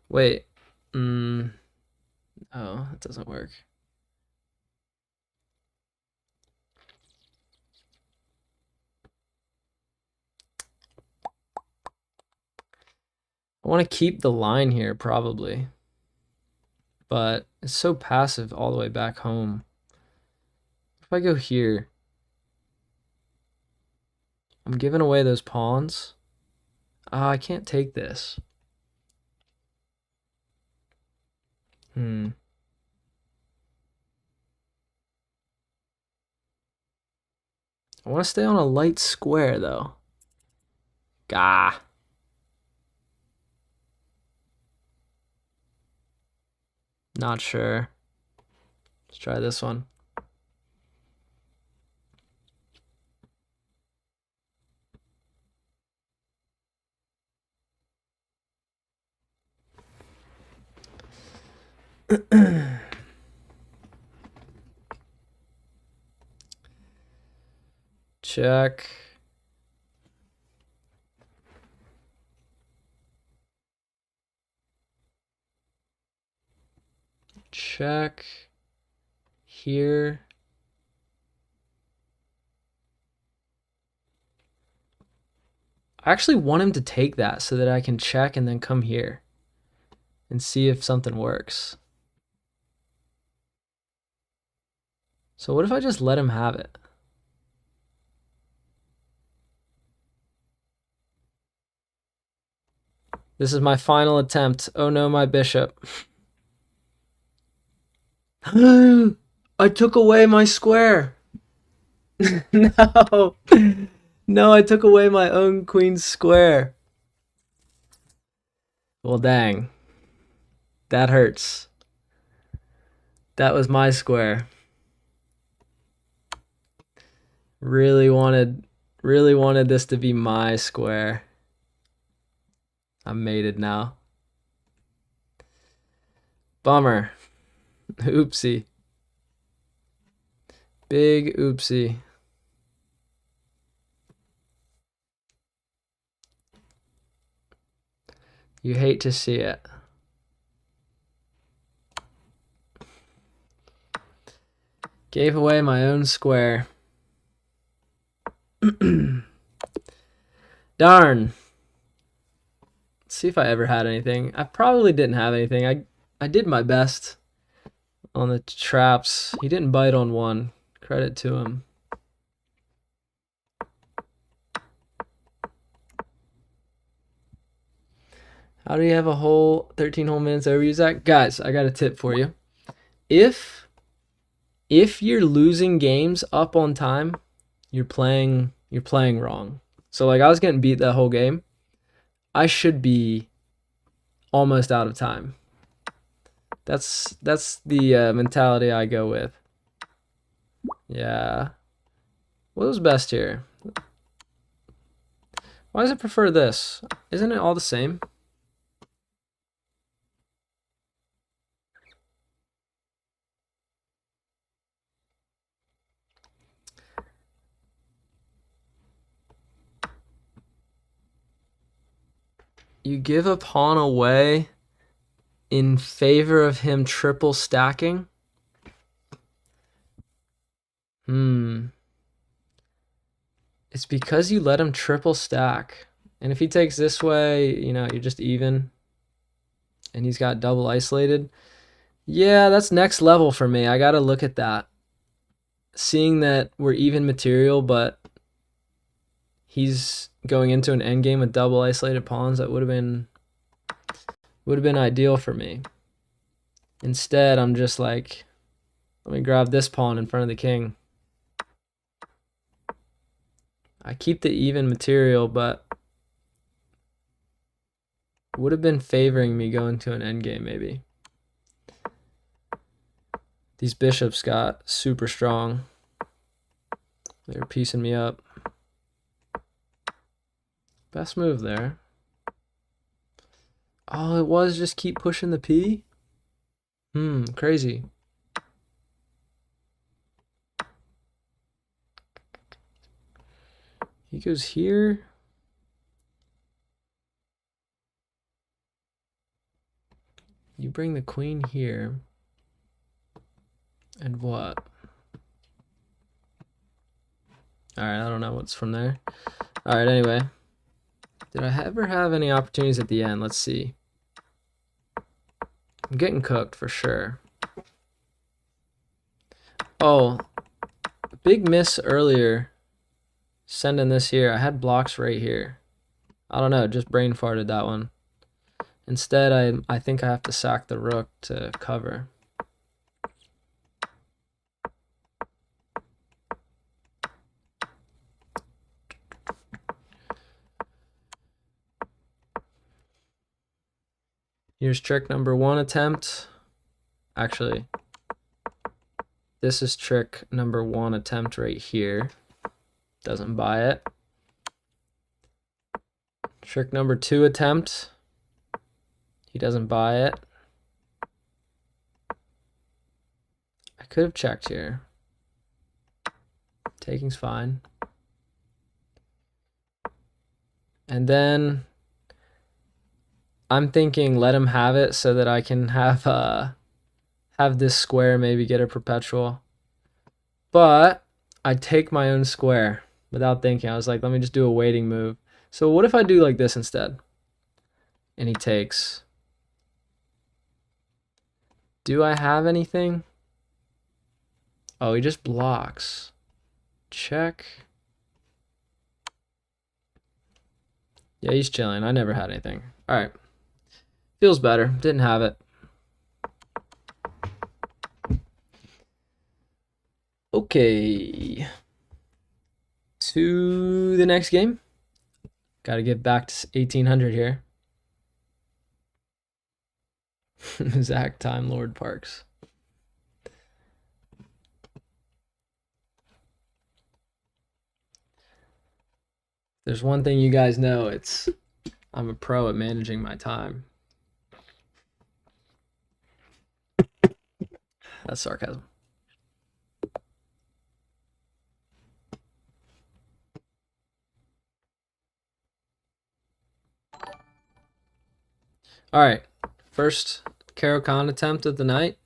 Wait. Oh, it doesn't work. I want to keep the line here, probably. But it's so passive all the way back home. If I go here, I'm giving away those pawns. Oh, I can't take this. I want to stay on a light square, though. Gah. Not sure. Let's try this one. Check. Check. Here. I actually want him to take that so that I can check and then come here and see if something works. So what if I just let him have it? This is my final attempt. Oh no, my bishop. I took away my square. No. No, I took away my own queen's square. Well, dang. That hurts. That was my square. Really wanted this to be my square. I'm mated now. Bummer. Oopsie. Big oopsie. You hate to see it. Gave away my own square. Darn. Let's see if I ever had anything. I probably didn't have anything. I did my best on the traps. He didn't bite on one. Credit to him. How do you have a whole 13 whole minutes overuse that? Guys, I got a tip for you. If you're losing games up on time, you're playing wrong. So like I was getting beat that whole game. I should be almost out of time. That's the mentality I go with. Yeah. What was best here? Why does it prefer this? Isn't it all the same? You give a pawn away in favor of him triple stacking? It's because you let him triple stack. And if he takes this way, you know, you're just even. And he's got double isolated. Yeah, that's next level for me. I gotta look at that. Seeing that we're even material, but he's going into an endgame with double isolated pawns, that would have been ideal for me. Instead, I'm just like, let me grab this pawn in front of the king. I keep the even material, but would have been favoring me going to an endgame maybe. These bishops got super strong. They were piecing me up. Best move there. Oh, it was just keep pushing the P? Crazy. He goes here. You bring the queen here. And what? Alright, I don't know what's from there. Alright, anyway. Did I ever have any opportunities at the end? Let's see. I'm getting cooked for sure. Oh, big miss earlier. Sending this here. I had blocks right here. I don't know, just brain farted that one. Instead, I think I have to sack the rook to cover. Here's trick number 1 attempt. Actually, this is trick number 1 attempt right here. Doesn't buy it. Trick number 2 attempt. He doesn't buy it. I could have checked here. Taking's fine. And then I'm thinking let him have it so that I can have this square maybe get a perpetual. But I take my own square without thinking. I was like, let me just do a waiting move. So what if I do like this instead? And he takes. Do I have anything? Oh, he just blocks. Check. Yeah, he's chilling. I never had anything. All right. Feels better. Didn't have it. Okay. To the next game. Got to get back to 1800 here. Zach Time Lord Parks. There's one thing you guys know, it's I'm a pro at managing my time. That's sarcasm. All right, first Caro-Kann attempt of the night.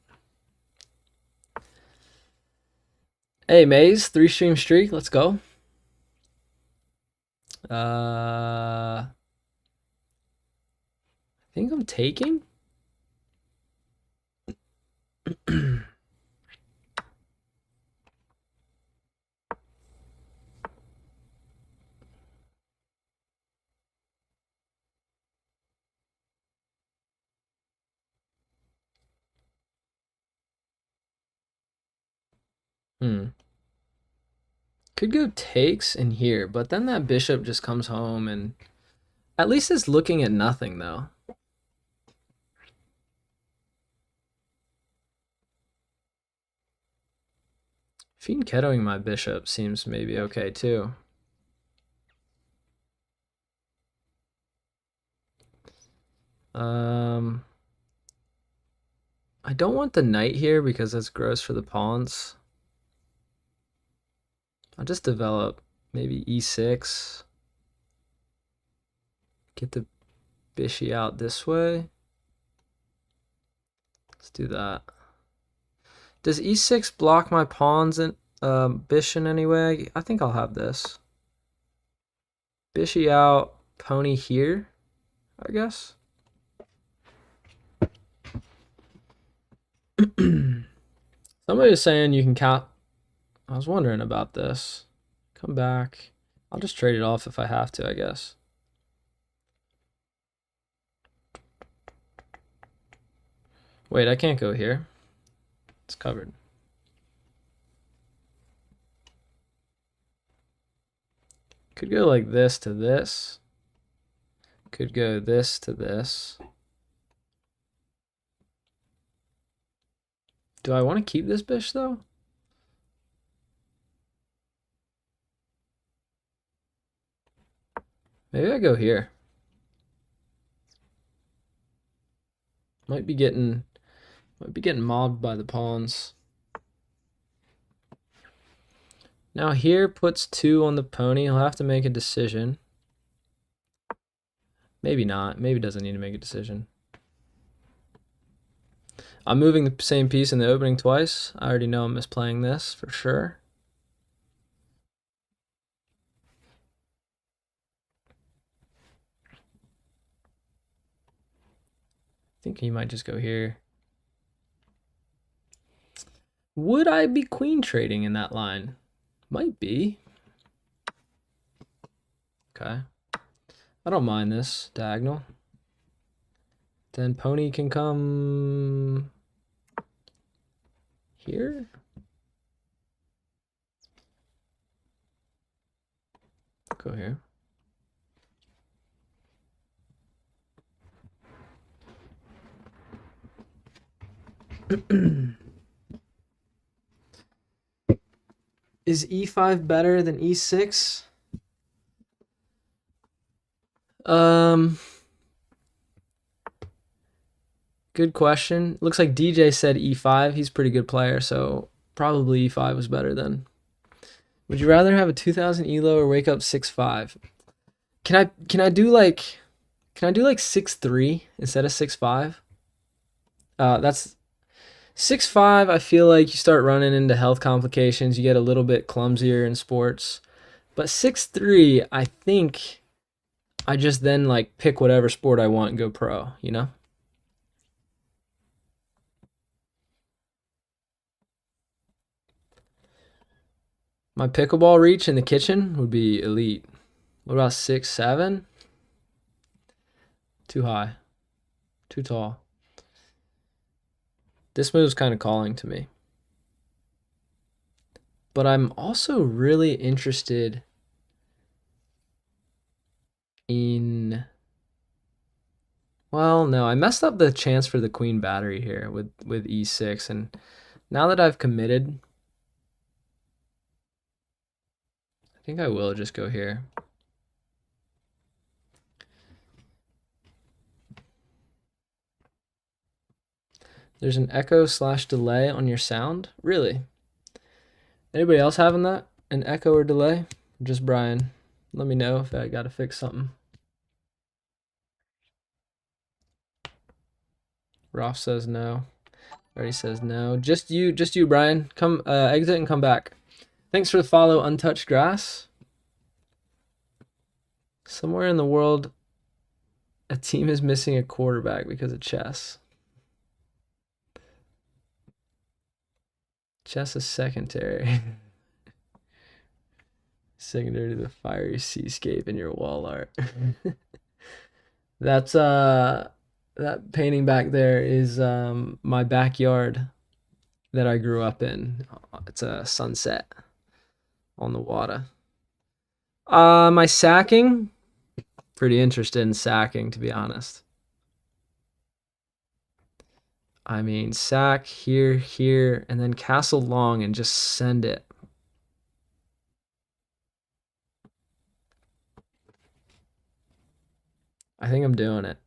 Hey, Maze, 3-stream streak. Let's go. I think I'm taking. Could go takes in here, but then that bishop just comes home and at least it's looking at nothing though. Fiend-kettoing my bishop seems maybe okay too. I don't want the knight here because that's gross for the pawns. I'll just develop maybe e6. Get the bishy out this way. Let's do that. Does e6 block my pawns and bish in any way? I think I'll have this. Bishy out, pony here, I guess. Somebody was saying you can count. I was wondering about this. Come back. I'll just trade it off if I have to, I guess. Wait, I can't go here. It's covered. Could go like this to this. Could go this to this. Do I want to keep this bish though? Maybe I go here. Might be getting mobbed by the pawns. Now here puts 2 on the pony. He'll have to make a decision. Maybe not. Maybe doesn't need to make a decision. I'm moving the same piece in the opening twice. I already know I'm misplaying this for sure. I think he might just go here. Would I be queen trading in that line? Might be. Okay. I don't mind this diagonal. Then pony can come here. Go here. Is e5 better than e6? Good question. Looks like DJ said e5. He's a pretty good player, so probably e5 was better then. Would you rather have a 2000 elo or wake up 6'5"? Can I do like 6'3" instead of 6'5"? That's 6'5", I feel like you start running into health complications. You get a little bit clumsier in sports. But 6'3", I think I just then like pick whatever sport I want and go pro, you know? My pickleball reach in the kitchen would be elite. What about 6'7"? Too high. Too tall. This move's kind of calling to me. But I'm also really interested in... Well, no, I messed up the chance for the queen battery here with e6. And now that I've committed, I think I will just go here. There's an echo/delay on your sound? Really? Anybody else having that? An echo or delay? Just Brian. Let me know if I gotta fix something. Roth says no. Already says no. Just you, Brian. Come exit and come back. Thanks for the follow, Untouched Grass. Somewhere in the world, a team is missing a quarterback because of chess. Chess is secondary. Secondary to the fiery seascape in your wall art. That's that painting back there is my backyard that I grew up in. It's a sunset on the water. My sacking, pretty interested in sacking, to be honest. I mean, sack here, here, and then castle long and just send it. I think I'm doing it.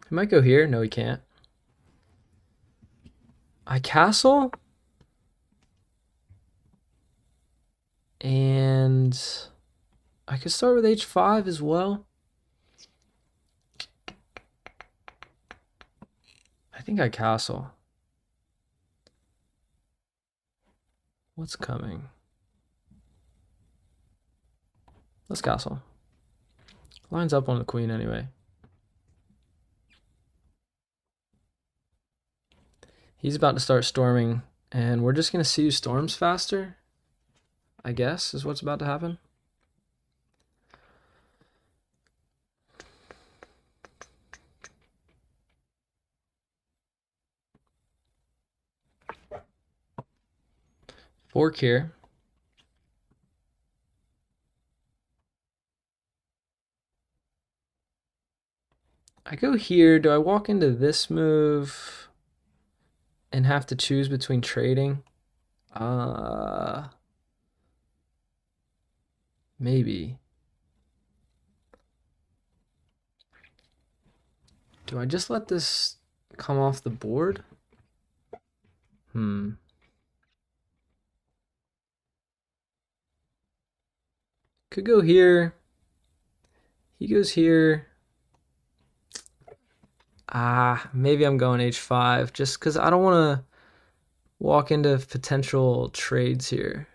He might go here. No, he can't. I castle. And I could start with h5 as well. I think I castle. What's coming? Let's castle. Lines up on the queen anyway. He's about to start storming, and we're just going to see who storms faster, I guess, is what's about to happen. Fork here. I go here. Do I walk into this move and have to choose between trading? Maybe. Do I just let this come off the board? Could go here. He goes here. Maybe I'm going h5 just because I don't want to walk into potential trades here.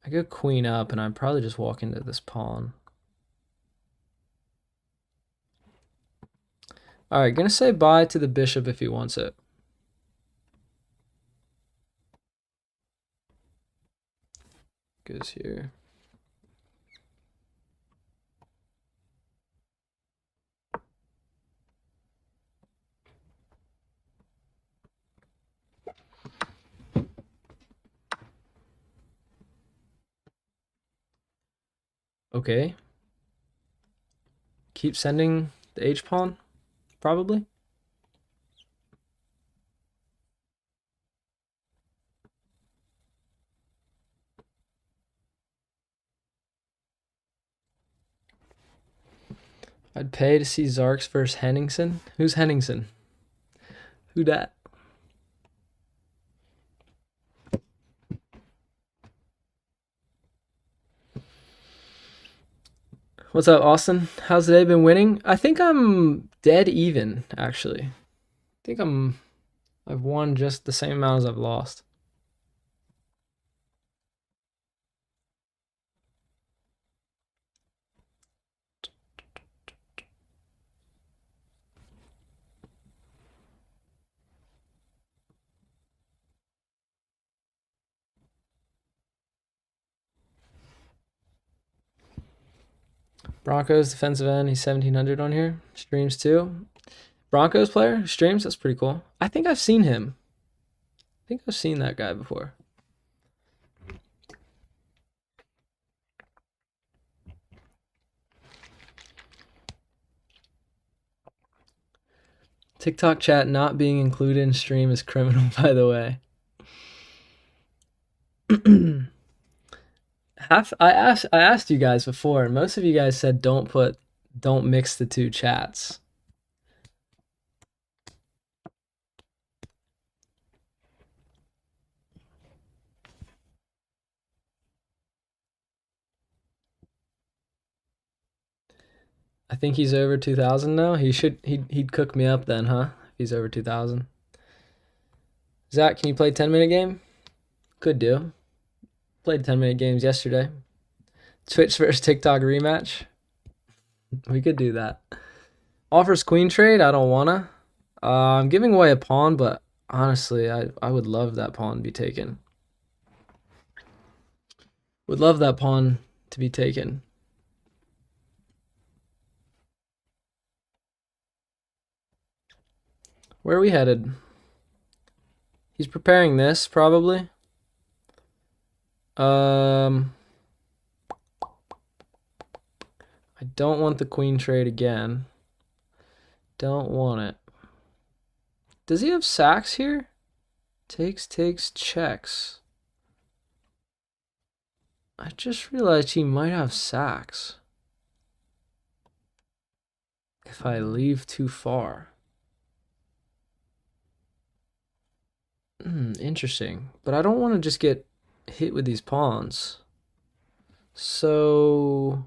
I go queen up, and I probably just walk into this pawn. All right, gonna say bye to the bishop if he wants it. Goes here. Okay. Keep sending the h-pawn, probably. I'd pay to see Zarks versus Henningsen. Who's Henningsen? Who dat? What's up, Austin? How's the day been winning? I think I'm dead even, actually. I think I've won just the same amount as I've lost. Broncos defensive end. He's 1700 on here. Streams too. Broncos player streams. That's pretty cool. I think I've seen him. I think I've seen that guy before. TikTok chat not being included in stream is criminal, by the way. I asked you guys before, and most of you guys said don't mix the two chats. I think he's over 2,000 now. He'd cook me up then, huh? If he's over 2,000. Zach, can you play 10-minute game? Could do. Played 10-minute games yesterday. Twitch versus TikTok rematch. We could do that. Offers queen trade. I don't wanna. I'm giving away a pawn, but honestly, I would love that pawn to be taken. Would love that pawn to be taken. Where are we headed? He's preparing this, probably. I don't want the queen trade again. Don't want it. Does he have sacks here? Takes, checks. I just realized he might have sacks. If I leave too far. Interesting. But I don't want to just get hit with these pawns. So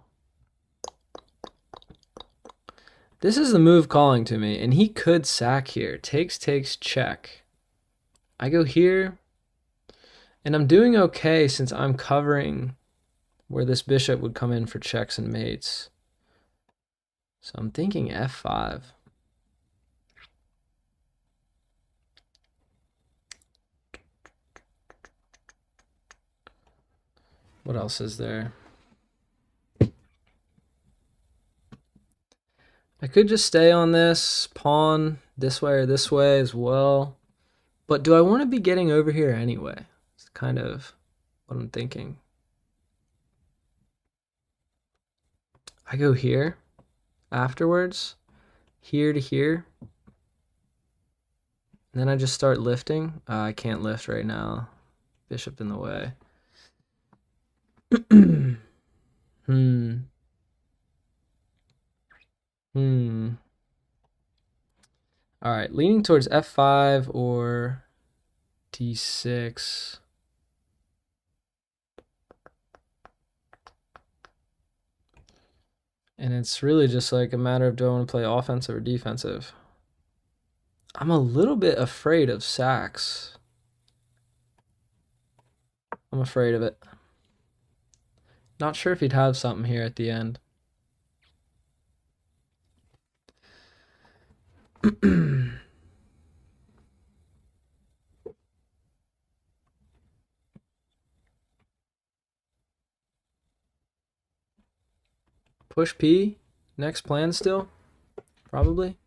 this is the move calling to me, and he could sack here. Takes, check. I go here, and I'm doing okay since I'm covering where this bishop would come in for checks and mates. So I'm thinking f5. What else is there? I could just stay on this pawn this way or this way as well. But do I want to be getting over here anyway? It's kind of what I'm thinking. I go here afterwards, here to here. And then I just start lifting. I can't lift right now. Bishop in the way. All right, leaning towards f5 or d6. And it's really just like a matter of do I want to play offensive or defensive. I'm a little bit afraid of sacks. I'm afraid of it. Not sure if he'd have something here at the end. Push P. Next plan still? Probably.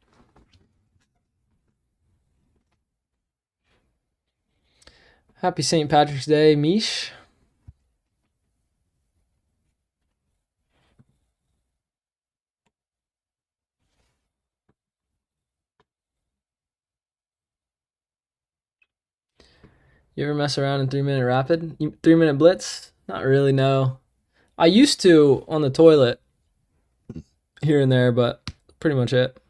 Happy St. Patrick's Day, Mish. You ever mess around in 3 minute rapid? 3 minute blitz? Not really, no. I used to on the toilet here and there, but pretty much it.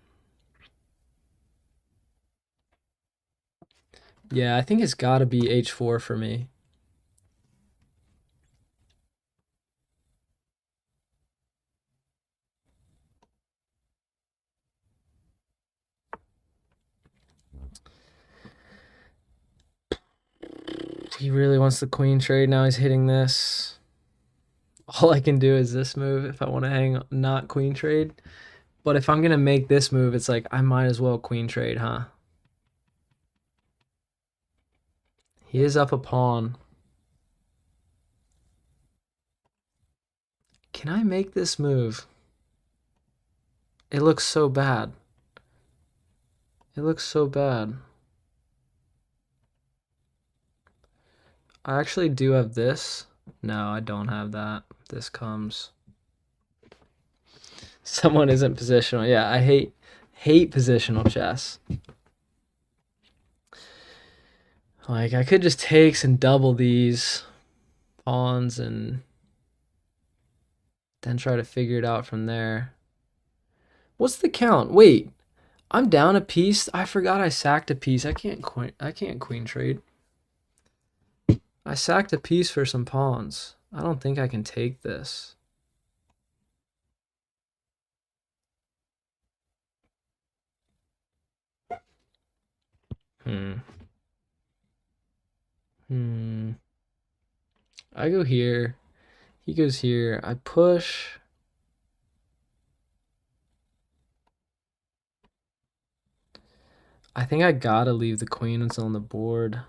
Yeah, I think it's gotta be H4 for me. He really wants the queen trade. Now he's hitting this. All I can do is this move if I want to hang not queen trade. But if I'm going to make this move, it's like I might as well queen trade, huh? He is up a pawn. Can I make this move? It looks so bad. It looks so bad. I actually do have this. No, I don't have that. This comes. Someone isn't positional. Yeah, I hate positional chess. Like I could just take and double these pawns and then try to figure it out from there. What's the count? Wait, I'm down a piece. I forgot I sacked a piece. I can't queen trade. I sacked a piece for some pawns. I don't think I can take this. Hmm. I go here. He goes here. I push. I think I gotta leave the queen until on the board.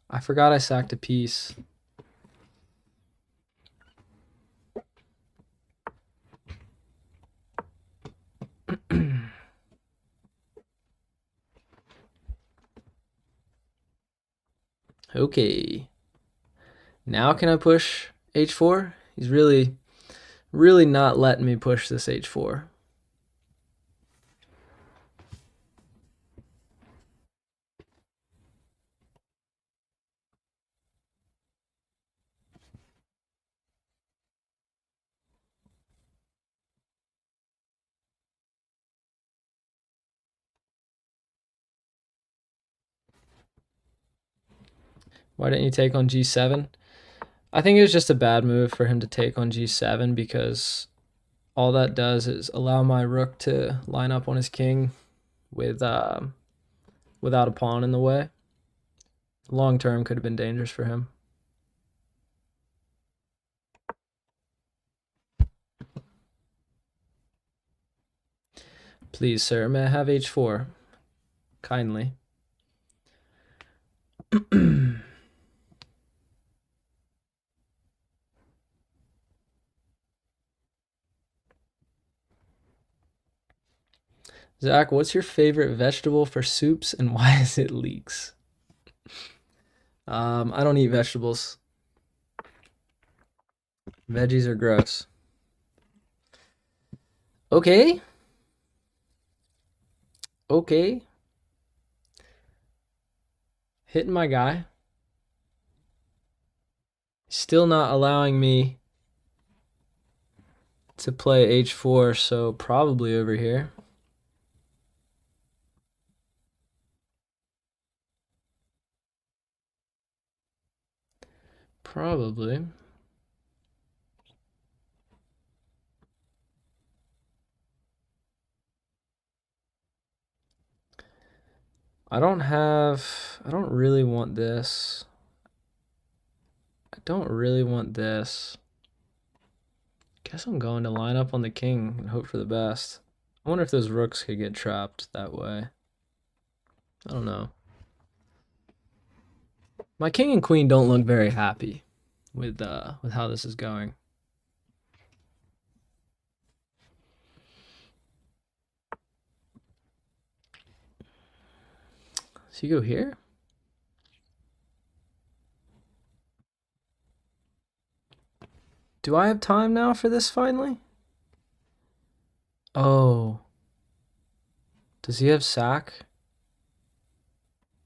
I forgot I sacked a piece. Okay. Now can I push h4? He's really not letting me push this h4. Why didn't you take on g7? I think it was just a bad move for him to take on g7 because all that does is allow my rook to line up on his king with without a pawn in the way. Long term could have been dangerous for him. Please, sir, may I have h4? Kindly. Zach, what's your favorite vegetable for soups and why is it leeks? I don't eat vegetables. Veggies are gross. Okay. Okay. Hitting my guy. Still not allowing me to play h4, so probably over here. Probably. I don't really want this. I don't really want this. guess I'm going to line up on the king and hope for the best. I wonder if those rooks could get trapped that way. I don't know. My king and queen don't look very happy with how this is going. So you go here? Do I have time now for this finally? Oh. Does he have sack?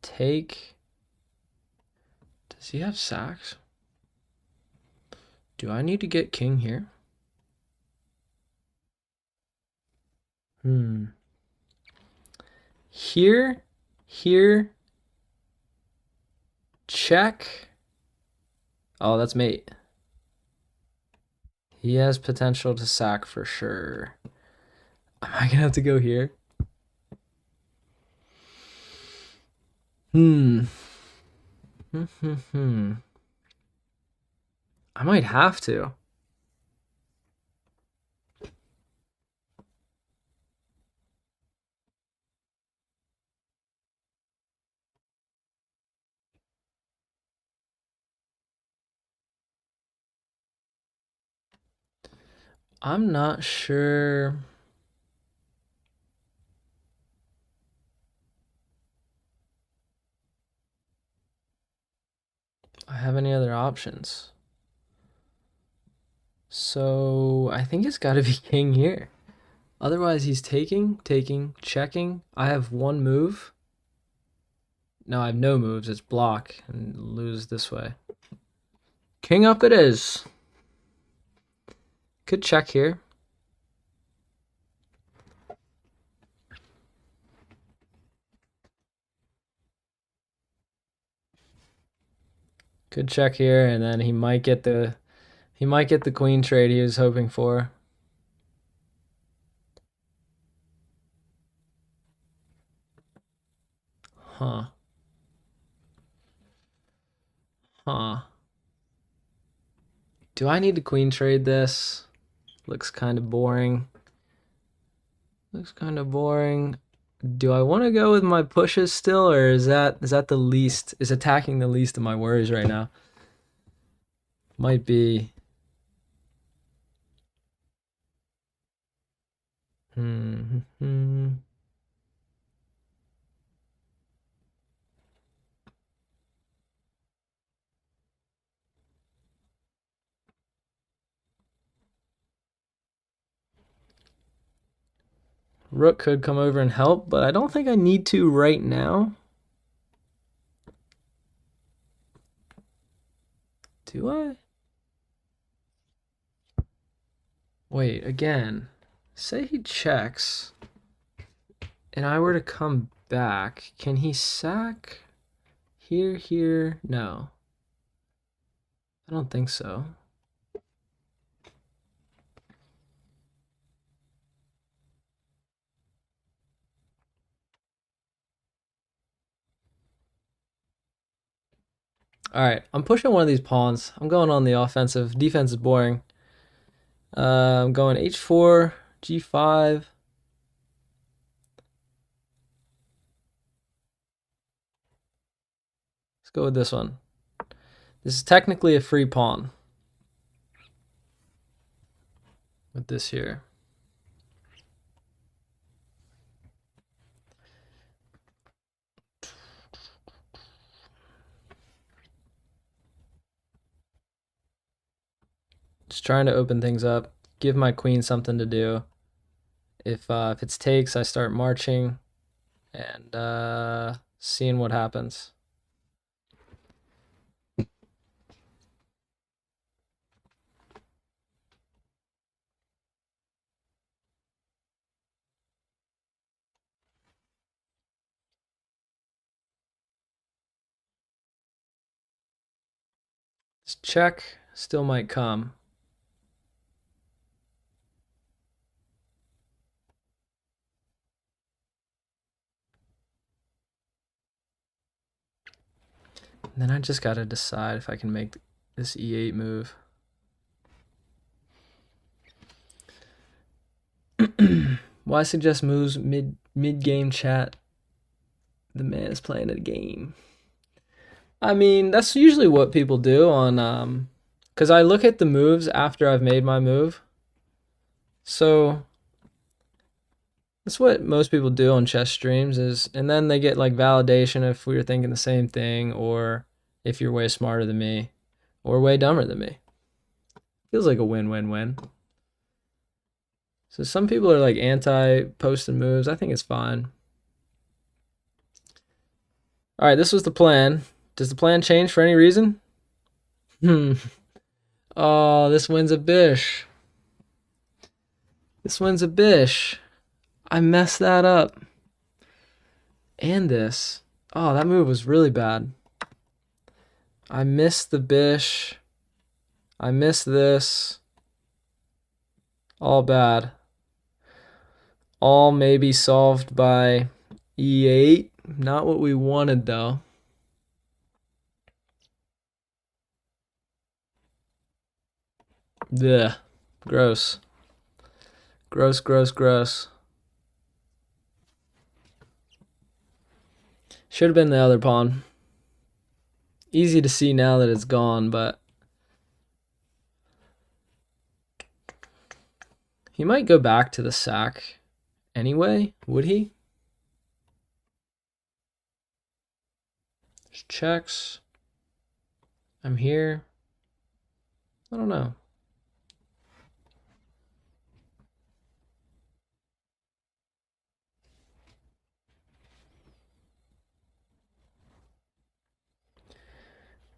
Take. Does he have sacks? Do I need to get king here? Here, check. Oh, that's mate. He has potential to sack for sure. Am I gonna have to go here? I might have to. I'm not sure. I have any other options. So I think it's got to be king here. Otherwise, he's taking, checking. I have one move. No, I have no moves. It's block and lose this way. King up it is. Could check here. Could check here, and then he might get the queen trade he was hoping for. Huh. Do I need to queen trade this? Looks kind of boring. Do I want to go with my pushes still, or is that the least? Is attacking the least of my worries right now? Might be. Rook could come over and help, but I don't think I need to right now. Do I? Wait, again. Say he checks, and I were to come back. Can he sack here? No. I don't think so. All right, I'm pushing one of these pawns. I'm going on the offensive. Defense is boring. I'm going h4, g5. Let's go with this one. This is technically a free pawn. With this here. Just trying to open things up. Give my queen something to do. If it's takes, I start marching and seeing what happens. This check still might come. And then I just gotta decide if I can make this e8 move. Why suggest moves mid game chat? The man is playing a game. I mean, that's usually what people do on because I look at the moves after I've made my move. So that's what most people do on chess streams is, and then they get like validation if we were thinking the same thing, or if you're way smarter than me, or way dumber than me. Feels like a win-win-win. So some people are like anti-posting moves. I think it's fine. All right, this was the plan. Does the plan change for any reason? Oh, this wins a bish. This wins a bish. I messed that up. And this. Oh, that move was really bad. I missed the bish. I missed this. All bad. All maybe solved by e8. Not what we wanted though. Ugh. Gross. Gross, gross, gross. Should have been the other pawn. Easy to see now that it's gone, but he might go back to the sack anyway, would he? Just checks. I'm here. I don't know.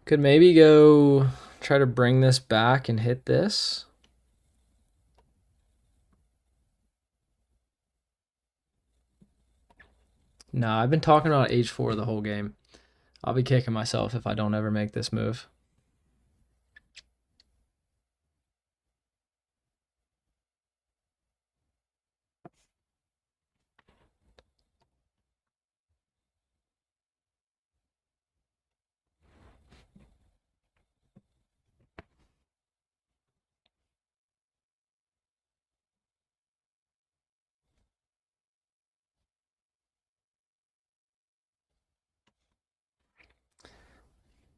Could maybe go try to bring this back and hit this. No, I've been talking about h4 the whole game. I'll be kicking myself if I don't ever make this move.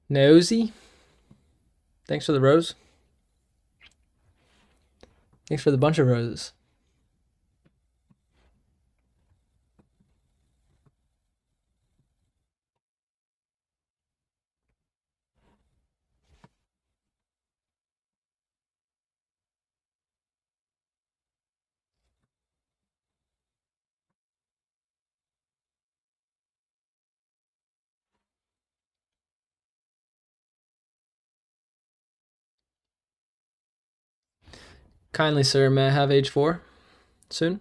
Nosy. Thanks for the rose. Thanks for the bunch of roses. Kindly, sir, may I have h4 soon?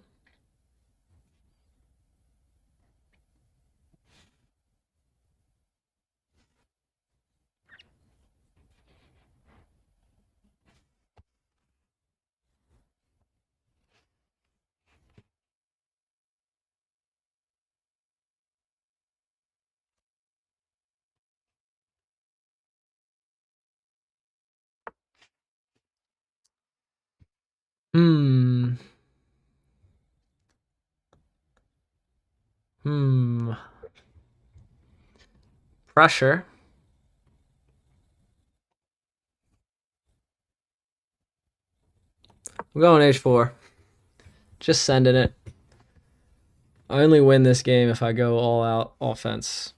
Hmm. Pressure. I'm going h4. Just sending it. I only win this game if I go all out offense.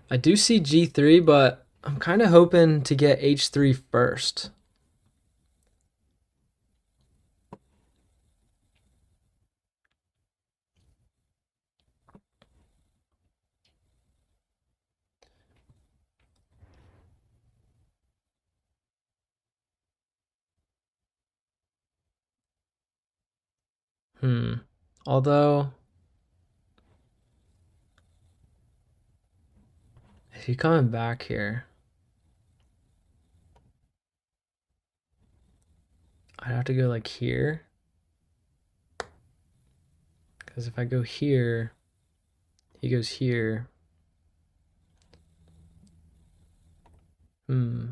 I do see g3, but I'm kind of hoping to get h3 first. Although, if you're coming back here, I'd have to go like here. Because if I go here, he goes here. Hmm.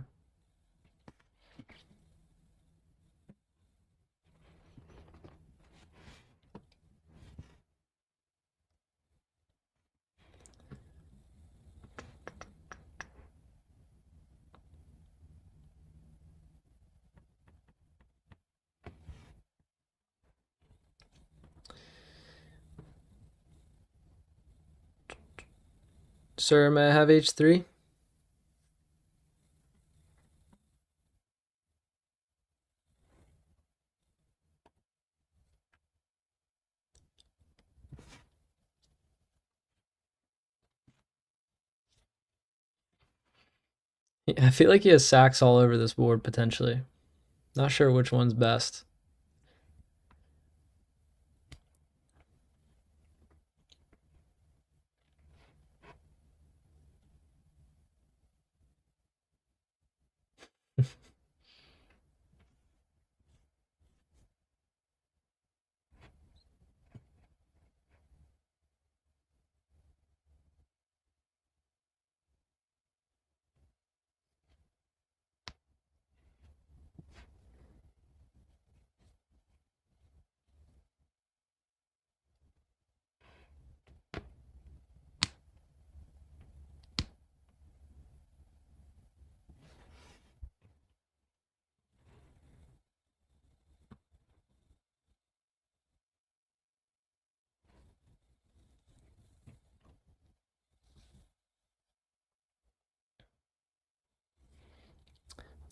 Sir, may I have h3? I feel like he has sacks all over this board potentially. Not sure which one's best.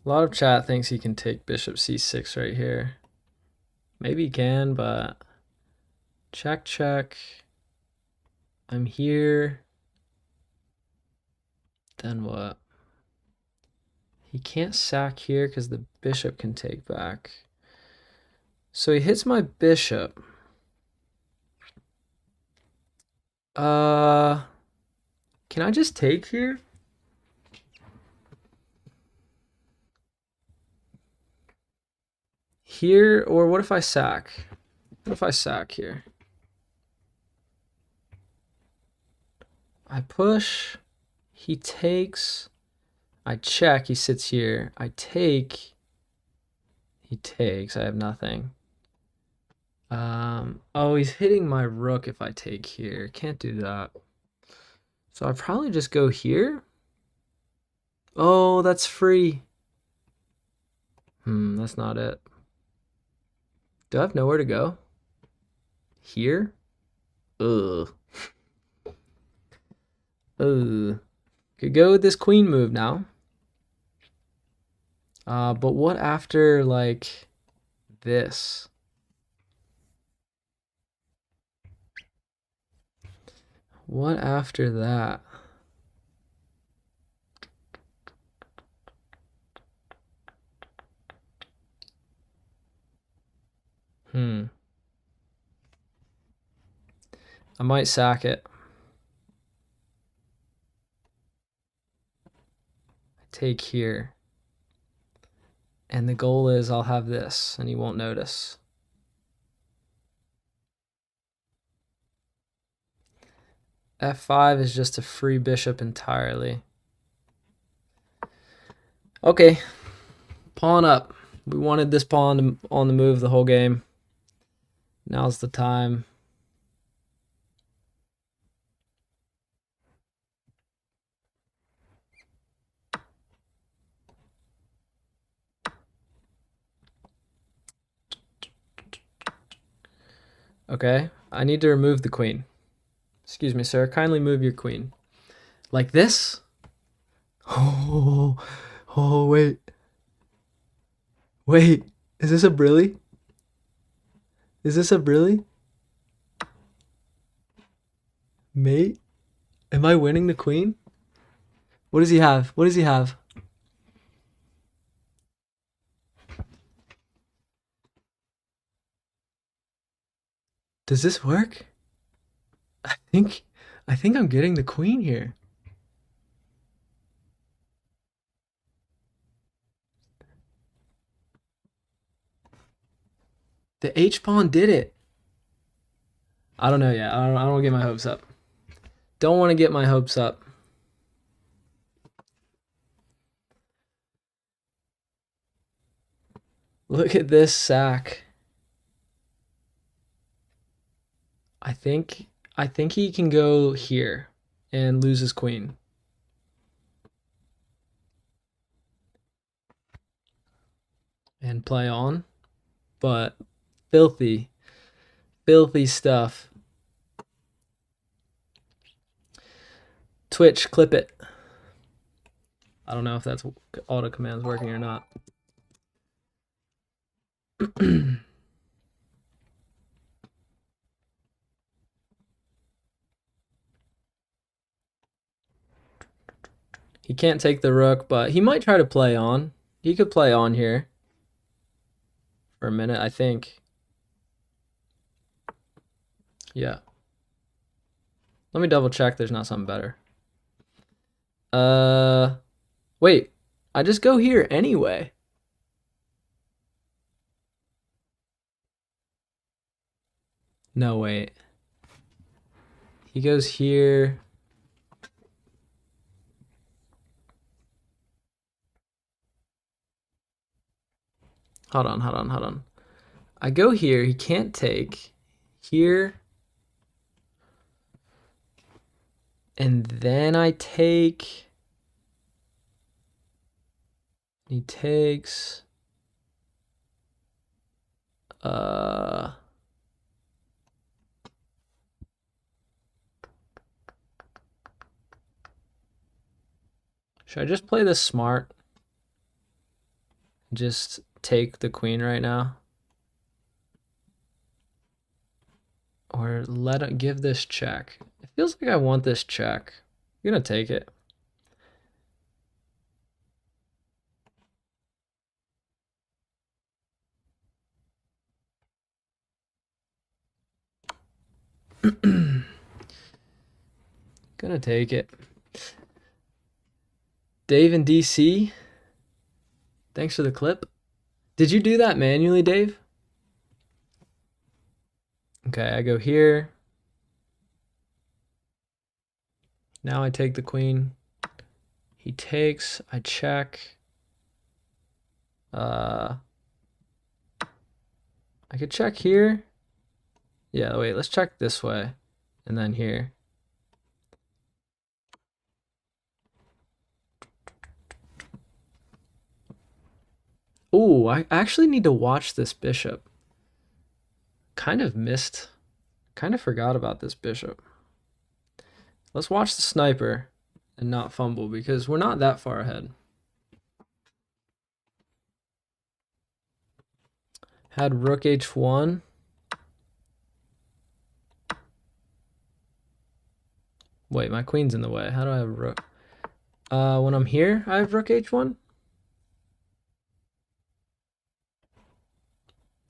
A lot of chat thinks he can take bishop c6 right here. Maybe he can, but check, check. I'm here. Then what? He can't sack here because the bishop can take back. So he hits my bishop. Can I just take here? Here, or what if I sack? What if I sack here? I push, he takes, I check, he sits here. I take, he takes, I have nothing. Oh, he's hitting my rook if I take here. Can't do that. So I probably just go here. Oh, that's free. That's not it. Do I have nowhere to go? Here? Ugh. Ugh. Could go with this queen move now. But what after, like, this? What after that? I might sack it. I take here. And the goal is I'll have this, and he won't notice. F5 is just a free bishop entirely. Okay, pawn up. We wanted this pawn on the move the whole game. Now's the time. Okay, I need to remove the queen. Excuse me, sir. Kindly move your queen. Like this? Oh, wait. Wait, is this a brilly? Is this a brilly? Mate? Am I winning the queen? What does he have? What does he have? Does this work? I think I'm getting the queen here. The H pawn did it. I don't know yet. I don't want to get my hopes up. Don't want to get my hopes up. Look at this sack. I think he can go here and lose his queen. And play on. But filthy stuff. Twitch, clip it. I don't know if that's auto commands working or not. He can't take the rook, but he might try to play on. He could play on here for a minute, I think. Yeah. Let me double check there's not something better. Wait. I just go here anyway. No, wait. He goes here. Hold on. I go here. He can't take. Here. And then I take. He takes. Should I just play this smart? Just take the queen right now? Or let it give this check? It feels like I want this check. I'm gonna take it. Gonna take it. Dave in DC, thanks for the clip. Did you do that manually, Dave? Okay, I go here. Now I take the queen. He takes, I check. I could check here. Yeah, wait, let's check this way. And then here. Ooh, I actually need to watch this bishop. Kind of forgot about this bishop. Let's watch the sniper and not fumble because we're not that far ahead. Had rook h1. Wait, my queen's in the way. How do I have rook? When I'm here, I have rook h1.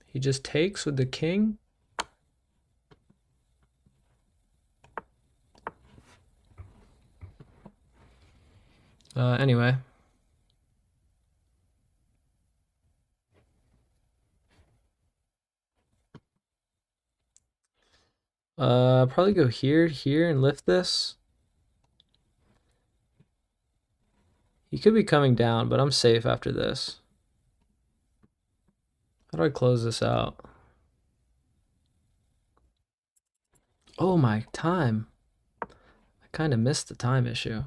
He just takes with the king. Anyway. Probably go here, and lift this. He could be coming down, but I'm safe after this. How do I close this out? Oh, my time. I kind of missed the time issue.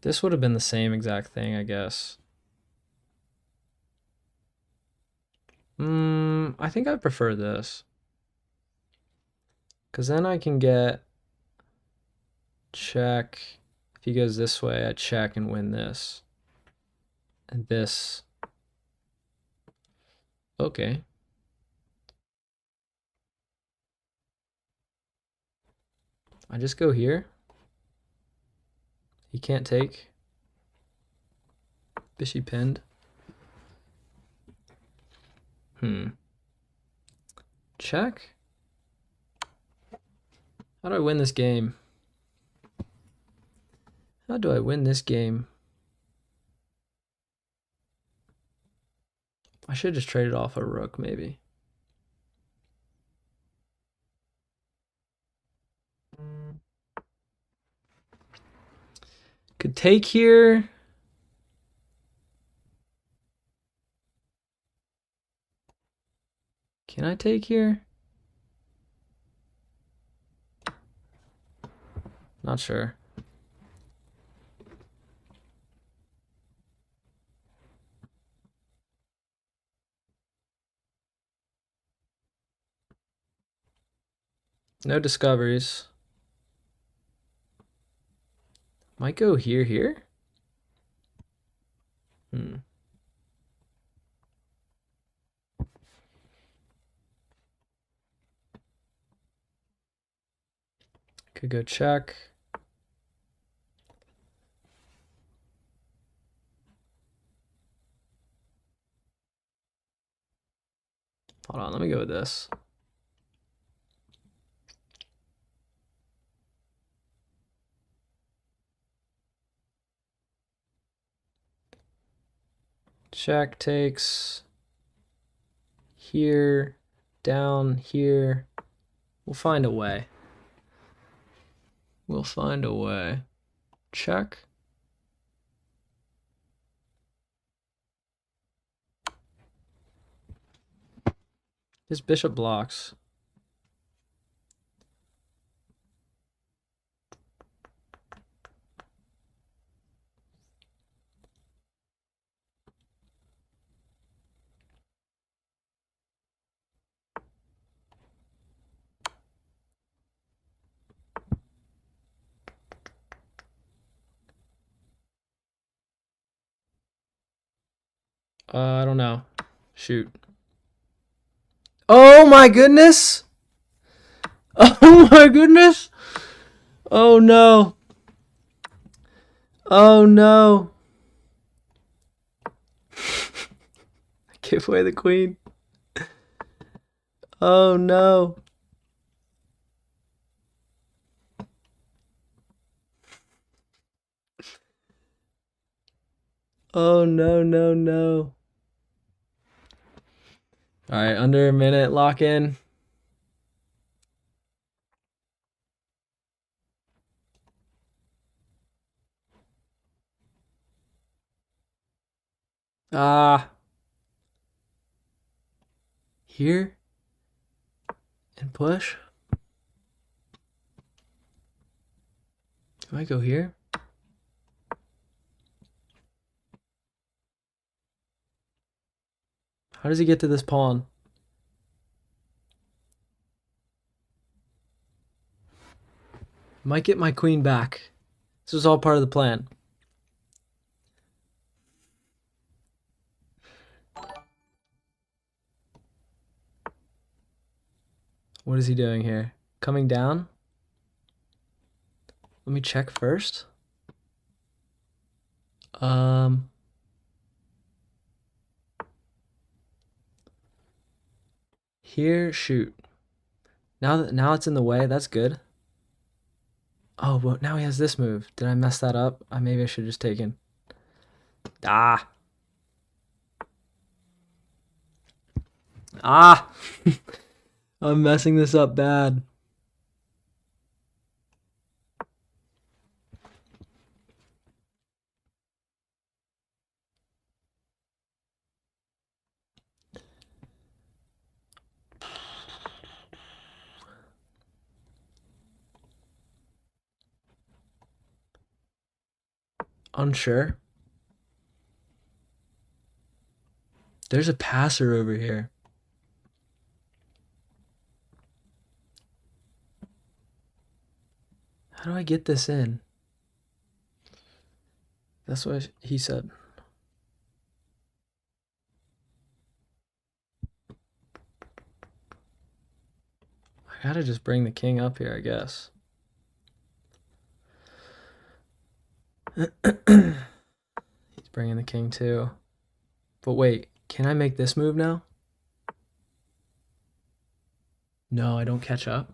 This would have been the same exact thing, I guess. I think I prefer this. Because then I can get check. If he goes this way, I check and win this. And this. Okay. I just go here. He can't take. Bishop pinned. Check. How do I win this game? How do I win this game? I should just trade it off a rook, maybe. Could take here. Can I take here? Not sure. No discoveries. Might go here. Could go check. Hold on, let me go with this. Check takes here, down here. We'll find a way. We'll find a way. Check. His bishop blocks. I don't know. Shoot. Oh my goodness! Oh my goodness! Oh no! Oh no! Give away the queen. Oh no! Oh no, no, no. Alright, under a minute, lock in. Here and push. Do I go here? How does he get to this pawn? Might get my queen back. This was all part of the plan. What is he doing here? Coming down? Let me check first. Here, shoot. Now it's in the way. That's good. Oh, but now he has this move. Did I mess that up? Maybe I should have just taken. Ah. I'm messing this up bad. Unsure. There's a passer over here. How do I get this in? That's what he said. I gotta just bring the king up here, I guess. He's bringing the king too. But wait, can I make this move now? No, I don't catch up.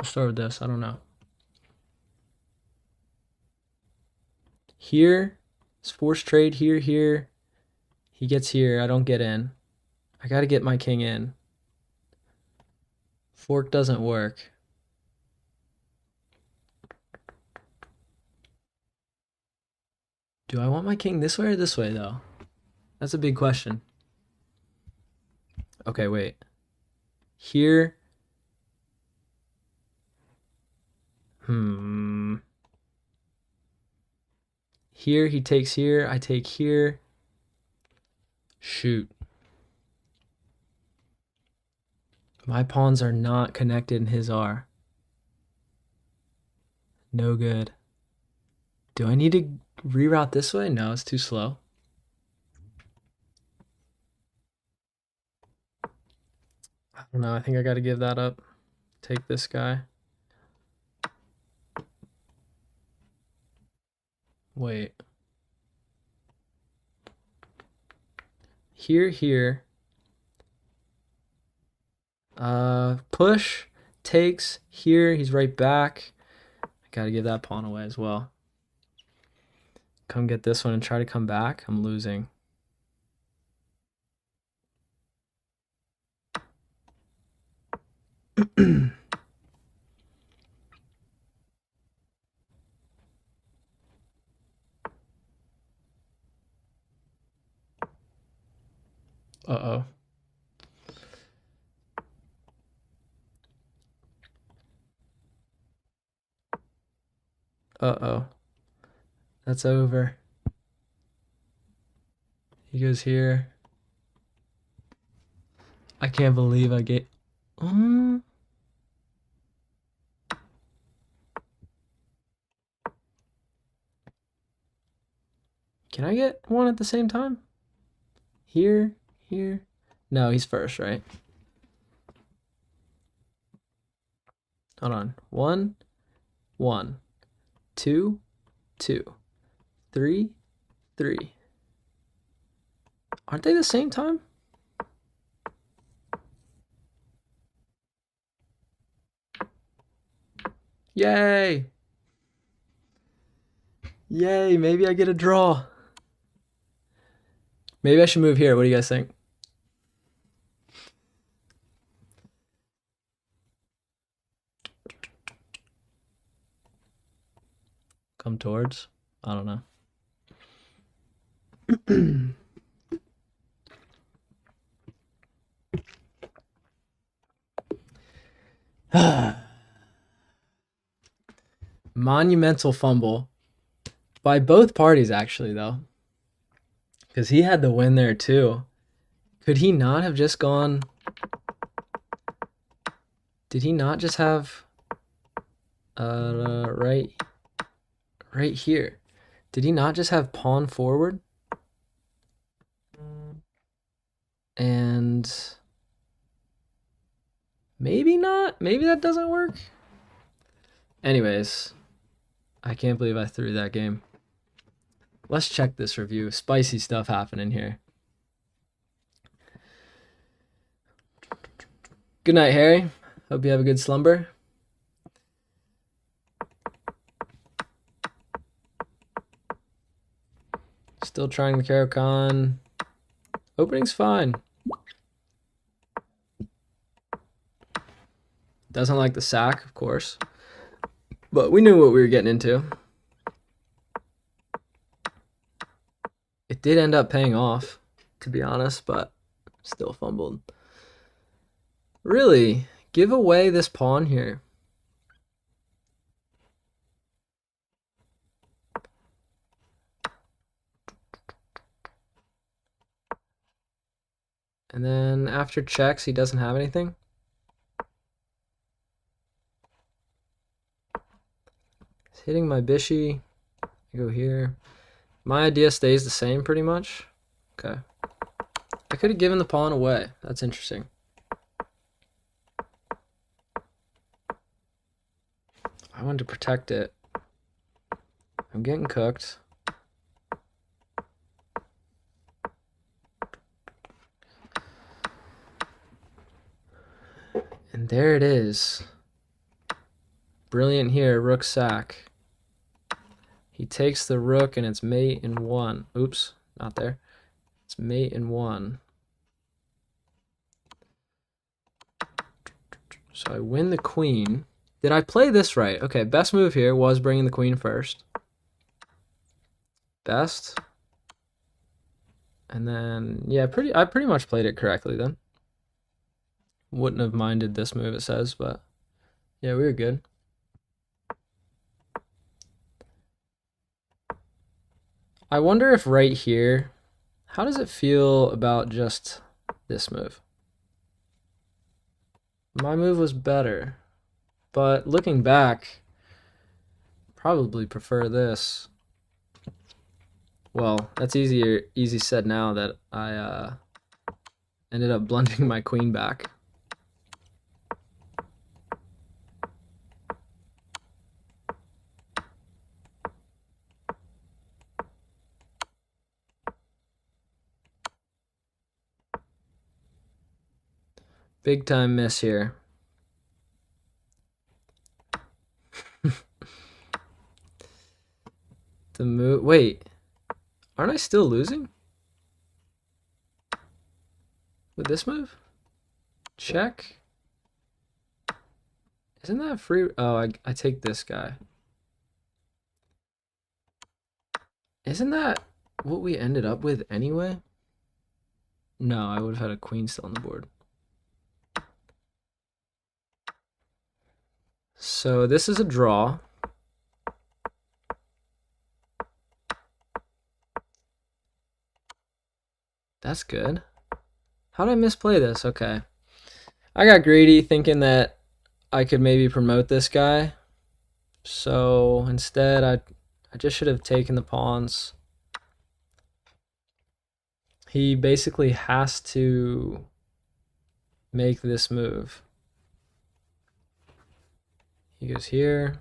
I'll start with this. I don't know. Here, it's forced trade here, here. He gets here. I don't get in. I gotta get my king in. Fork doesn't work. Do I want my king this way or this way, though? That's a big question. Okay, wait. Here. Here, he takes here. I take here. Shoot. My pawns are not connected and his are. No good. Do I need to reroute this way? No, it's too slow. I don't know. I think I got to give that up. Take this guy. Wait. Here. Push. Takes. Here. He's right back. I got to give that pawn away as well. Come get this one and try to come back. I'm losing. Uh-oh. Uh-oh. That's over. He goes here. I can't believe I get... Can I get one at the same time? Here. No, he's first, right? Hold on. 1, 1, 2, 2, 3, 3. Aren't they the same time? Yay! Yay, maybe I get a draw. Maybe I should move here. What do you guys think? Come towards? I don't know. Monumental fumble by both parties, actually, though, because he had the win there too. Could he not have just gone? Did he not just have right here? Did he not just have pawn forward? And maybe not. Maybe that doesn't work. Anyways, I can't believe I threw that game. Let's check this review. Spicy stuff happening here. Good night, Harry. Hope you have a good slumber. Still trying the Caro-Kann. Opening's fine. Doesn't like the sack, of course. But we knew what we were getting into. It did end up paying off, to be honest, but still fumbled. Really? Give away this pawn here. And then after checks, he doesn't have anything. He's hitting my bishy. I go here. My idea stays the same pretty much. Okay. I could have given the pawn away. That's interesting. I wanted to protect it. I'm getting cooked. And there it is. Brilliant here, rook sack. He takes the rook and it's mate in 1. Oops, not there. It's mate in 1. So I win the queen. Did I play this right? Okay, best move here was bringing the queen first. best. And then, yeah, I pretty much played it correctly then. Wouldn't have minded this move, it says, but yeah, we were good. I wonder if right here, how does it feel about just this move? My move was better, but looking back, probably prefer this. Well, that's easy said now that I ended up blunting my queen back. Big time miss here. The move. Wait, aren't I still losing with this move? Check. Isn't that free? Oh, I take this guy. Isn't that what we ended up with anyway? No, I would have had a queen still on the board. So this is a draw. That's good. How did I misplay this? Okay. I got greedy thinking that I could maybe promote this guy. So instead, I just should have taken the pawns. He basically has to make this move. He goes here.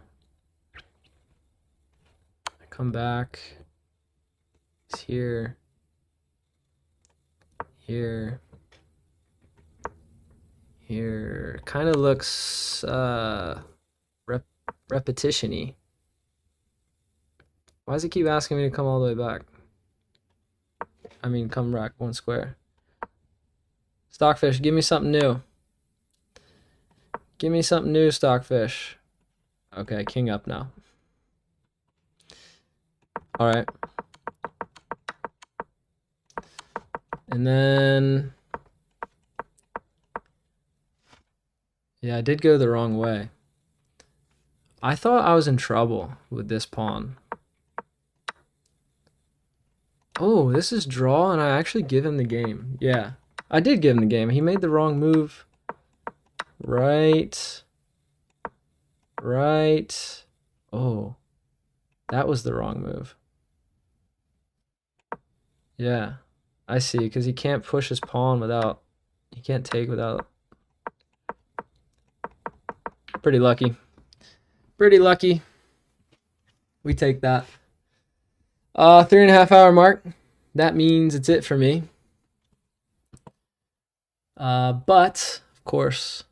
I come back. He's here. Here. Here. Kind of looks repetition-y. Why does it keep asking me to come all the way back? I mean, come back one square. Stockfish, give me something new. Give me something new, Stockfish. Okay, king up now. All right. And then, yeah, I did go the wrong way. I thought I was in trouble with this pawn. Oh, this is draw, and I actually give him the game. Yeah, I did give him the game. He made the wrong move. Right. Right. Oh, that was the wrong move. Yeah, I see, because he can't push his pawn without, he can't take without. Pretty lucky. Pretty lucky. We take that. 3.5 hour mark. That means it's it for me. But of course,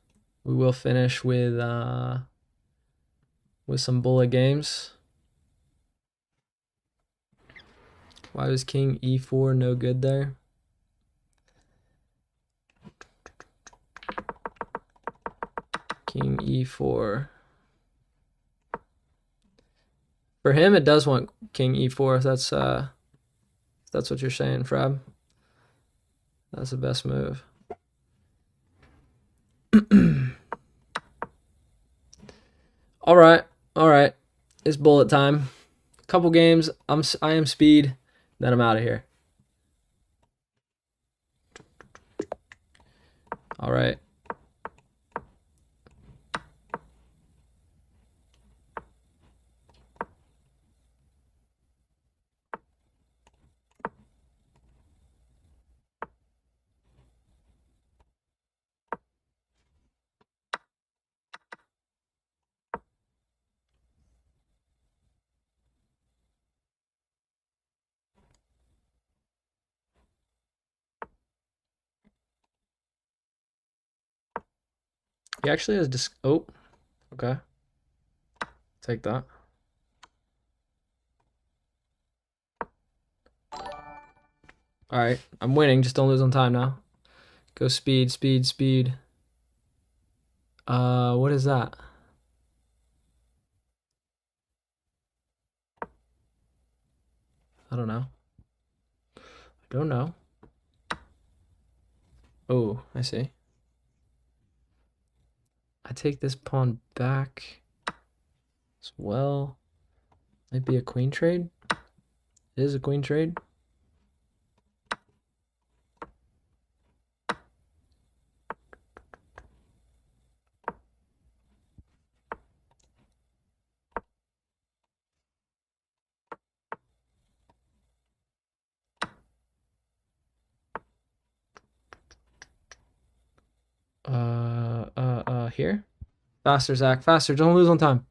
we will finish with some bullet games. Why was King E4 no good there? King E4. For him, it does want King E4. If that's what you're saying, Frab. That's the best move. All right. It's bullet time. Couple games. I am speed. Then I'm out of here. All right. He actually has oh, okay. Take that. All right, I'm winning. Just don't lose on time now. Go speed, speed, speed. What is that? I don't know. I don't know. Oh, I see. I take this pawn back as well. Might be a queen trade. It is a queen trade. Here. Faster, Zach. Faster. Don't lose on time.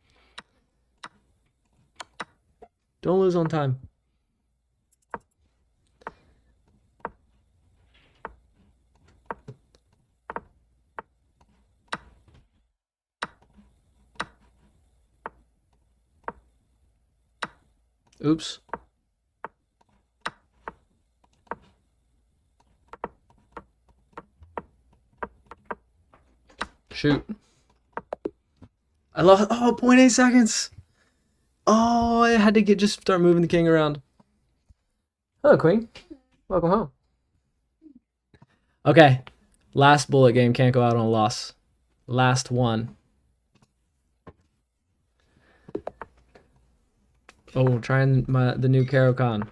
Don't lose on time. Oops. Shoot. I lost. Oh, 0.8 seconds. Oh, I had to just start moving the king around. Hello, queen. Welcome home. Okay. Last bullet game. Can't go out on a loss. Last one. Oh, trying the new Caro-Kann.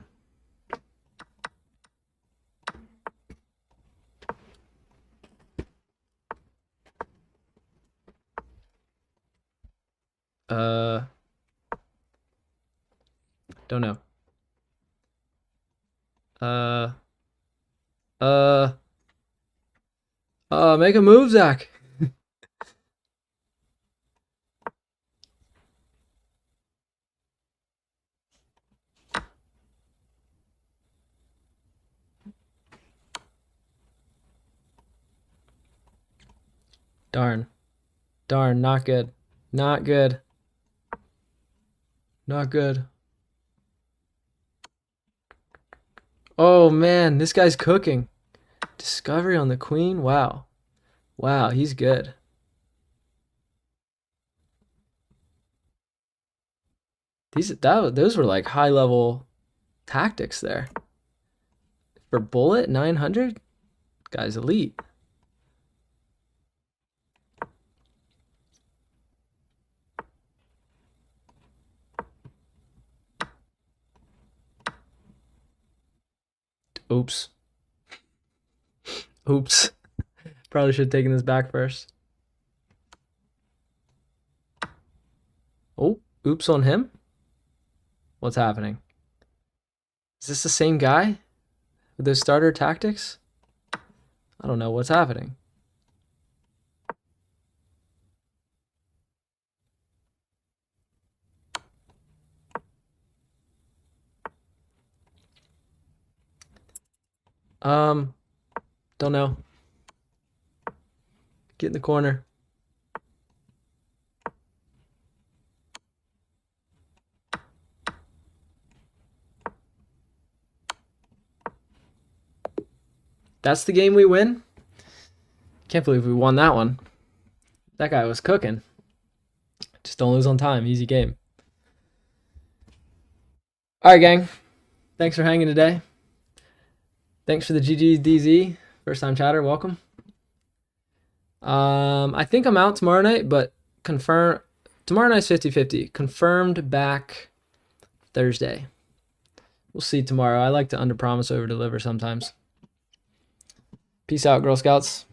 Don't know. Make a move, Zach. Darn. Darn, not good. Not good. Not good. Oh man, this guy's cooking. Discovery on the queen? Wow. Wow, he's good. Those were like high level tactics there. For bullet 900? Guy's elite. Oops. Oops. Probably should have taken this back first. Oh, oops on him? What's happening? Is this the same guy with those starter tactics? I don't know what's happening. Don't know. Get in the corner. That's the game we win? Can't believe we won that one. That guy was cooking. Just don't lose on time. Easy game. All right, gang. Thanks for hanging today. Thanks for the GGDZ. First time chatter. Welcome. I think I'm out tomorrow night, but tomorrow night's 50-50. Confirmed back Thursday. We'll see tomorrow. I like to underpromise, overdeliver sometimes. Peace out, Girl Scouts.